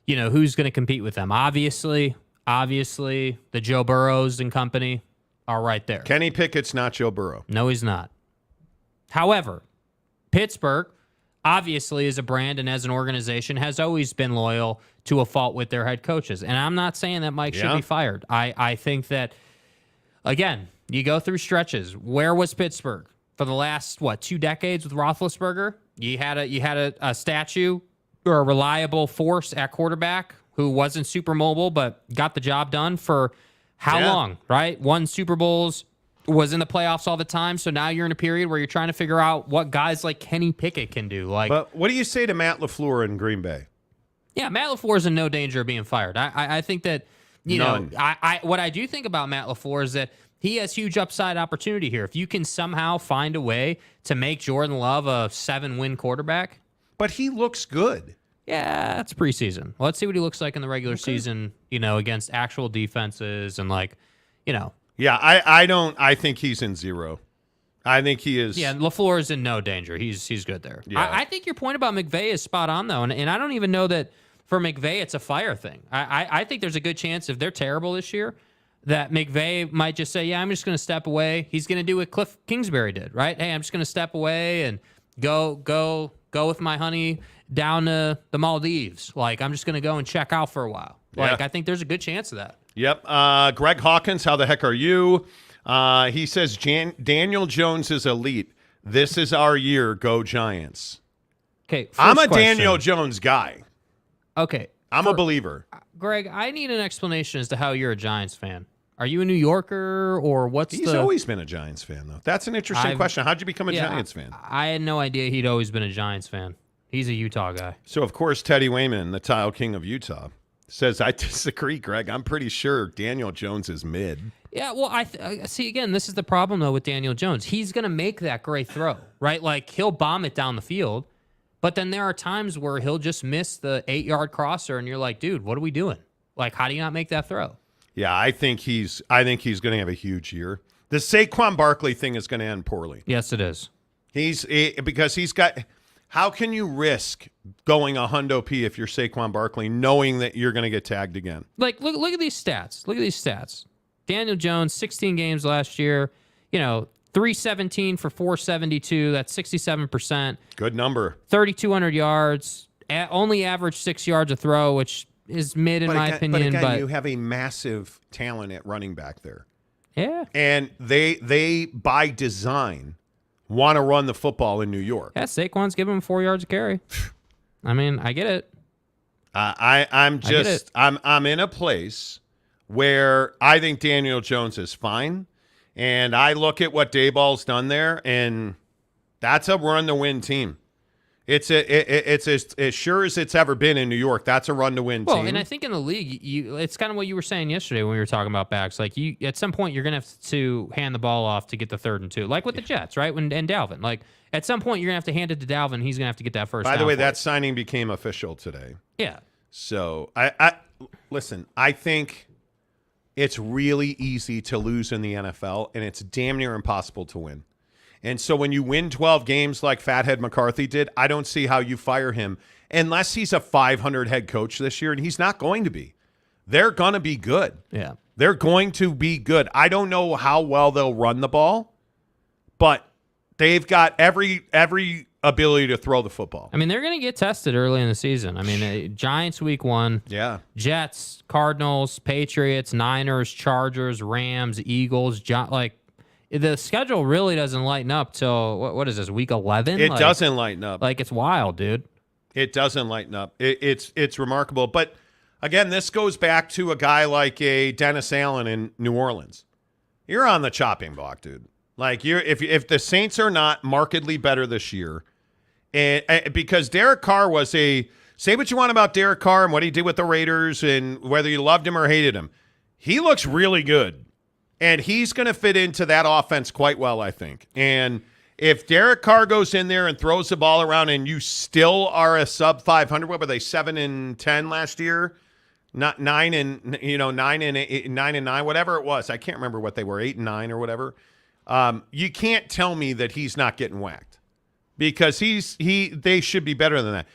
who's going to compete with them. Obviously, the Joe Burrows and company are right there. Kenny Pickett's not Joe Burrow. No, he's not. However, Pittsburgh, obviously, as a brand and as an organization, has always been loyal to a fault with their head coaches. And I'm not saying that Mike should be fired. I think that, again, you go through stretches. Where was Pittsburgh for the last, 2 decades with Roethlisberger? You had a statue or a reliable force at quarterback who wasn't super mobile but got the job done for how long, right? Won Super Bowls, was in the playoffs all the time. So now you're in a period where you're trying to figure out what guys like Kenny Pickett can do. Like, but what do you say to Matt LaFleur in Green Bay? Yeah, Matt LaFleur is in no danger of being fired. I think that, None. what I do think about Matt LaFleur is that he has huge upside opportunity here. If you can somehow find a way to make Jordan Love a 7-win quarterback. But he looks good. Yeah, it's preseason. Well, let's see what he looks like in the regular season, against actual defenses and Yeah, I think he's in zero. I think he is. Yeah, LaFleur is in no danger. He's good there. Yeah. I think your point about McVay is spot on, though. And I don't even know that for McVay it's a fire thing. I think there's a good chance if they're terrible this year that McVay might just say, yeah, I'm just going to step away. He's going to do what Cliff Kingsbury did, right? Hey, I'm just going to step away and go with my honey down to the Maldives. I'm just going to go and check out for a while. Yeah. I think there's a good chance of that. Yep. Greg Hawkins, how the heck are you? He says Daniel Jones is elite. This is our year. Go Giants. Okay, I'm a Daniel Jones guy. Okay. I'm a believer. Greg, I need an explanation as to how you're a Giants fan. Are you a New Yorker or what's He's always been a Giants fan, though. That's an interesting question. How'd you become a Giants fan? I had no idea he'd always been a Giants fan. He's a Utah guy. So, of course, Teddy Wayman, the Tile King of Utah, says, I disagree, Greg. I'm pretty sure Daniel Jones is mid. Yeah, well, I see, again, this is the problem, though, with Daniel Jones. He's going to make that great throw, right? He'll bomb it down the field, but then there are times where he'll just miss the 8-yard crosser, and you're like, dude, what are we doing? How do you not make that throw? Yeah, I think he's going to have a huge year. The Saquon Barkley thing is going to end poorly. Yes, it is. Because he's got. How can you risk going a hundo P if you're Saquon Barkley, knowing that you're going to get tagged again? Look at these stats. Look at these stats. Daniel Jones, 16 games last year. 317 for 472. That's 67%. Good number. 3,200 yards. Only averaged 6 yards a throw, which is mid in my opinion. But again, you have a massive talent at running back there. Yeah. And they by design want to run the football in New York. Yeah, Saquon's giving him 4 yards a carry. I mean, I get it. I'm in a place where I think Daniel Jones is fine, and I look at what Dayball's done there, and that's a run-to-win team. It's as sure as it's ever been in New York. That's a run-to-win team. Well, and I think in the league, it's kind of what you were saying yesterday when we were talking about backs. At some point, you're going to have to hand the ball off to get the 3rd and 2, like with the Jets, right? And Dalvin. At some point, you're going to have to hand it to Dalvin. He's going to have to get that first down. By the way, that signing became official today. Yeah. So, listen, I think it's really easy to lose in the NFL, and it's damn near impossible to win. And so when you win 12 games like Fathead McCarthy did, I don't see how you fire him unless he's a 500 head coach this year, and he's not going to be. They're going to be good. Yeah. They're going to be good. I don't know how well they'll run the ball, but they've got every ability to throw the football. I mean, they're going to get tested early in the season. I mean, Giants week 1. Yeah. Jets, Cardinals, Patriots, Niners, Chargers, Rams, Eagles. The schedule really doesn't lighten up till, what is this, week 11? It doesn't lighten up. It's wild, dude. It doesn't lighten up. It's remarkable. But, again, this goes back to a guy like a Dennis Allen in New Orleans. You're on the chopping block, dude. If the Saints are not markedly better this year, and because Derek Carr was say what you want about Derek Carr and what he did with the Raiders and whether you loved him or hated him, he looks really good. And he's going to fit into that offense quite well, I think. And if Derek Carr goes in there and throws the ball around and you still are a sub 500, what were they, 7-10 last year? Not 9 and 9, whatever it was. I can't remember what they were, 8-9 or whatever. You can't tell me that he's not getting whacked because they should be better than that.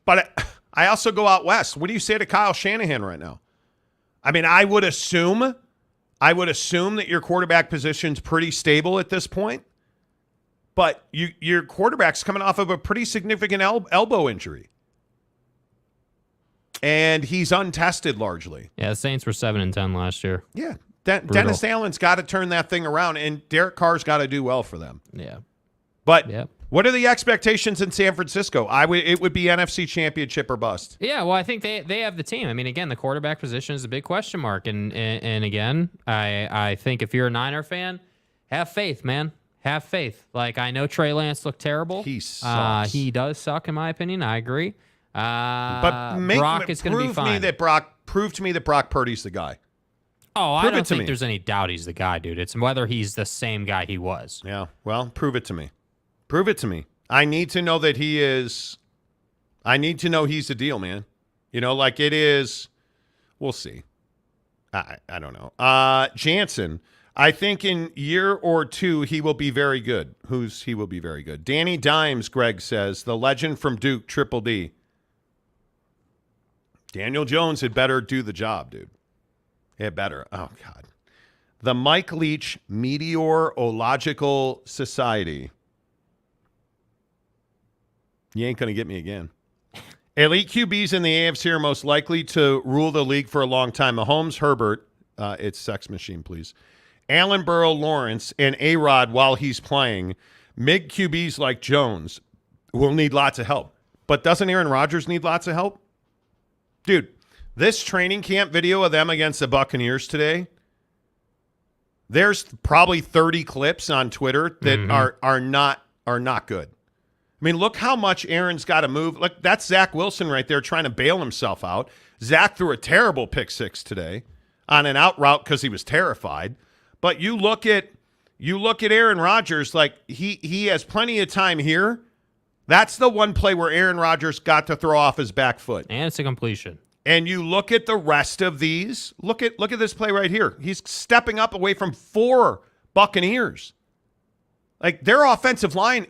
But I also go out west. What do you say to Kyle Shanahan right now? I mean, I would assume that your quarterback position's pretty stable at this point, but your quarterback's coming off of a pretty significant elbow injury, and he's untested largely. Yeah, the Saints were 7-10 last year. Yeah, Dennis Allen's got to turn that thing around, and Derek Carr's got to do well for them. Yeah, but what are the expectations in San Francisco? It would be NFC Championship or bust. Yeah, well, I think they have the team. I mean, again, the quarterback position is a big question mark, and again, I think if you're a Niner fan, have faith, man. Have faith. I know Trey Lance looked terrible. He sucks. He does suck, in my opinion. I agree. But Brock is going to be fine. Prove to me that Brock Purdy's the guy. Oh, I don't think there's any doubt he's the guy, dude. It's whether he's the same guy he was. Yeah, well, prove it to me. Prove it to me. I need to know that he is. I need to know he's the deal, man. Like it is. We'll see. I don't know. Jansen, I think in year or two he will be very good. He will be very good? Danny Dimes, Greg says, the legend from Duke, Triple D. Daniel Jones had better do the job, dude. He had better. Oh, God. The Mike Leach Meteorological Society. You ain't going to get me again. Elite QBs in the AFC are most likely to rule the league for a long time. Mahomes, Herbert, it's Sex Machine, please. Allen, Burrow, Lawrence, and A-Rod while he's playing. Mid QBs like Jones will need lots of help. But doesn't Aaron Rodgers need lots of help? Dude, this training camp video of them against the Buccaneers today, there's probably 30 clips on Twitter that are not good. I mean, look how much Aaron's got to move. Look, that's Zach Wilson right there trying to bail himself out. Zach threw a terrible pick six today on an out route because he was terrified. But you look at Aaron Rodgers, like he has plenty of time here. That's the one play where Aaron Rodgers got to throw off his back foot. And it's a completion. And you look at the rest of these. Look at this play right here. He's stepping up away from 4 Buccaneers. Like their offensive line.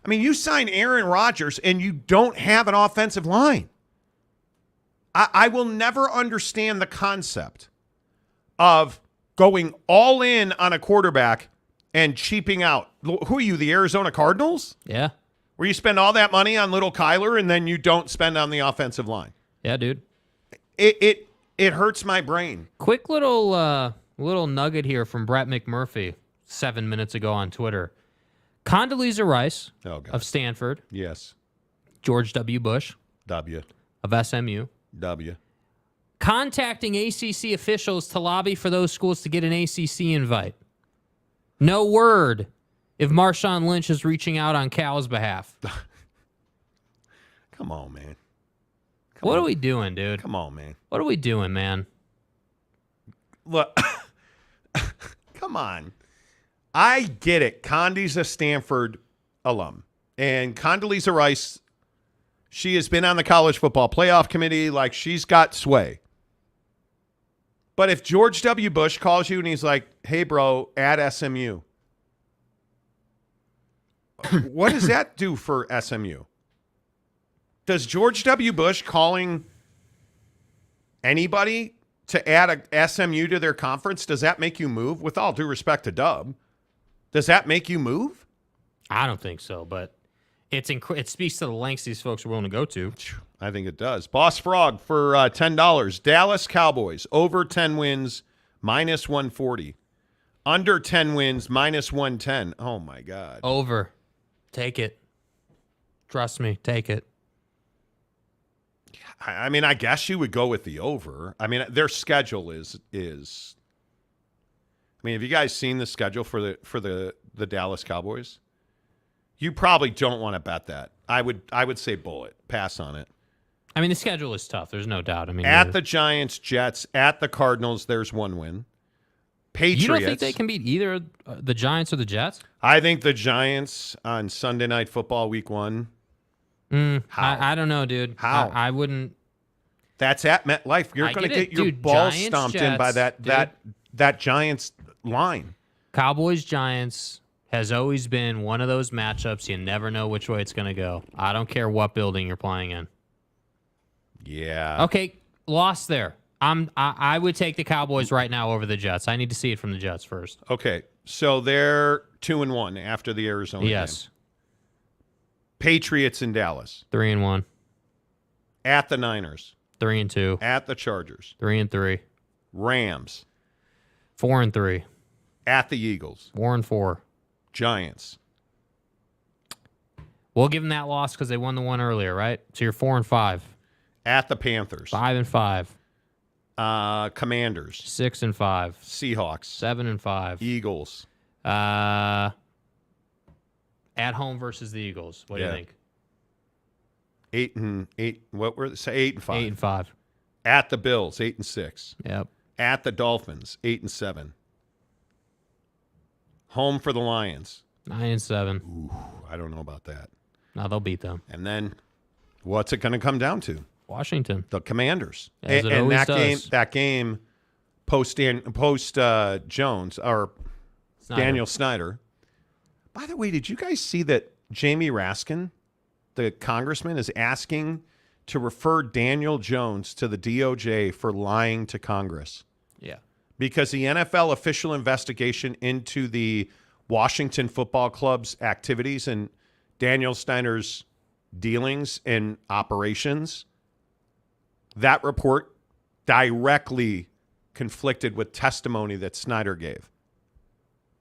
You sign Aaron Rodgers and you don't have an offensive line. I will never understand the concept of going all in on a quarterback and cheaping out. Who are you, the Arizona Cardinals? Yeah. Where you spend all that money on little Kyler and then you don't spend on the offensive line. Yeah, dude. It hurts my brain. Quick little nugget here from Brett McMurphy 7 minutes ago on Twitter. Condoleezza Rice of Stanford. Yes. George W. Bush. W. Of SMU. W. Contacting ACC officials to lobby for those schools to get an ACC invite. No word if Marshawn Lynch is reaching out on Cal's behalf. Come on, man. What are we doing, dude? Come on, man. What are we doing, man? Look, come on. I get it. Condi's a Stanford alum. And Condoleezza Rice, she has been on the college football playoff committee. Like, she's got sway. But if George W. Bush calls you and he's like, hey, bro, at SMU, what does that do for SMU? Does George W. Bush calling anybody to add a SMU to their conference, does that make you move? With all due respect to Dub, does that make you move? I don't think so, but it speaks to the lengths these folks are willing to go to. I think it does. Boss Frog for $10. Dallas Cowboys, over 10 wins, minus 140. Under 10 wins, minus 110. Oh, my God. Over. Take it. Trust me, take it. I mean, I guess you would go with the over. I mean, their schedule is. I mean, have you guys seen the schedule for the Dallas Cowboys? You probably don't want to bet that. I would say bullet, pass on it. I mean, the schedule is tough. There's no doubt. I mean, at the Giants, Jets, at the Cardinals, there's one win. Patriots. You don't think they can beat either the Giants or the Jets? I think the Giants on Sunday Night Football Week 1. I don't know, dude. How? I wouldn't. That's at MetLife. You're going to get your balls stomped in by that Giants line. Cowboys Giants has always been one of those matchups you never know which way it's going to go. I don't care what building you're playing in. Yeah. Okay, lost there. I would take the Cowboys right now over the Jets. I need to see it from the Jets first. Okay, so they're 2-1 after the Arizona game. Patriots in Dallas. 3-1. At the Niners. 3-2. At the Chargers. 3-3. Rams. 4-3. At the Eagles. 4-4. Giants. We'll give them that loss because they won the one earlier, right? So you're 4-5. At the Panthers. 5-5. Commanders. 6-5. Seahawks. 7-5. Eagles. At home versus the Eagles. What do you think? 8-8. What were they? 8-5. 8-5. At the Bills, 8-6. Yep. At the Dolphins, 8-7. Home for the Lions, 9-7. Ooh, I don't know about that. No, they'll beat them. And then, what's it going to come down to? Washington, the Commanders, as and that game, post Jones or Daniel Snyder. By the way, did you guys see that Jamie Raskin, the congressman, is asking to refer Daniel Jones to the DOJ for lying to Congress? Yeah. Because the NFL official investigation into the Washington Football Club's activities and Daniel Snyder's dealings and operations, that report directly conflicted with testimony that Snyder gave.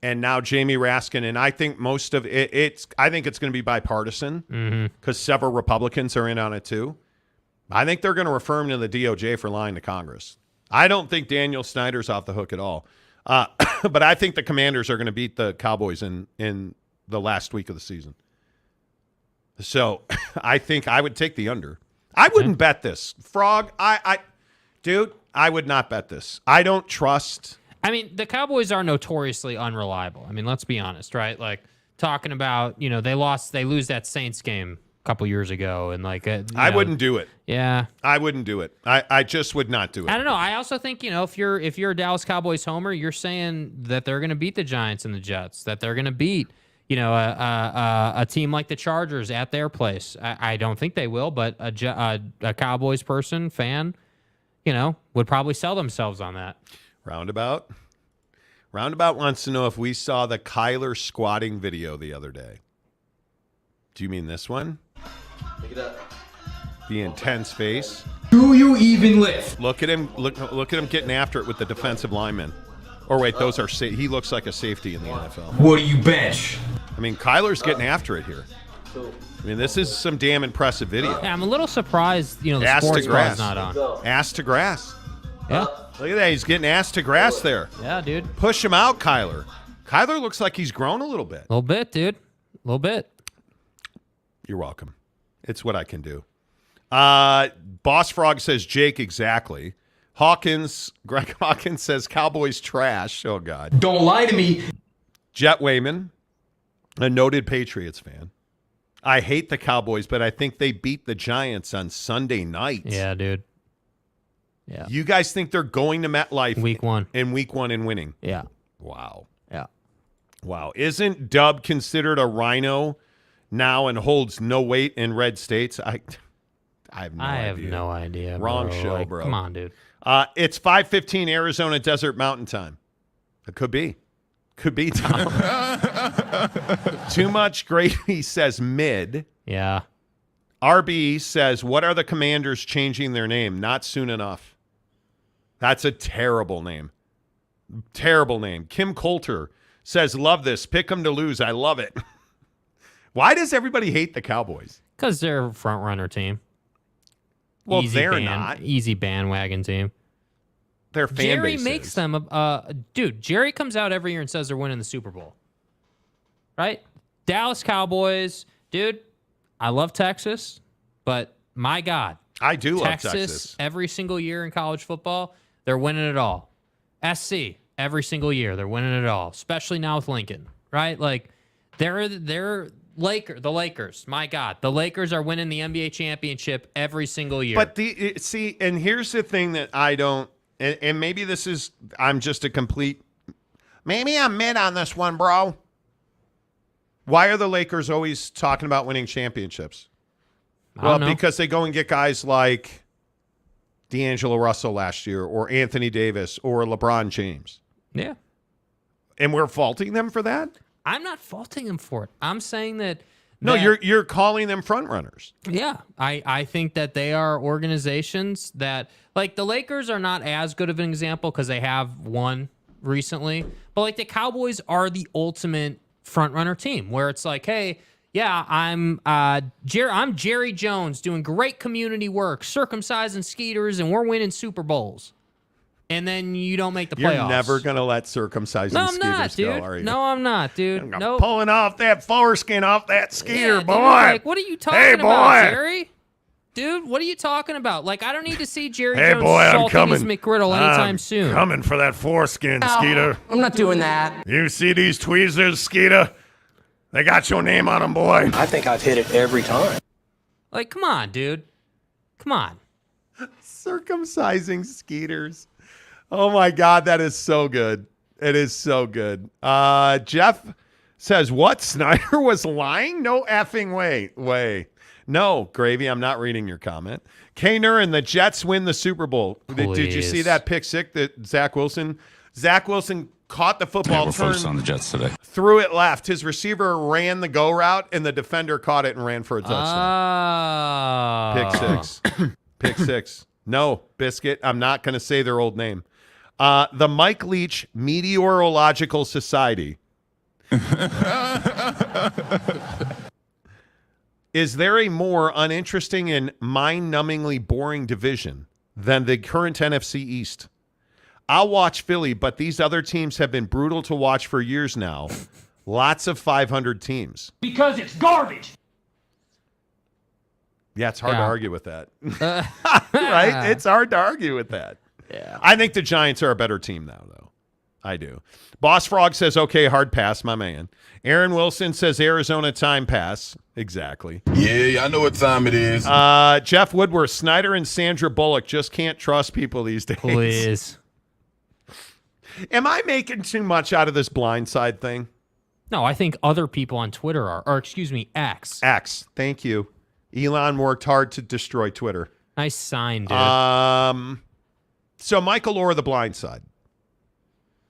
And now Jamie Raskin, and I think most of I think it's going to be bipartisan because several Republicans are in on it too. I think they're going to refer him to the DOJ for lying to Congress. I don't think Daniel Snyder's off the hook at all. But I think the Commanders are going to beat the Cowboys in the last week of the season. So I think I would take the under. I wouldn't bet this. Frog, dude, I would not bet this. I don't trust. I mean, the Cowboys are notoriously unreliable. I mean, let's be honest, right? Like, talking about, they lose that Saints game a couple years ago, and I wouldn't do it. Yeah, I wouldn't do it. I just would not do it. I don't know. I also think, if you're a Dallas Cowboys homer, you're saying that they're going to beat the Giants and the Jets, that they're going to beat, a team like the Chargers at their place. I don't think they will, but a Cowboys fan, would probably sell themselves on that. Roundabout wants to know if we saw the Kyler squatting video the other day. Do you mean this one? Pick it up. The intense face. Do you even lift? Look at him. Look at him getting after it with the defensive linemen. Or wait, those are he looks like a safety in the NFL. What do you bench? I mean, Kyler's getting after it here. I mean, this is some damn impressive video. Yeah, I'm a little surprised, the ass sports to grass. bar's not on. Ass to grass. Yeah. Look at that. He's getting ass to grass there. Yeah, dude. Push him out, Kyler. Kyler looks like he's grown a little bit. A little bit, dude. A little bit. You're welcome. It's what I can do. Boss Frog says Jake exactly. Greg Hawkins says Cowboys trash. Oh, God. Don't lie to me. Jet Wayman, a noted Patriots fan. I hate the Cowboys, but I think they beat the Giants on Sunday night. Yeah, dude. Yeah. You guys think they're going to MetLife week one and winning? Yeah. Wow. Yeah. Wow. Isn't Dub considered a rhino now and holds no weight in red states? I have no idea. I have no idea. Wrong bro. show, bro. Come on, dude. It's 5:15 Arizona Desert Mountain Time. It could be. Could be, Tom. Too much gravy says mid. Yeah. RB says, what are the Commanders changing their name? Not soon enough. That's a terrible name. Terrible name. Kim Coulter says, love this. Pick them to lose. I love it. Why does everybody hate the Cowboys? Because they're a front-runner team. Well, they're not. Easy bandwagon team. Their fan Jerry base makes is. them. Dude, Jerry comes out every year and says they're winning the Super Bowl. Right? Dallas Cowboys. Dude, I love Texas, but my God. I do love Texas. Every single year in college football, they're winning it all. SC, every single year, they're winning it all, especially now with Lincoln. Right? Like, they're the Lakers. My God. The Lakers are winning the NBA championship every single year. But and here's the thing that I don't, and maybe I'm just a complete, maybe I'm mid on this one, bro. Why are the Lakers always talking about winning championships? Well, because they go and get guys like D'Angelo Russell last year, or Anthony Davis, or LeBron James. Yeah. And we're faulting them for that? I'm not faulting them for it. I'm saying that. No, you're calling them front runners. Yeah, I think that they are organizations that, like, the Lakers are not as good of an example because they have won recently, but like the Cowboys are the ultimate front runner team where it's like, hey, yeah, I'm Jerry Jones doing great community work, circumcising skeeters, and we're winning Super Bowls. And then you don't make the playoffs. You're never going to let circumcising skeeters go, are you? No, I'm not, dude. Pulling off that foreskin off that skeeter, dude, boy. like, what are you talking about, Jerry? Dude, what are you talking about? Like, I don't need to see Jerry Hey, Jones boy, I'm salting coming. his McGriddle anytime soon. Coming for that foreskin, Skeeter. I'm not doing that. You see these tweezers, Skeeter? They got your name on them, boy. I think I've hit it every time. Like, come on, dude. Come on. Circumcising Skeeters. Oh, my God, that is so good. It is so good. Jeff says, what? Snyder was lying? No effing way. No, Gravy, I'm not reading your comment. Kaner and the Jets win the Super Bowl. Did you see that pick six that Zach Wilson caught the football, we're focused on the Jets today. threw it left. His receiver ran the go route, and the defender caught it and ran for a touchdown. Pick six. Pick six. No, Biscuit. I'm not going to say their old name. The Mike Leach Meteorological Society. Is there a more uninteresting and mind-numbingly boring division than the current NFC East? I'll watch Philly, but these other teams have been brutal to watch for years now. Lots of 500 teams. Because it's garbage. Yeah, it's hard to argue with that. Right? It's hard to argue with that. Yeah. I think the Giants are a better team now, though. I do. Boss Frog says, okay, hard pass, my man. Aaron Wilson says Arizona time pass. Exactly. Yeah, I know what time it is. Jeff Woodworth, Snyder and Sandra Bullock just can't trust people these days. Please. Am I making too much out of this blindside thing? No, I think other people on Twitter are. Or, excuse me, X. X. Thank you. Elon worked hard to destroy Twitter. Nice sign, dude. So Michael Orr, the blindside.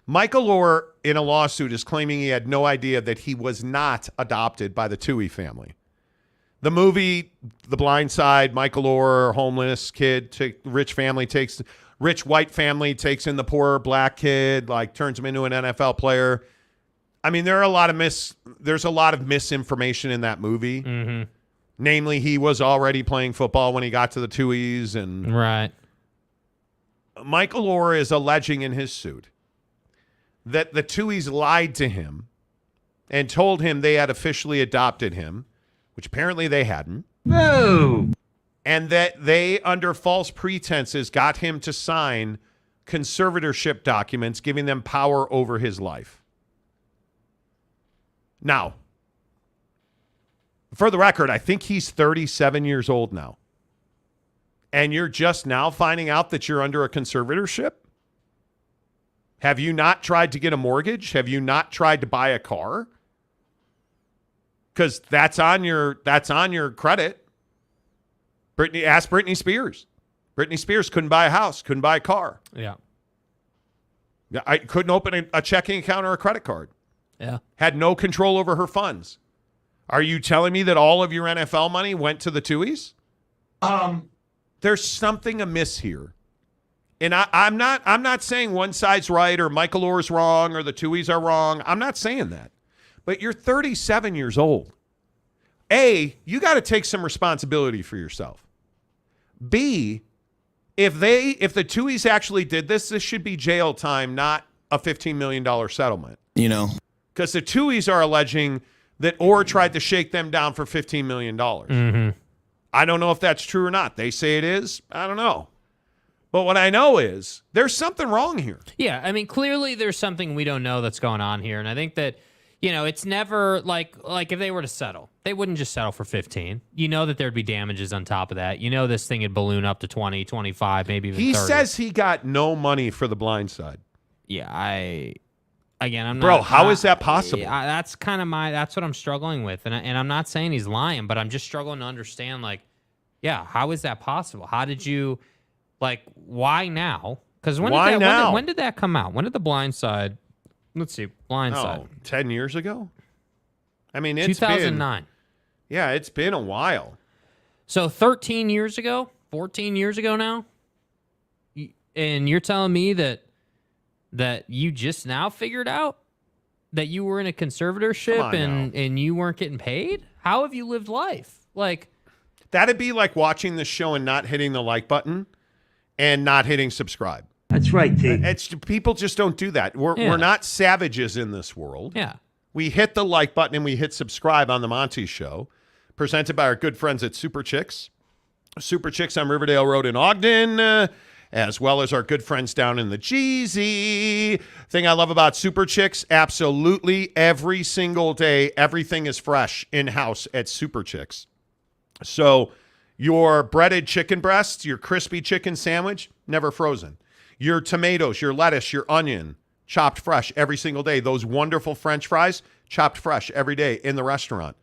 Michael Orr, in a lawsuit, is claiming he had no idea that he was not adopted by the Toohey family. The movie, The Blind Side, Michael Orr, homeless kid, rich white family takes in the poor black kid, like turns him into an NFL player. I mean, there's a lot of misinformation in that movie. Mm-hmm. Namely, he was already playing football when he got to the Tooheys, and right. Michael Orr is alleging in his suit that the Tooheys lied to him and told him they had officially adopted him, which apparently they hadn't. No. And that they, under false pretenses, got him to sign conservatorship documents giving them power over his life. Now, for the record, I think he's 37 years old now. And you're just now finding out that you're under a conservatorship? Have you not tried to get a mortgage? Have you not tried to buy a car? Because that's on your credit. Ask Britney Spears. Britney Spears couldn't buy a house, couldn't buy a car. Yeah. I couldn't open a checking account or a credit card. Yeah. Had no control over her funds. Are you telling me that all of your NFL money went to the Tooheys? There's something amiss here. And I'm not saying one side's right or Michael Orr's wrong or the Tooheys are wrong. I'm not saying that. But you're 37 years old. A, you got to take some responsibility for yourself. B, if the Tooheys actually did this should be jail time, not a $15 million settlement. You know. Because the Tooheys are alleging that Orr tried to shake them down for $15 million. Mm-hmm. I don't know if that's true or not. They say it is. I don't know. But what I know is there's something wrong here. Yeah, I mean, clearly there's something we don't know that's going on here. And I think that, it's never like if they were to settle, they wouldn't just settle for 15. You know that there'd be damages on top of that. You know this thing would balloon up to 20, 25, maybe even 30. He says he got no money for the blind side. Yeah, I'm not. Bro, how is that possible? That's that's what I'm struggling with. And I'm not saying he's lying, but I'm just struggling to understand, how is that possible? How did you... why now? Because when did that come out? When did The Blind Side? Let's see, Blind Side. 10 years ago? I mean, it's 2009. It's been a while. So 13 years ago, 14 years ago now, and you're telling me that you just now figured out that you were in a conservatorship and you weren't getting paid? How have you lived life? That'd be like watching the show and not hitting the like button and not hitting subscribe. That's right, T. People just don't do that. We're not savages in this world. Yeah. We hit the like button and we hit subscribe on the Monty Show, presented by our good friends at Super Chicks. Super Chicks on Riverdale Road in Ogden, as well as our good friends down in the Jeezy. Thing I love about Super Chicks, absolutely every single day, everything is fresh in-house at Super Chicks. So your breaded chicken breasts, your crispy chicken sandwich, never frozen. Your tomatoes, your lettuce, your onion, chopped fresh every single day. Those wonderful French fries, chopped fresh every day in the restaurant,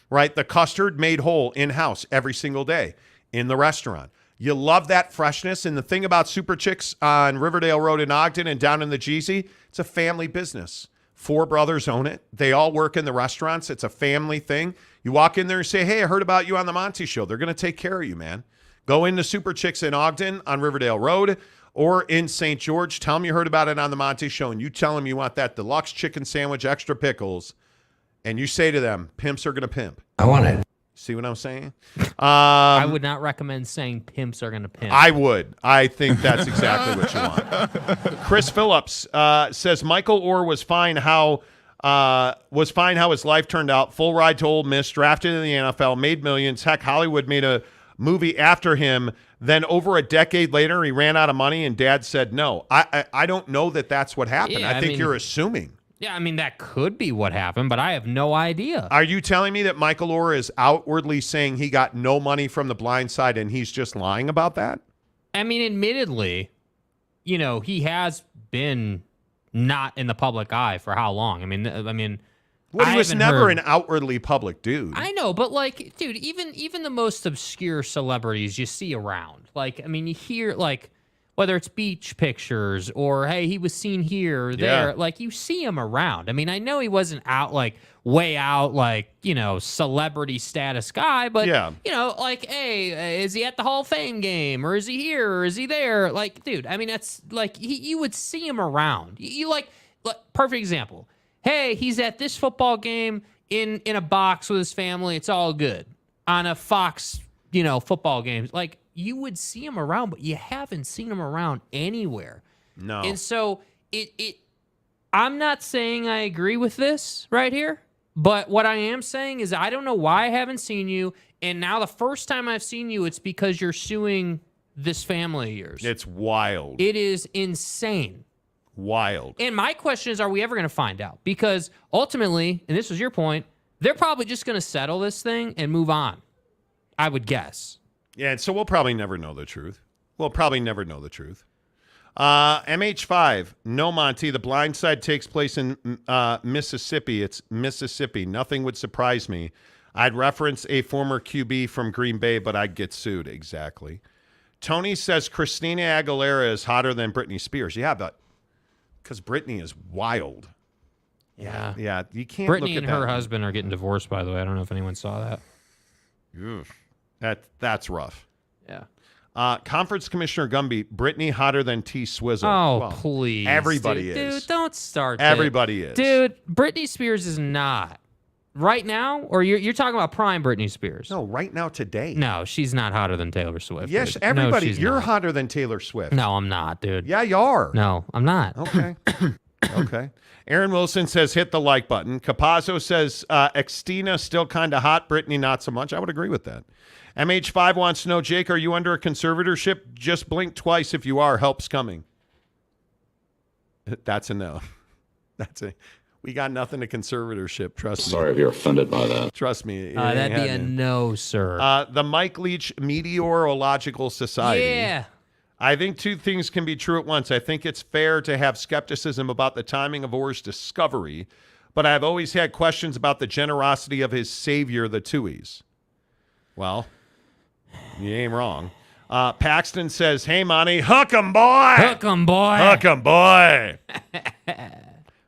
right? The custard made whole in-house every single day in the restaurant. You love that freshness. And the thing about Super Chicks on Riverdale Road in Ogden and down in the Jeezy, it's a family business. 4 brothers own it. They all work in the restaurants. It's a family thing. You walk in there and say, hey, I heard about you on the Monty Show. They're going to take care of you, man. Go into Super Chicks in Ogden on Riverdale Road or in St. George. Tell them you heard about it on the Monty Show, and you tell them you want that deluxe chicken sandwich, extra pickles, and you say to them, pimps are going to pimp. I want it. See what I'm saying? I would not recommend saying pimps are going to pimp. I would. I think that's exactly what you want. Chris Phillips says Michael Orr was fine how his life turned out. Full ride to Ole Miss, drafted in the NFL, made millions. Heck, Hollywood made a movie after him. Then over a decade later, he ran out of money, and Dad said no. I don't know that that's what happened. Yeah, I think you're assuming. Yeah, I mean, that could be what happened, but I have no idea. Are you telling me that Michael Orr is outwardly saying he got no money from The Blind Side and he's just lying about that? I mean, admittedly, he has been not in the public eye for how long? I mean, well, he was never an outwardly public dude. I know, but dude, even the most obscure celebrities you see around. You hear whether it's beach pictures or, hey, he was seen here or there, you see him around. I mean, I know he wasn't out, way out, celebrity status guy, but, hey, is he at the Hall of Fame game or is he here or is he there? Dude, I mean, that's, you would see him around. Perfect example. Hey, he's at this football game in a box with his family. It's all good. On a Fox, football game. You would see him around, but you haven't seen him around anywhere. No. And so I'm not saying I agree with this right here, but what I am saying is I don't know why I haven't seen you, and now the first time I've seen you, it's because you're suing this family of yours. It's wild. It is insane. Wild. And my question is, are we ever going to find out? Because ultimately, and this was your point, they're probably just going to settle this thing and move on, I would guess. Yeah, and so we'll probably never know the truth. MH5, no, Monty. The Blind Side takes place in Mississippi. It's Mississippi. Nothing would surprise me. I'd reference a former QB from Green Bay, but I'd get sued. Exactly. Tony says Christina Aguilera is hotter than Britney Spears. Yeah, but because Britney is wild. Yeah. Yeah, you can't Britney look at and her husband are getting divorced, by the way. I don't know if anyone saw that. Ugh. That's rough. Yeah. Conference Commissioner Gumby, Brittany hotter than T Swizzle. Oh, well, please. Everybody is. Dude, don't start Everybody that. is. Dude, Britney Spears is not. Right now? Or you're talking about prime Britney Spears? No, right now, today. No, she's not hotter than Taylor Swift. Yes, dude. everybody. No, you're not. hotter than Taylor Swift. No, I'm not, dude. Yeah, you are. No, I'm not. Okay. Okay. Aaron Wilson says hit the like button. Capazzo says Xtina still kind of hot. Brittany not so much. I would agree with that. MH5 wants to know, Jake, are you under a conservatorship? Just blink twice if you are. Help's coming. That's a no. We got nothing to conservatorship. Trust me. Sorry if you're offended by that. Trust me. That'd be a no, sir. The Mike Leach Meteorological Society. Yeah. I think two things can be true at once. I think it's fair to have skepticism about the timing of Orr's discovery, but I've always had questions about the generosity of his savior, the Tuohys. Well, you ain't wrong. Paxton says, hey, Monty, hook 'em, boy. Hook 'em, boy. Hook 'em, boy.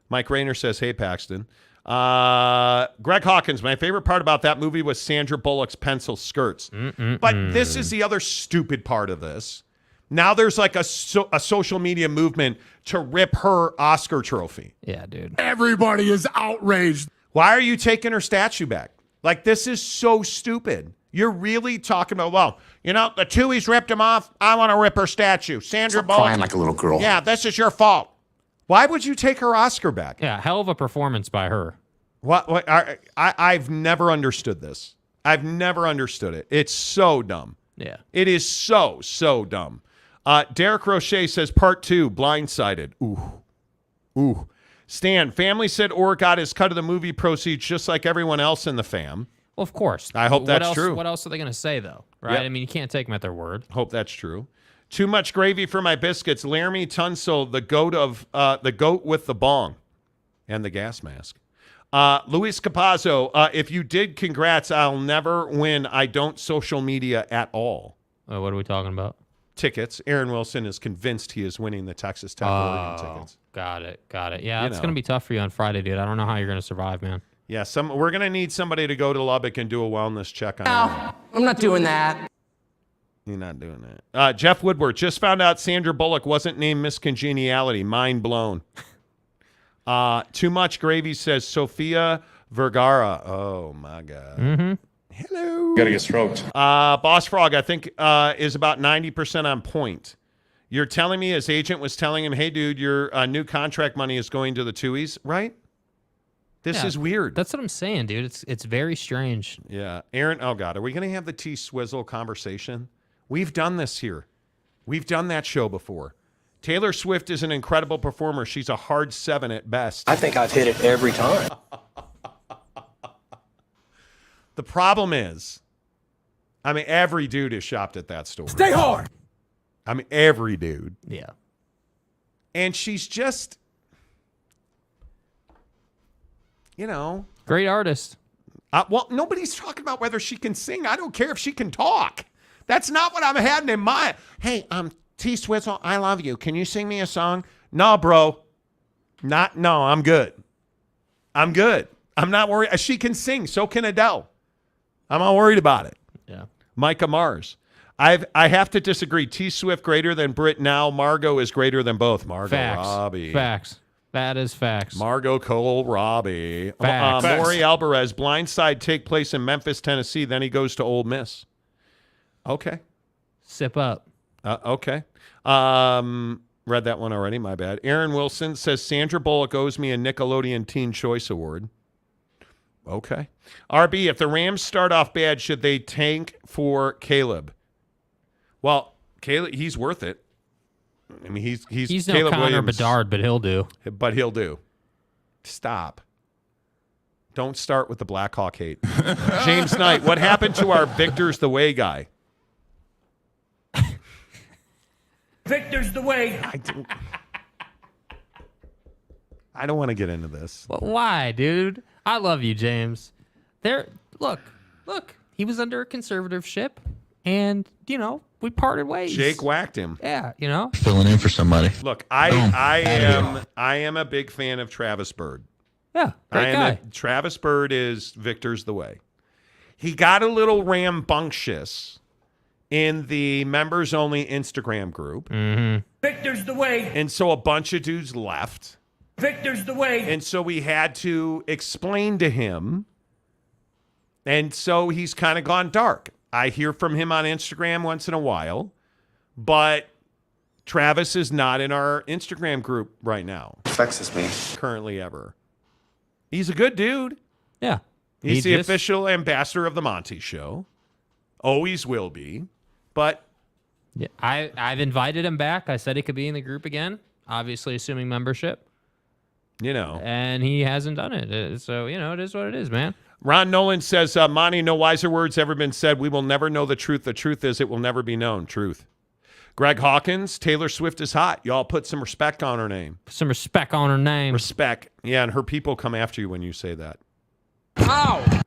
Mike Rayner says, hey, Paxton. Greg Hawkins, my favorite part about that movie was Sandra Bullock's pencil skirts. But this is the other stupid part of this. Now there's like a social media movement to rip her Oscar trophy. Yeah, dude. Everybody is outraged. Why are you taking her statue back? Like, this is so stupid. You're really talking about, well, the Tuohys ripped him off. I want to rip her statue. Sandra Bullock. Crying like a little girl. Yeah, this is your fault. Why would you take her Oscar back? Yeah, hell of a performance by her. I've never understood this. I've never understood it. It's so dumb. Yeah. It is so dumb. Derek Roche says, part 2, Blindsided. Ooh. Stan, family said Orr got his cut of the movie proceeds just like everyone else in the fam. Well, of course. I hope that's true. What else are they going to say, though? Right? Yep. I mean, you can't take them at their word. Hope that's true. Too much gravy for my biscuits. Laramie Tunsil, the goat with the bong and the gas mask. Luis Capazzo, if you did, congrats. I'll never win. I don't social media at all. What are we talking about? Tickets. Aaron Wilson is convinced he is winning the Texas Tech Oregon tickets. Got it. Yeah, it's going to be tough for you on Friday, dude. I don't know how you're going to survive, man. Yeah, we're going to need somebody to go to Lubbock and do a wellness check on No, I'm not doing that. You're not doing that. Jeff Woodward, just found out Sandra Bullock wasn't named Miss Congeniality. Mind blown. Too much gravy says Sofia Vergara. Oh, my God. Mm-hmm. Hello. Gotta get stroked. Boss Frog, I think, is about 90% on point. You're telling me his agent was telling him, hey, dude, your new contract money is going to the Tuies, right? This is weird. That's what I'm saying, dude. It's very strange. Yeah. Aaron, oh, God, are we going to have the T-Swizzle conversation? We've done this here. We've done that show before. Taylor Swift is an incredible performer. She's a hard 7 at best. I think I've hit it every time. The problem is, I mean, every dude is shopped at that store. Stay hard. I mean, every dude. Yeah. And she's just, Great artist. Well, nobody's talking about whether she can sing. I don't care if she can talk. That's not what I'm having in mind. Hey, T-Swizzle, I love you. Can you sing me a song? No, bro. No, I'm good. I'm not worried. She can sing. So can Adele. I'm not worried about it. Yeah. Micah Mars. I have to disagree. T-Swift greater than Brit now. Margot is greater than both. Margot Robbie. Facts. That is facts. Margot Cole Robbie. Facts. Maury Alvarez. Blindside take place in Memphis, Tennessee. Then he goes to Ole Miss. Okay. Sip up. Okay. Read that one already. My bad. Aaron Wilson says Sandra Bullock owes me a Nickelodeon Teen Choice Award. Okay. RB, if the Rams start off bad, should they tank for Caleb? Well, Caleb, he's worth it. I mean, he's no Caleb Connor Williams, Bedard, but he'll do. But he'll do. Stop. Don't start with the Blackhawk hate. James Knight, what happened to our Victor's the Way guy? Victor's the way. I don't want to get into this. But why, dude? I love you, James. Look. He was under a conservatorship, and we parted ways. Jake whacked him. Yeah, Filling in for somebody. Look, I am a big fan of Travis Bird. Yeah, great guy. Travis Bird is Victor's the way. He got a little rambunctious in the members-only Instagram group. Mm-hmm. Victor's the way. And so a bunch of dudes left. Victor's the way. And so we had to explain to him. And so he's kind of gone dark. I hear from him on Instagram once in a while. But Travis is not in our Instagram group right now. Vexes me. Currently ever. He's a good dude. Yeah. He's the official ambassador of the Monty Show. Always will be. But yeah, I've invited him back. I said he could be in the group again, obviously assuming membership. And he hasn't done it. So, it is what it is, man. Ron Nolan says, Monty, no wiser words ever been said. We will never know the truth. The truth is it will never be known. Truth. Greg Hawkins, Taylor Swift is hot. Y'all put some respect on her name. Some respect on her name. Respect. Yeah, and her people come after you when you say that. Ow!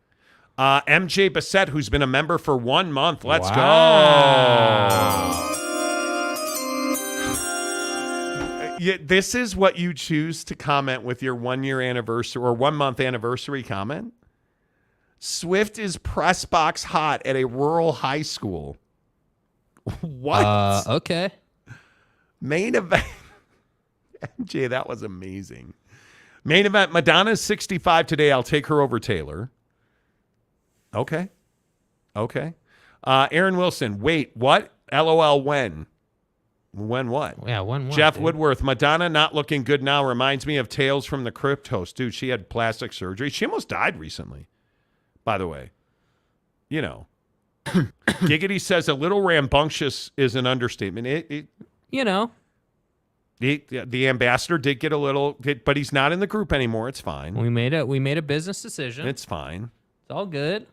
MJ Bassett, who's been a member for 1 month. Let's go. Yeah, this is what you choose to comment with your 1 year anniversary or 1 month anniversary comment. Swift is press box hot at a rural high school. What? Okay. Main event. MJ, that was amazing. Main event. Madonna's 65 today. I'll take her over Taylor. Okay. Aaron Wilson. Wait, what? LOL, when? When what? Yeah, when what? Jeff dude? Woodworth. Madonna not looking good now. Reminds me of Tales from the Crypt host. Dude, she had plastic surgery. She almost died recently, by the way. Giggity says a little rambunctious is an understatement. The ambassador did get a little, but he's not in the group anymore. It's fine. We made a business decision. It's fine. It's all good.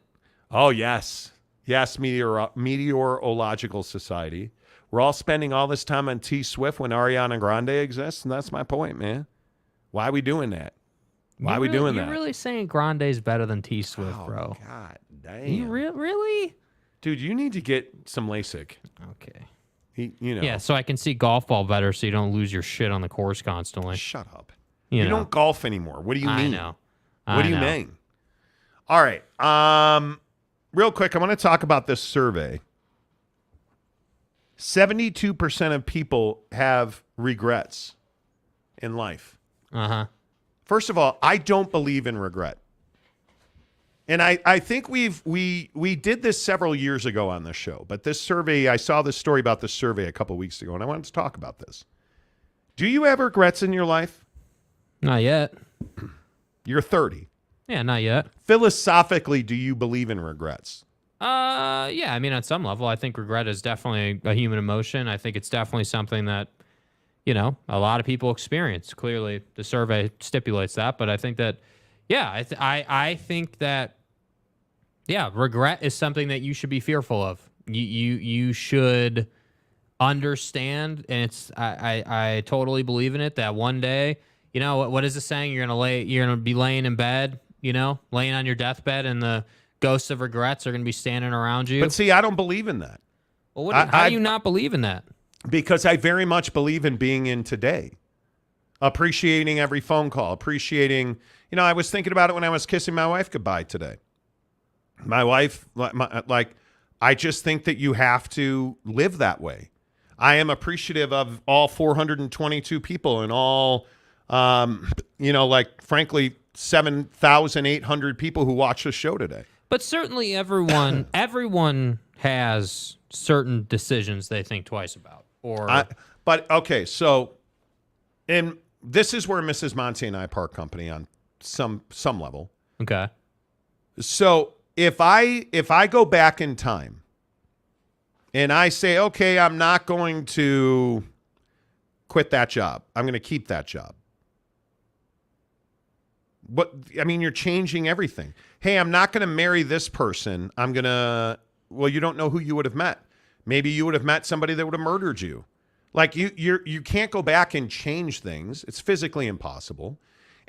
Oh, yes. Yes, Meteorological Society. We're all spending all this time on T Swift when Ariana Grande exists, and that's my point, man. Why are we doing that? Why are we doing that? You're really saying Grande's better than T Swift, bro? God damn. You really? Dude, you need to get some LASIK. Okay. Yeah, so I can see golf ball better so you don't lose your shit on the course constantly. Shut up. You know. Don't golf anymore. What do you mean? I know. What do you mean? All right. Real quick, I want to talk about this survey. 72% of people have regrets in life. Uh-huh. First of all, I don't believe in regret. And I think we did this several years ago on the show, but this survey, I saw this story about this survey a couple of weeks ago, and I wanted to talk about this. Do you have regrets in your life? Not yet. You're 30. Yeah, not yet. Philosophically, do you believe in regrets? Yeah, I mean, on some level, I think regret is definitely a human emotion. I think it's definitely something that, a lot of people experience. Clearly, the survey stipulates that, but I think that, yeah, I think that, yeah, regret is something that you should be fearful of. You should understand, and it's I totally believe in it, that one day, what is the saying? You're gonna be laying in bed, laying on your deathbed, and the ghosts of regrets are gonna be standing around you. But see, I don't believe in that. Well, how do you not believe in that? Because I very much believe in being in today. Appreciating every phone call, appreciating, I was thinking about it when I was kissing my wife goodbye today. My wife, I just think that you have to live that way. I am appreciative of all 422 people and all, frankly, 7,800 people who watch the show today. But certainly everyone has certain decisions they think twice about. And this is where Mrs. Monty and I part company on some level. Okay. So if I go back in time and I say, okay, I'm not going to quit that job. I'm going to keep that job. You're changing everything. Hey, I'm not going to marry this person. You don't know who you would have met. Maybe you would have met somebody that would have murdered you. You can't go back and change things. It's physically impossible.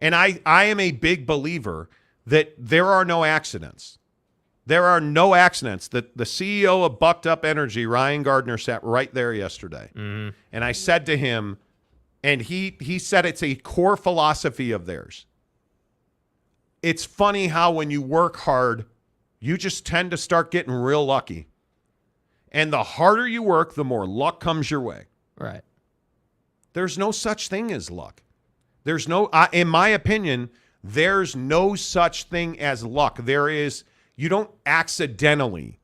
And I am a big believer that there are no accidents. There are no accidents. That the CEO of Bucked Up Energy, Ryan Gardner, sat right there yesterday. Mm-hmm. And I said to him, and he said it's a core philosophy of theirs. It's funny how when you work hard, you just tend to start getting real lucky. And the harder you work, the more luck comes your way. Right. There's no such thing as luck. There's no, in my opinion, there's no such thing as luck. You don't accidentally.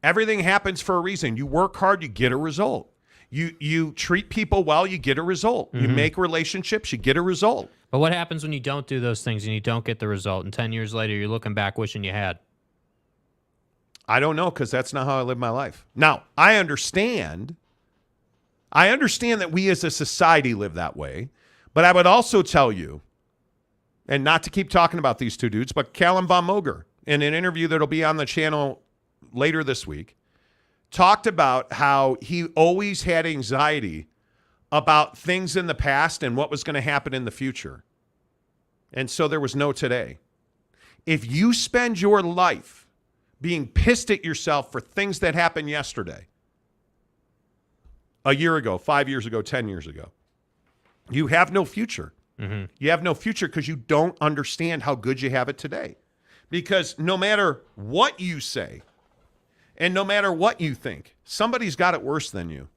Everything happens for a reason. You work hard, you get a result. You treat people well, you get a result. Mm-hmm. You make relationships, you get a result. But what happens when you don't do those things and you don't get the result, and 10 years later you're looking back wishing you had? I don't know, because that's not how I live my life. Now, I understand that we as a society live that way, but I would also tell you, and not to keep talking about these two dudes, but Callum Von Moger, in an interview that'll be on the channel later this week, talked about how he always had anxiety about things in the past and what was going to happen in the future. And so there was no today. If you spend your life being pissed at yourself for things that happened yesterday, a year ago, 5 years ago, 10 years ago, you have no future. Mm-hmm. You have no future because you don't understand how good you have it today. Because no matter what you say and no matter what you think, somebody's got it worse than you.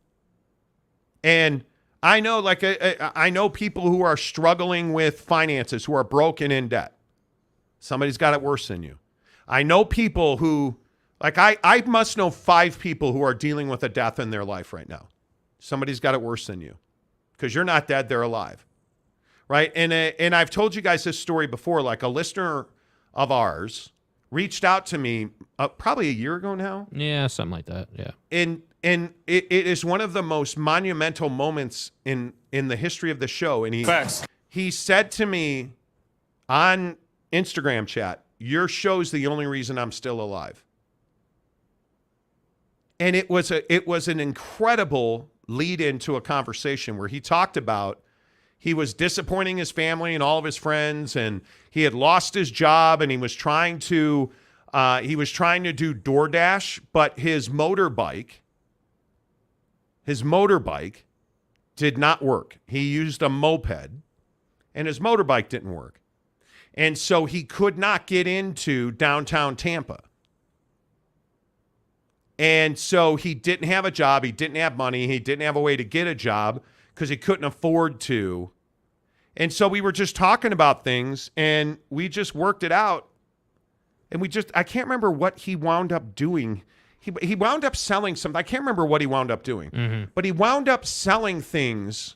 And I know, I know people who are struggling with finances, who are broken in debt. Somebody's got it worse than you. I know people who, I must know 5 people who are dealing with a death in their life right now. Somebody's got it worse than you because you're not dead, they're alive. Right? And I've told you guys this story before, a listener of ours reached out to me probably a year ago now. Yeah, something like that. Yeah. And it is one of the most monumental moments in the history of the show. And he said to me on Instagram chat, "Your show's the only reason I'm still alive." And it was an incredible lead into a conversation where he talked about he was disappointing his family and all of his friends, and he had lost his job, and he was trying to do DoorDash, but his motorbike did not work. He used a moped, and his motorbike didn't work. And so he could not get into downtown Tampa. And so he didn't have a job. He didn't have money. He didn't have a way to get a job because he couldn't afford to. And so we were just talking about things, and we just worked it out. And I can't remember what he wound up doing. He wound up selling something. I can't remember what he wound up doing. But he wound up selling things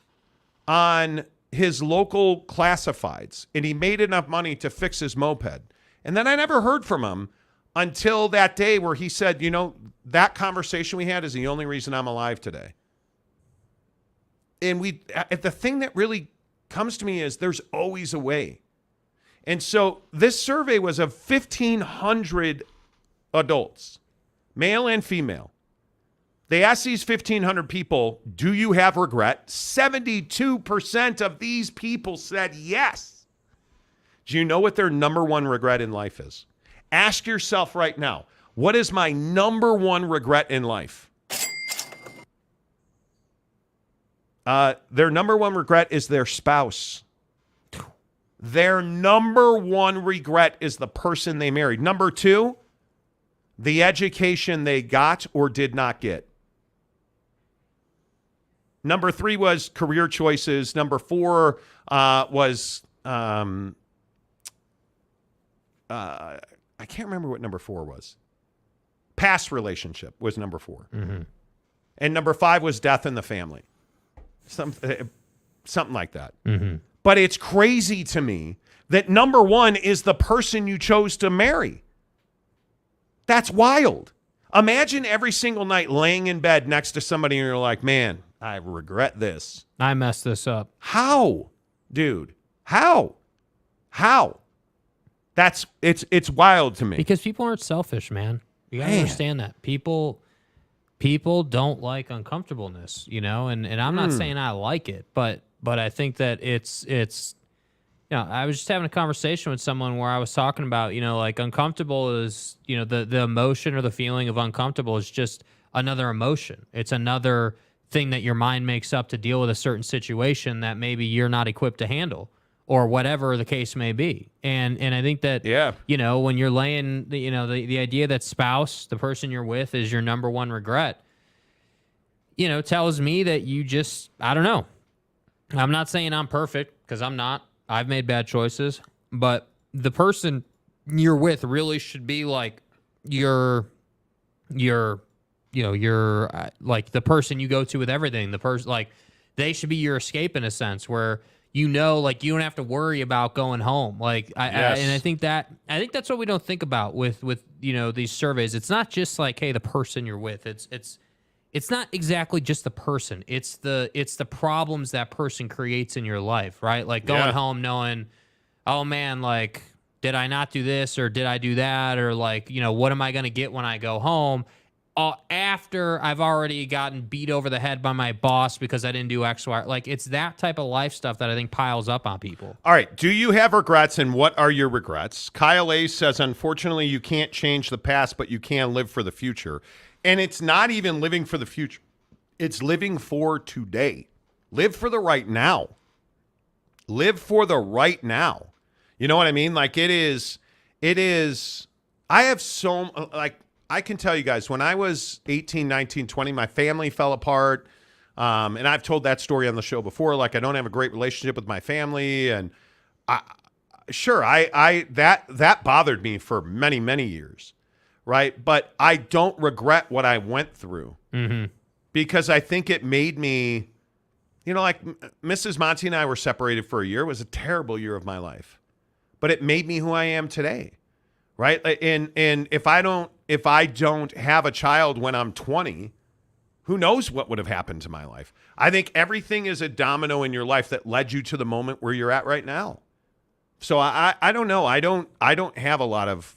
on his local classifieds, and he made enough money to fix his moped. And then I never heard from him until that day where he said, that conversation we had is the only reason I'm alive today. And the thing that really comes to me is there's always a way. And so this survey was of 1,500 adults, male and female. They asked these 1,500 people, do you have regret? 72% of these people said yes. Do you know what their number one regret in life is? Ask yourself right now, what is my number one regret in life? Their number one regret is their spouse. Their number one regret is the person they married. Number two, the education they got or did not get. Number three was career choices. Number four was I can't remember what number four was. Past relationship was number four. Mm-hmm. And number five was death in the family. Something like that. Mm-hmm. But it's crazy to me that number one is the person you chose to marry. That's wild. Imagine every single night laying in bed next to somebody and you're like, man, I regret this. I messed this up. How, dude? How? It's wild to me. Because people aren't selfish, man. You gotta understand that. People don't like uncomfortableness, and I'm not saying I like it, but I think that it's I was just having a conversation with someone where I was talking about, like uncomfortable is, the emotion or the feeling of uncomfortable is just another emotion. It's another thing that your mind makes up to deal with a certain situation that maybe you're not equipped to handle or whatever the case may be. And I think that, when you're laying, the idea that spouse, the person you're with is your number one regret, tells me that you just, I don't know. I'm not saying I'm perfect because I'm not. I've made bad choices, but the person you're with really should be like your like the person you go to with everything. The person, like, they should be your escape in a sense where like you don't have to worry about going home. Like I think that's what we don't think about with these surveys. It's not just like, hey, the person you're with. It's not exactly just the person. It's the problems that person creates in your life, right? Like going home knowing, oh man, like, did I not do this or did I do that? Or like, what am I going to get when I go home? After I've already gotten beat over the head by my boss because I didn't do X, Y. Like, it's that type of life stuff that I think piles up on people. All right. Do you have regrets, and what are your regrets? Kyle A says, unfortunately, you can't change the past, but you can live for the future. And it's not even living for the future. It's living for today. Live for the right now. Live for the right now. You know what I mean? Like, it is, I have I can tell you guys, when I was 18, 19, 20, my family fell apart. And I've told that story on the show before. Like, I don't have a great relationship with my family. And that bothered me for many, many years. Right. But I don't regret what I went through because I think it made me, like Mrs. Monty and I were separated for a year. It was a terrible year of my life, but it made me who I am today. right? And if I don't have a child when I'm 20, who knows what would have happened to my life? I think everything is a domino in your life that led you to the moment where you're at right now. So I don't know. I don't have a lot of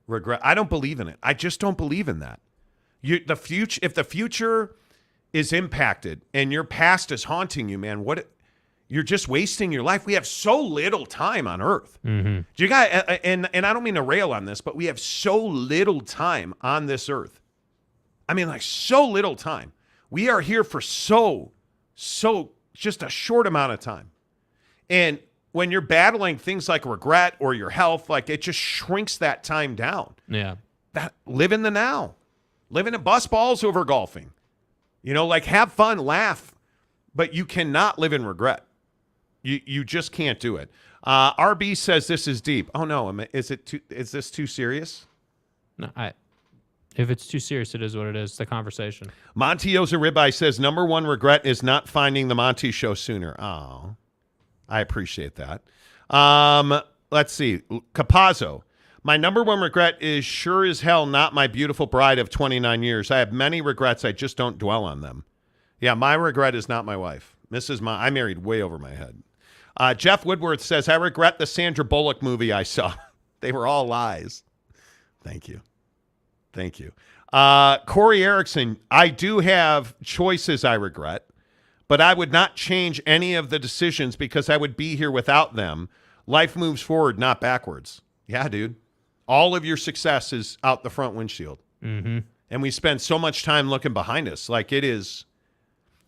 regret. I don't believe in it. I just don't believe in that. If the future is impacted and your past is haunting you, man, you're just wasting your life. We have so little time on Earth. Mm-hmm. You got, and I don't mean to rail on this, but we have so little time on this Earth. I mean, like so little time. We are here for so just a short amount of time. And when you're battling things like regret or your health, like it just shrinks that time down. Yeah. Live in the now. Live in a bus balls over golfing. Like have fun, laugh, but you cannot live in regret. You just can't do it. RB says this is deep. Oh no, is this too serious? No, if it's too serious, it is what it is. It's the conversation. Monty Oza Ribeye says number one regret is not finding the Monty Show sooner. Oh, I appreciate that. Let's see. Capazzo. My number one regret is sure as hell not my beautiful bride of 29 years. I have many regrets. I just don't dwell on them. Yeah, my regret is not my wife. I married way over my head. Jeff Woodworth says, I regret the Sandra Bullock movie I saw. They were all lies. Thank you. Corey Erickson, I do have choices I regret, but I would not change any of the decisions because I would be here without them. Life moves forward, not backwards. Yeah, dude. All of your success is out the front windshield. Mm-hmm. And we spend so much time looking behind us. Like it is,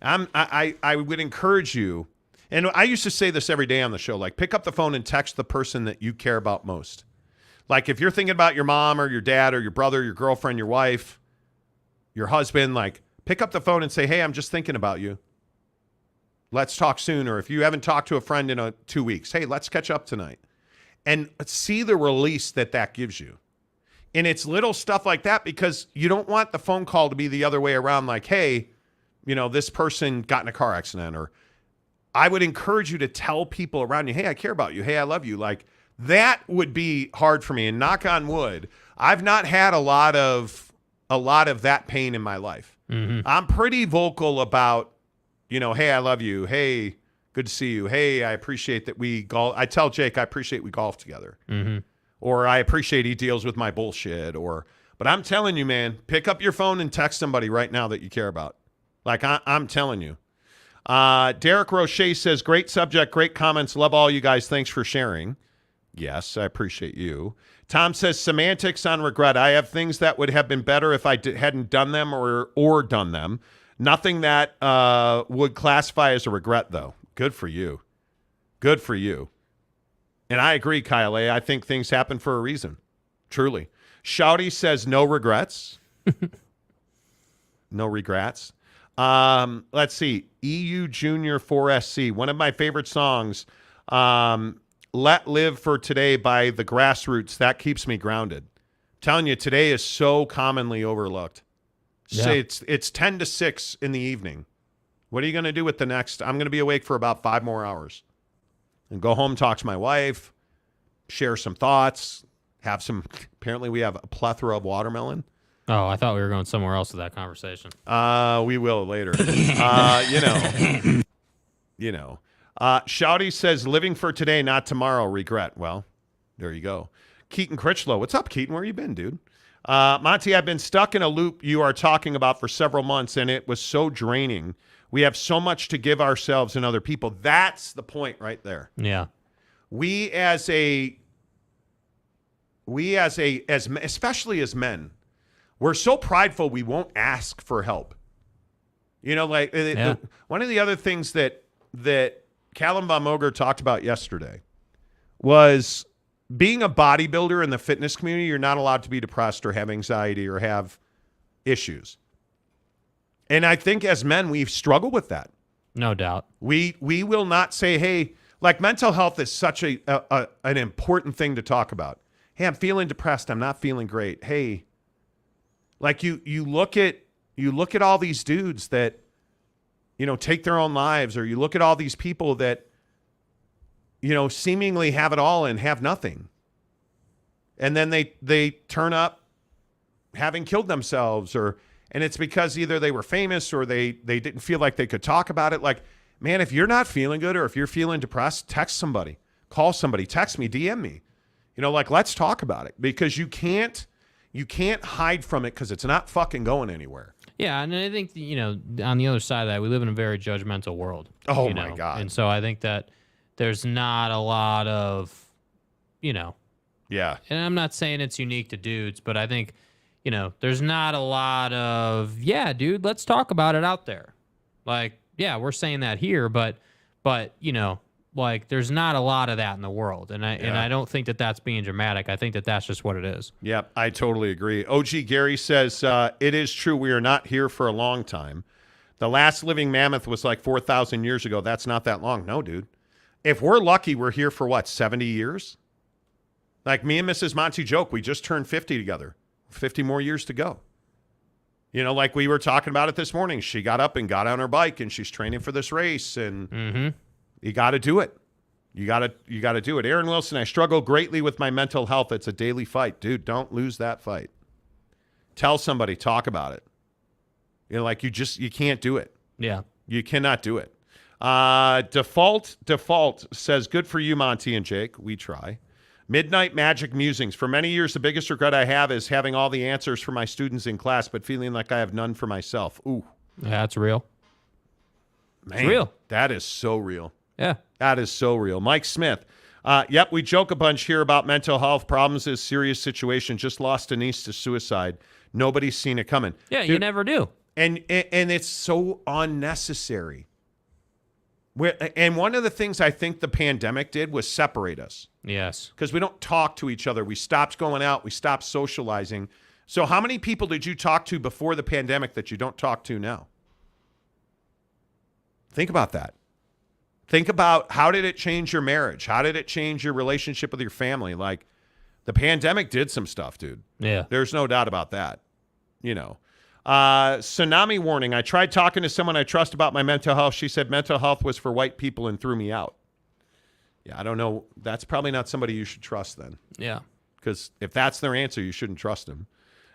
I would encourage you, and I used to say this every day on the show, like pick up the phone and text the person that you care about most. Like if you're thinking about your mom or your dad or your brother, your girlfriend, your wife, your husband, like pick up the phone and say, hey, I'm just thinking about you. Let's talk soon. Or if you haven't talked to a friend in 2 weeks, hey, let's catch up tonight. And see the release that gives you. And it's little stuff like that because you don't want the phone call to be the other way around like, hey, this person got in a car accident. Or I would encourage you to tell people around you, hey, I care about you. Hey, I love you. Like that would be hard for me. And knock on wood, I've not had a lot of that pain in my life. Mm-hmm. I'm pretty vocal about, hey, I love you. Hey, good to see you. Hey, I appreciate that we golf. I tell Jake I appreciate we golf together. Mm-hmm. Or I appreciate he deals with my bullshit. But I'm telling you, man, pick up your phone and text somebody right now that you care about. Like I'm telling you. Derek Roche says, great subject, great comments. Love all you guys. Thanks for sharing. Yes, I appreciate you. Tom says, semantics on regret. I have things that would have been better if I hadn't done them or done them. Nothing that would classify as a regret, though. Good for you. Good for you. And I agree, Kyle A. I think things happen for a reason. Truly. Shouty says no regrets. No regrets. Let's see. EU Junior 4SC. One of my favorite songs, Let Live for Today by the Grassroots. That keeps me grounded. I'm telling you, today is so commonly overlooked. Yeah. Say it's 10 to 6 in the evening. What are you going to do with the next? I'm going to be awake for about 5 more hours. And go home, talk to my wife, share some thoughts, have some. Apparently, we have a plethora of watermelon. Oh, I thought we were going somewhere else with that conversation. We will later. Shouty says, living for today, not tomorrow, regret. Well, there you go. Keaton Critchlow. What's up, Keaton? Where you been, dude? Monty, I've been stuck in a loop you are talking about for several months, and it was so draining. We have so much to give ourselves and other people. That's the point right there. Yeah. Especially as men, we're so prideful we won't ask for help. One of the other things that Callum Von Moger talked about yesterday was being a bodybuilder in the fitness community, you're not allowed to be depressed or have anxiety or have issues. And I think as men, we've struggled with that. No doubt. We will not say, hey, like mental health is such an important thing to talk about. Hey, I'm feeling depressed. I'm not feeling great. Hey, like you look at all these dudes that, take their own lives, or you look at all these people that, seemingly have it all and have nothing. And then they turn up having killed themselves, and it's because either they were famous or they didn't feel like they could talk about it. Like, man, if you're not feeling good or if you're feeling depressed, text somebody, call somebody, text me, DM me. Let's talk about it, because you can't hide from it because it's not fucking going anywhere. Yeah, and I think, on the other side of that, we live in a very judgmental world. Oh, my God. And so I think that there's not a lot of, Yeah. And I'm not saying it's unique to dudes, but I think, there's not a lot of, yeah, dude, let's talk about it out there. Like, yeah, we're saying that here, but there's not a lot of that in the world. And I don't think that that's being dramatic. I think that that's just what it is. Yep, I totally agree. OG Gary says, it is true we are not here for a long time. The last living mammoth was like 4,000 years ago. That's not that long. No, dude. If we're lucky, we're here for 70 years? Like me and Mrs. Monty joke, we just turned 50 together. 50 more years to go. Like we were talking about it this morning. She got up and got on her bike, and she's training for this race, and you got to do it. You got to do it. Aaron Wilson, I struggle greatly with my mental health. It's a daily fight. Dude, don't lose that fight. Tell somebody, talk about it. You can't do it. Yeah. You cannot do it. Default says, good for you, Monty and Jake. We try. Midnight Magic Musings. For many years, the biggest regret I have is having all the answers for my students in class, but feeling like I have none for myself. Ooh. Yeah, that's real. Man, it's real. That is so real. Yeah. That is so real. Mike Smith. Yep, we joke a bunch here about mental health problems. Is serious situation. Just lost a niece to suicide. Nobody's seen it coming. Yeah, dude, you never do. And it's so unnecessary. And one of the things I think the pandemic did was separate us. Yes. Because we don't talk to each other. We stopped going out. We stopped socializing. So how many people did you talk to before the pandemic that you don't talk to now? Think about that. Think about, how did it change your marriage? How did it change your relationship with your family? Like, the pandemic did some stuff, dude. Yeah. There's no doubt about that. Tsunami warning. I tried talking to someone I trust about my mental health. She said mental health was for white people and threw me out. Yeah, I don't know. That's probably not somebody you should trust then. Yeah. Because if that's their answer, you shouldn't trust them.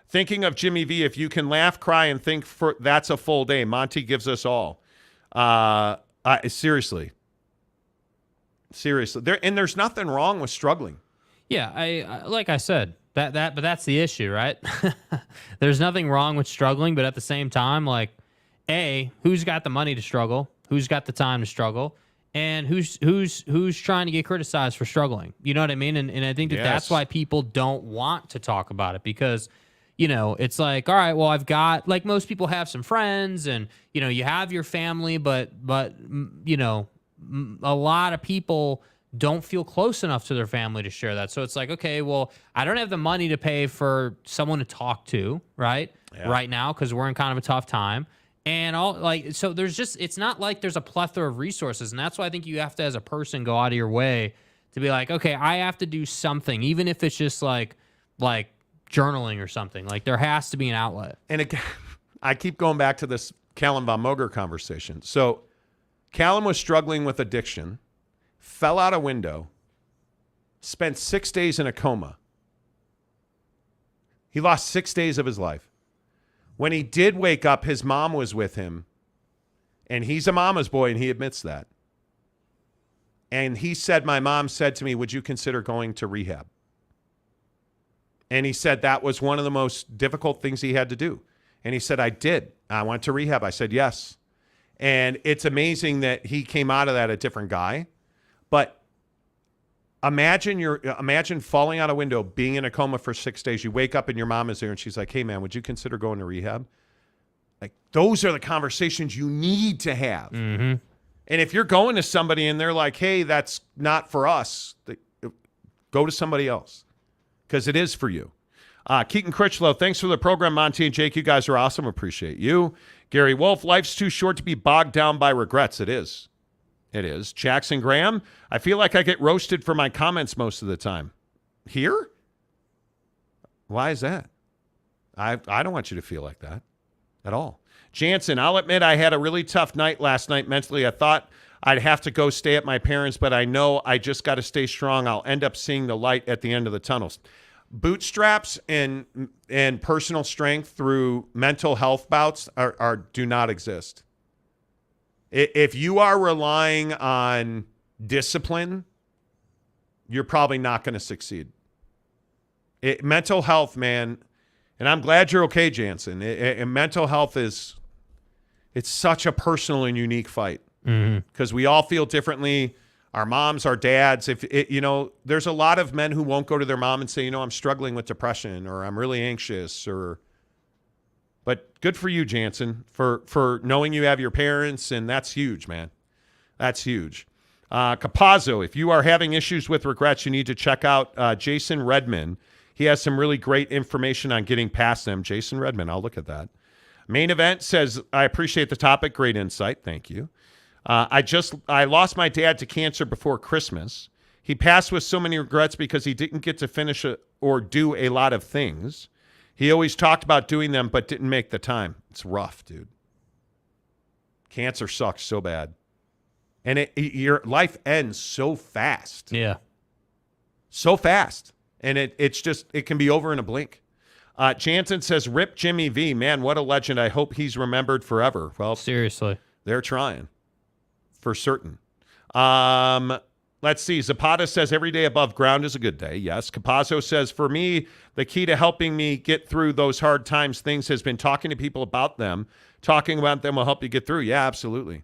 Thinking of Jimmy V, if you can laugh, cry, and think, that's a full day. Monty gives us all. Seriously. There's nothing wrong with struggling. Yeah, I like I said, but that's the issue, right? There's nothing wrong with struggling, but at the same time, like, who's got the money to struggle? Who's got the time to struggle? And who's trying to get criticized for struggling? You know what I mean? And I think that's why people don't want to talk about it, because it's like, all right, well, I've got, like, most people have some friends, and you have your family, but a lot of people don't feel close enough to their family to share that. So it's like, okay, well, I don't have the money to pay for someone to talk to, right? Yeah. Right now, because we're in kind of a tough time. And so it's not like there's a plethora of resources. And that's why I think you have to, as a person, go out of your way to be like, okay, I have to do something, even if it's just like journaling or something. Like, there has to be an outlet. And again, I keep going back to this Callum Von Moger conversation. So Callum was struggling with addiction, fell out a window, spent 6 days in a coma. He lost 6 days of his life. When he did wake up, his mom was with him, and he's a mama's boy, and he admits that. And he said, my mom said to me, would you consider going to rehab? And he said that was one of the most difficult things he had to do. And he said, I did. I went to rehab. I said, yes. And it's amazing that he came out of that a different guy. But imagine falling out a window, being in a coma for 6 days. You wake up and your mom is there, and she's like, hey, man, would you consider going to rehab? Like, those are the conversations you need to have. Mm-hmm. And if you're going to somebody and they're like, hey, that's not for us, go to somebody else, because it is for you. Keaton Critchlow, thanks for the program, Monty and Jake. You guys are awesome. Appreciate you. Gary Wolf, life's too short to be bogged down by regrets. It is. It is. Jackson Graham, I feel like I get roasted for my comments most of the time. Here? Why is that? I don't want you to feel like that at all. Jansen, I'll admit I had a really tough night last night mentally. I thought I'd have to go stay at my parents', but I know I just got to stay strong. I'll end up seeing the light at the end of the tunnels. Bootstraps and personal strength through mental health bouts do not exist. If you are relying on discipline, you're probably not going to succeed. Mental health, man, and I'm glad you're okay, Jansen. Mental health it's such a personal and unique fight because we all feel differently. Our moms, our dads, there's a lot of men who won't go to their mom and say, I'm struggling with depression or I'm really anxious but good for you, Jansen, for knowing you have your parents, and that's huge, man. That's huge. Capazzo, if you are having issues with regrets, you need to check out Jason Redman. He has some really great information on getting past them. Jason Redman, I'll look at that. Main Event says, I appreciate the topic. Great insight. Thank you. I lost my dad to cancer before Christmas. He passed with so many regrets because he didn't get to finish or do a lot of things. He always talked about doing them, but didn't make the time. It's rough, dude. Cancer sucks so bad. And your life ends so fast. Yeah. So fast. And it can be over in a blink. Jansen says, rip Jimmy V. Man, what a legend. I hope he's remembered forever. Well, seriously. They're trying. For certain. Let's see. Zapata says every day above ground is a good day. Yes. Capazzo says, for me, the key to helping me get through those hard things has been talking to people about them. Talking about them will help you get through. Yeah, absolutely.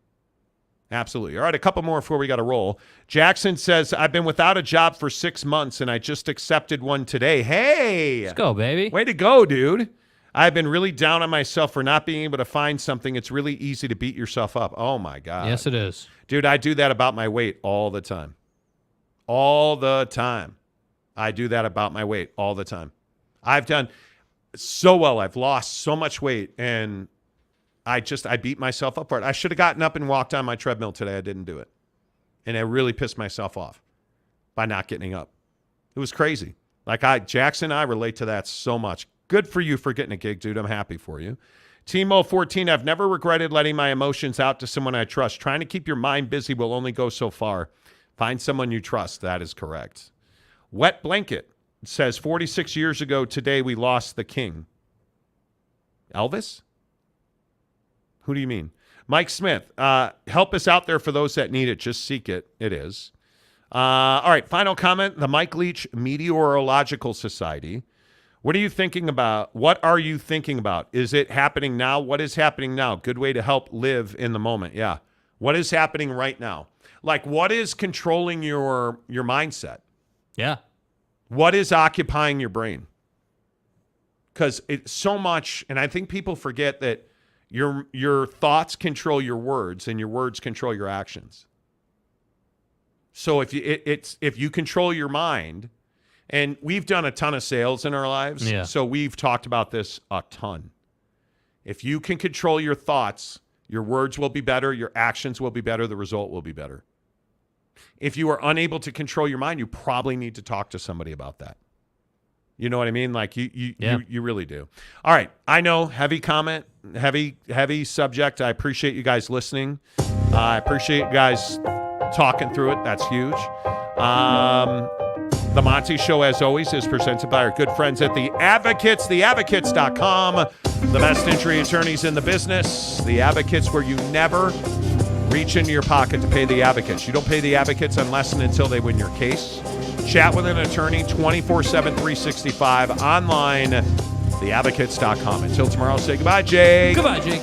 Absolutely. All right, a couple more before we got to roll. Jackson says, I've been without a job for 6 months, and I just accepted one today. Hey! Let's go, baby. Way to go, dude. I've been really down on myself for not being able to find something. It's really easy to beat yourself up. Oh, my God. Yes, it is. Dude, I do that about my weight all the time. All the time. I do that about my weight all the time. I've done so well. I've lost so much weight, and I beat myself up for it. I should have gotten up and walked on my treadmill today. I didn't do it. And I really pissed myself off by not getting up. It was crazy. Jackson and I relate to that so much. Good for you for getting a gig, dude. I'm happy for you. Timo14, I've never regretted letting my emotions out to someone I trust. Trying to keep your mind busy will only go so far. Find someone you trust. That is correct. Wet Blanket says, 46 years ago today, we lost the king. Elvis? Who do you mean? Mike Smith, help us out there for those that need it. Just seek it. It is. All right, final comment. The Mike Leach Meteorological Society. What are you thinking about? What are you thinking about? Is it happening now? What is happening now? Good way to help live in the moment. Yeah. What is happening right now? What is controlling your mindset? Yeah. What is occupying your brain? Because it's so much, and I think people forget that your thoughts control your words, and your words control your actions. So if you control your mind, and we've done a ton of sales in our lives, so we've talked about this a ton. If you can control your thoughts, your words will be better, your actions will be better, the result will be better. If you are unable to control your mind, you probably need to talk to somebody about that. You know what I mean? You really do. All right. I know, heavy comment, heavy subject. I appreciate you guys listening. I appreciate you guys talking through it. That's huge. The Monty Show, as always, is presented by our good friends at The Advocates, theadvocates.com. The best injury attorneys in the business. The Advocates, where you never reach into your pocket to pay the advocates. You don't pay the advocates unless and until they win your case. Chat with an attorney 24/7, 365 online, theadvocates.com. Until tomorrow, say goodbye, Jake. Goodbye, Jake.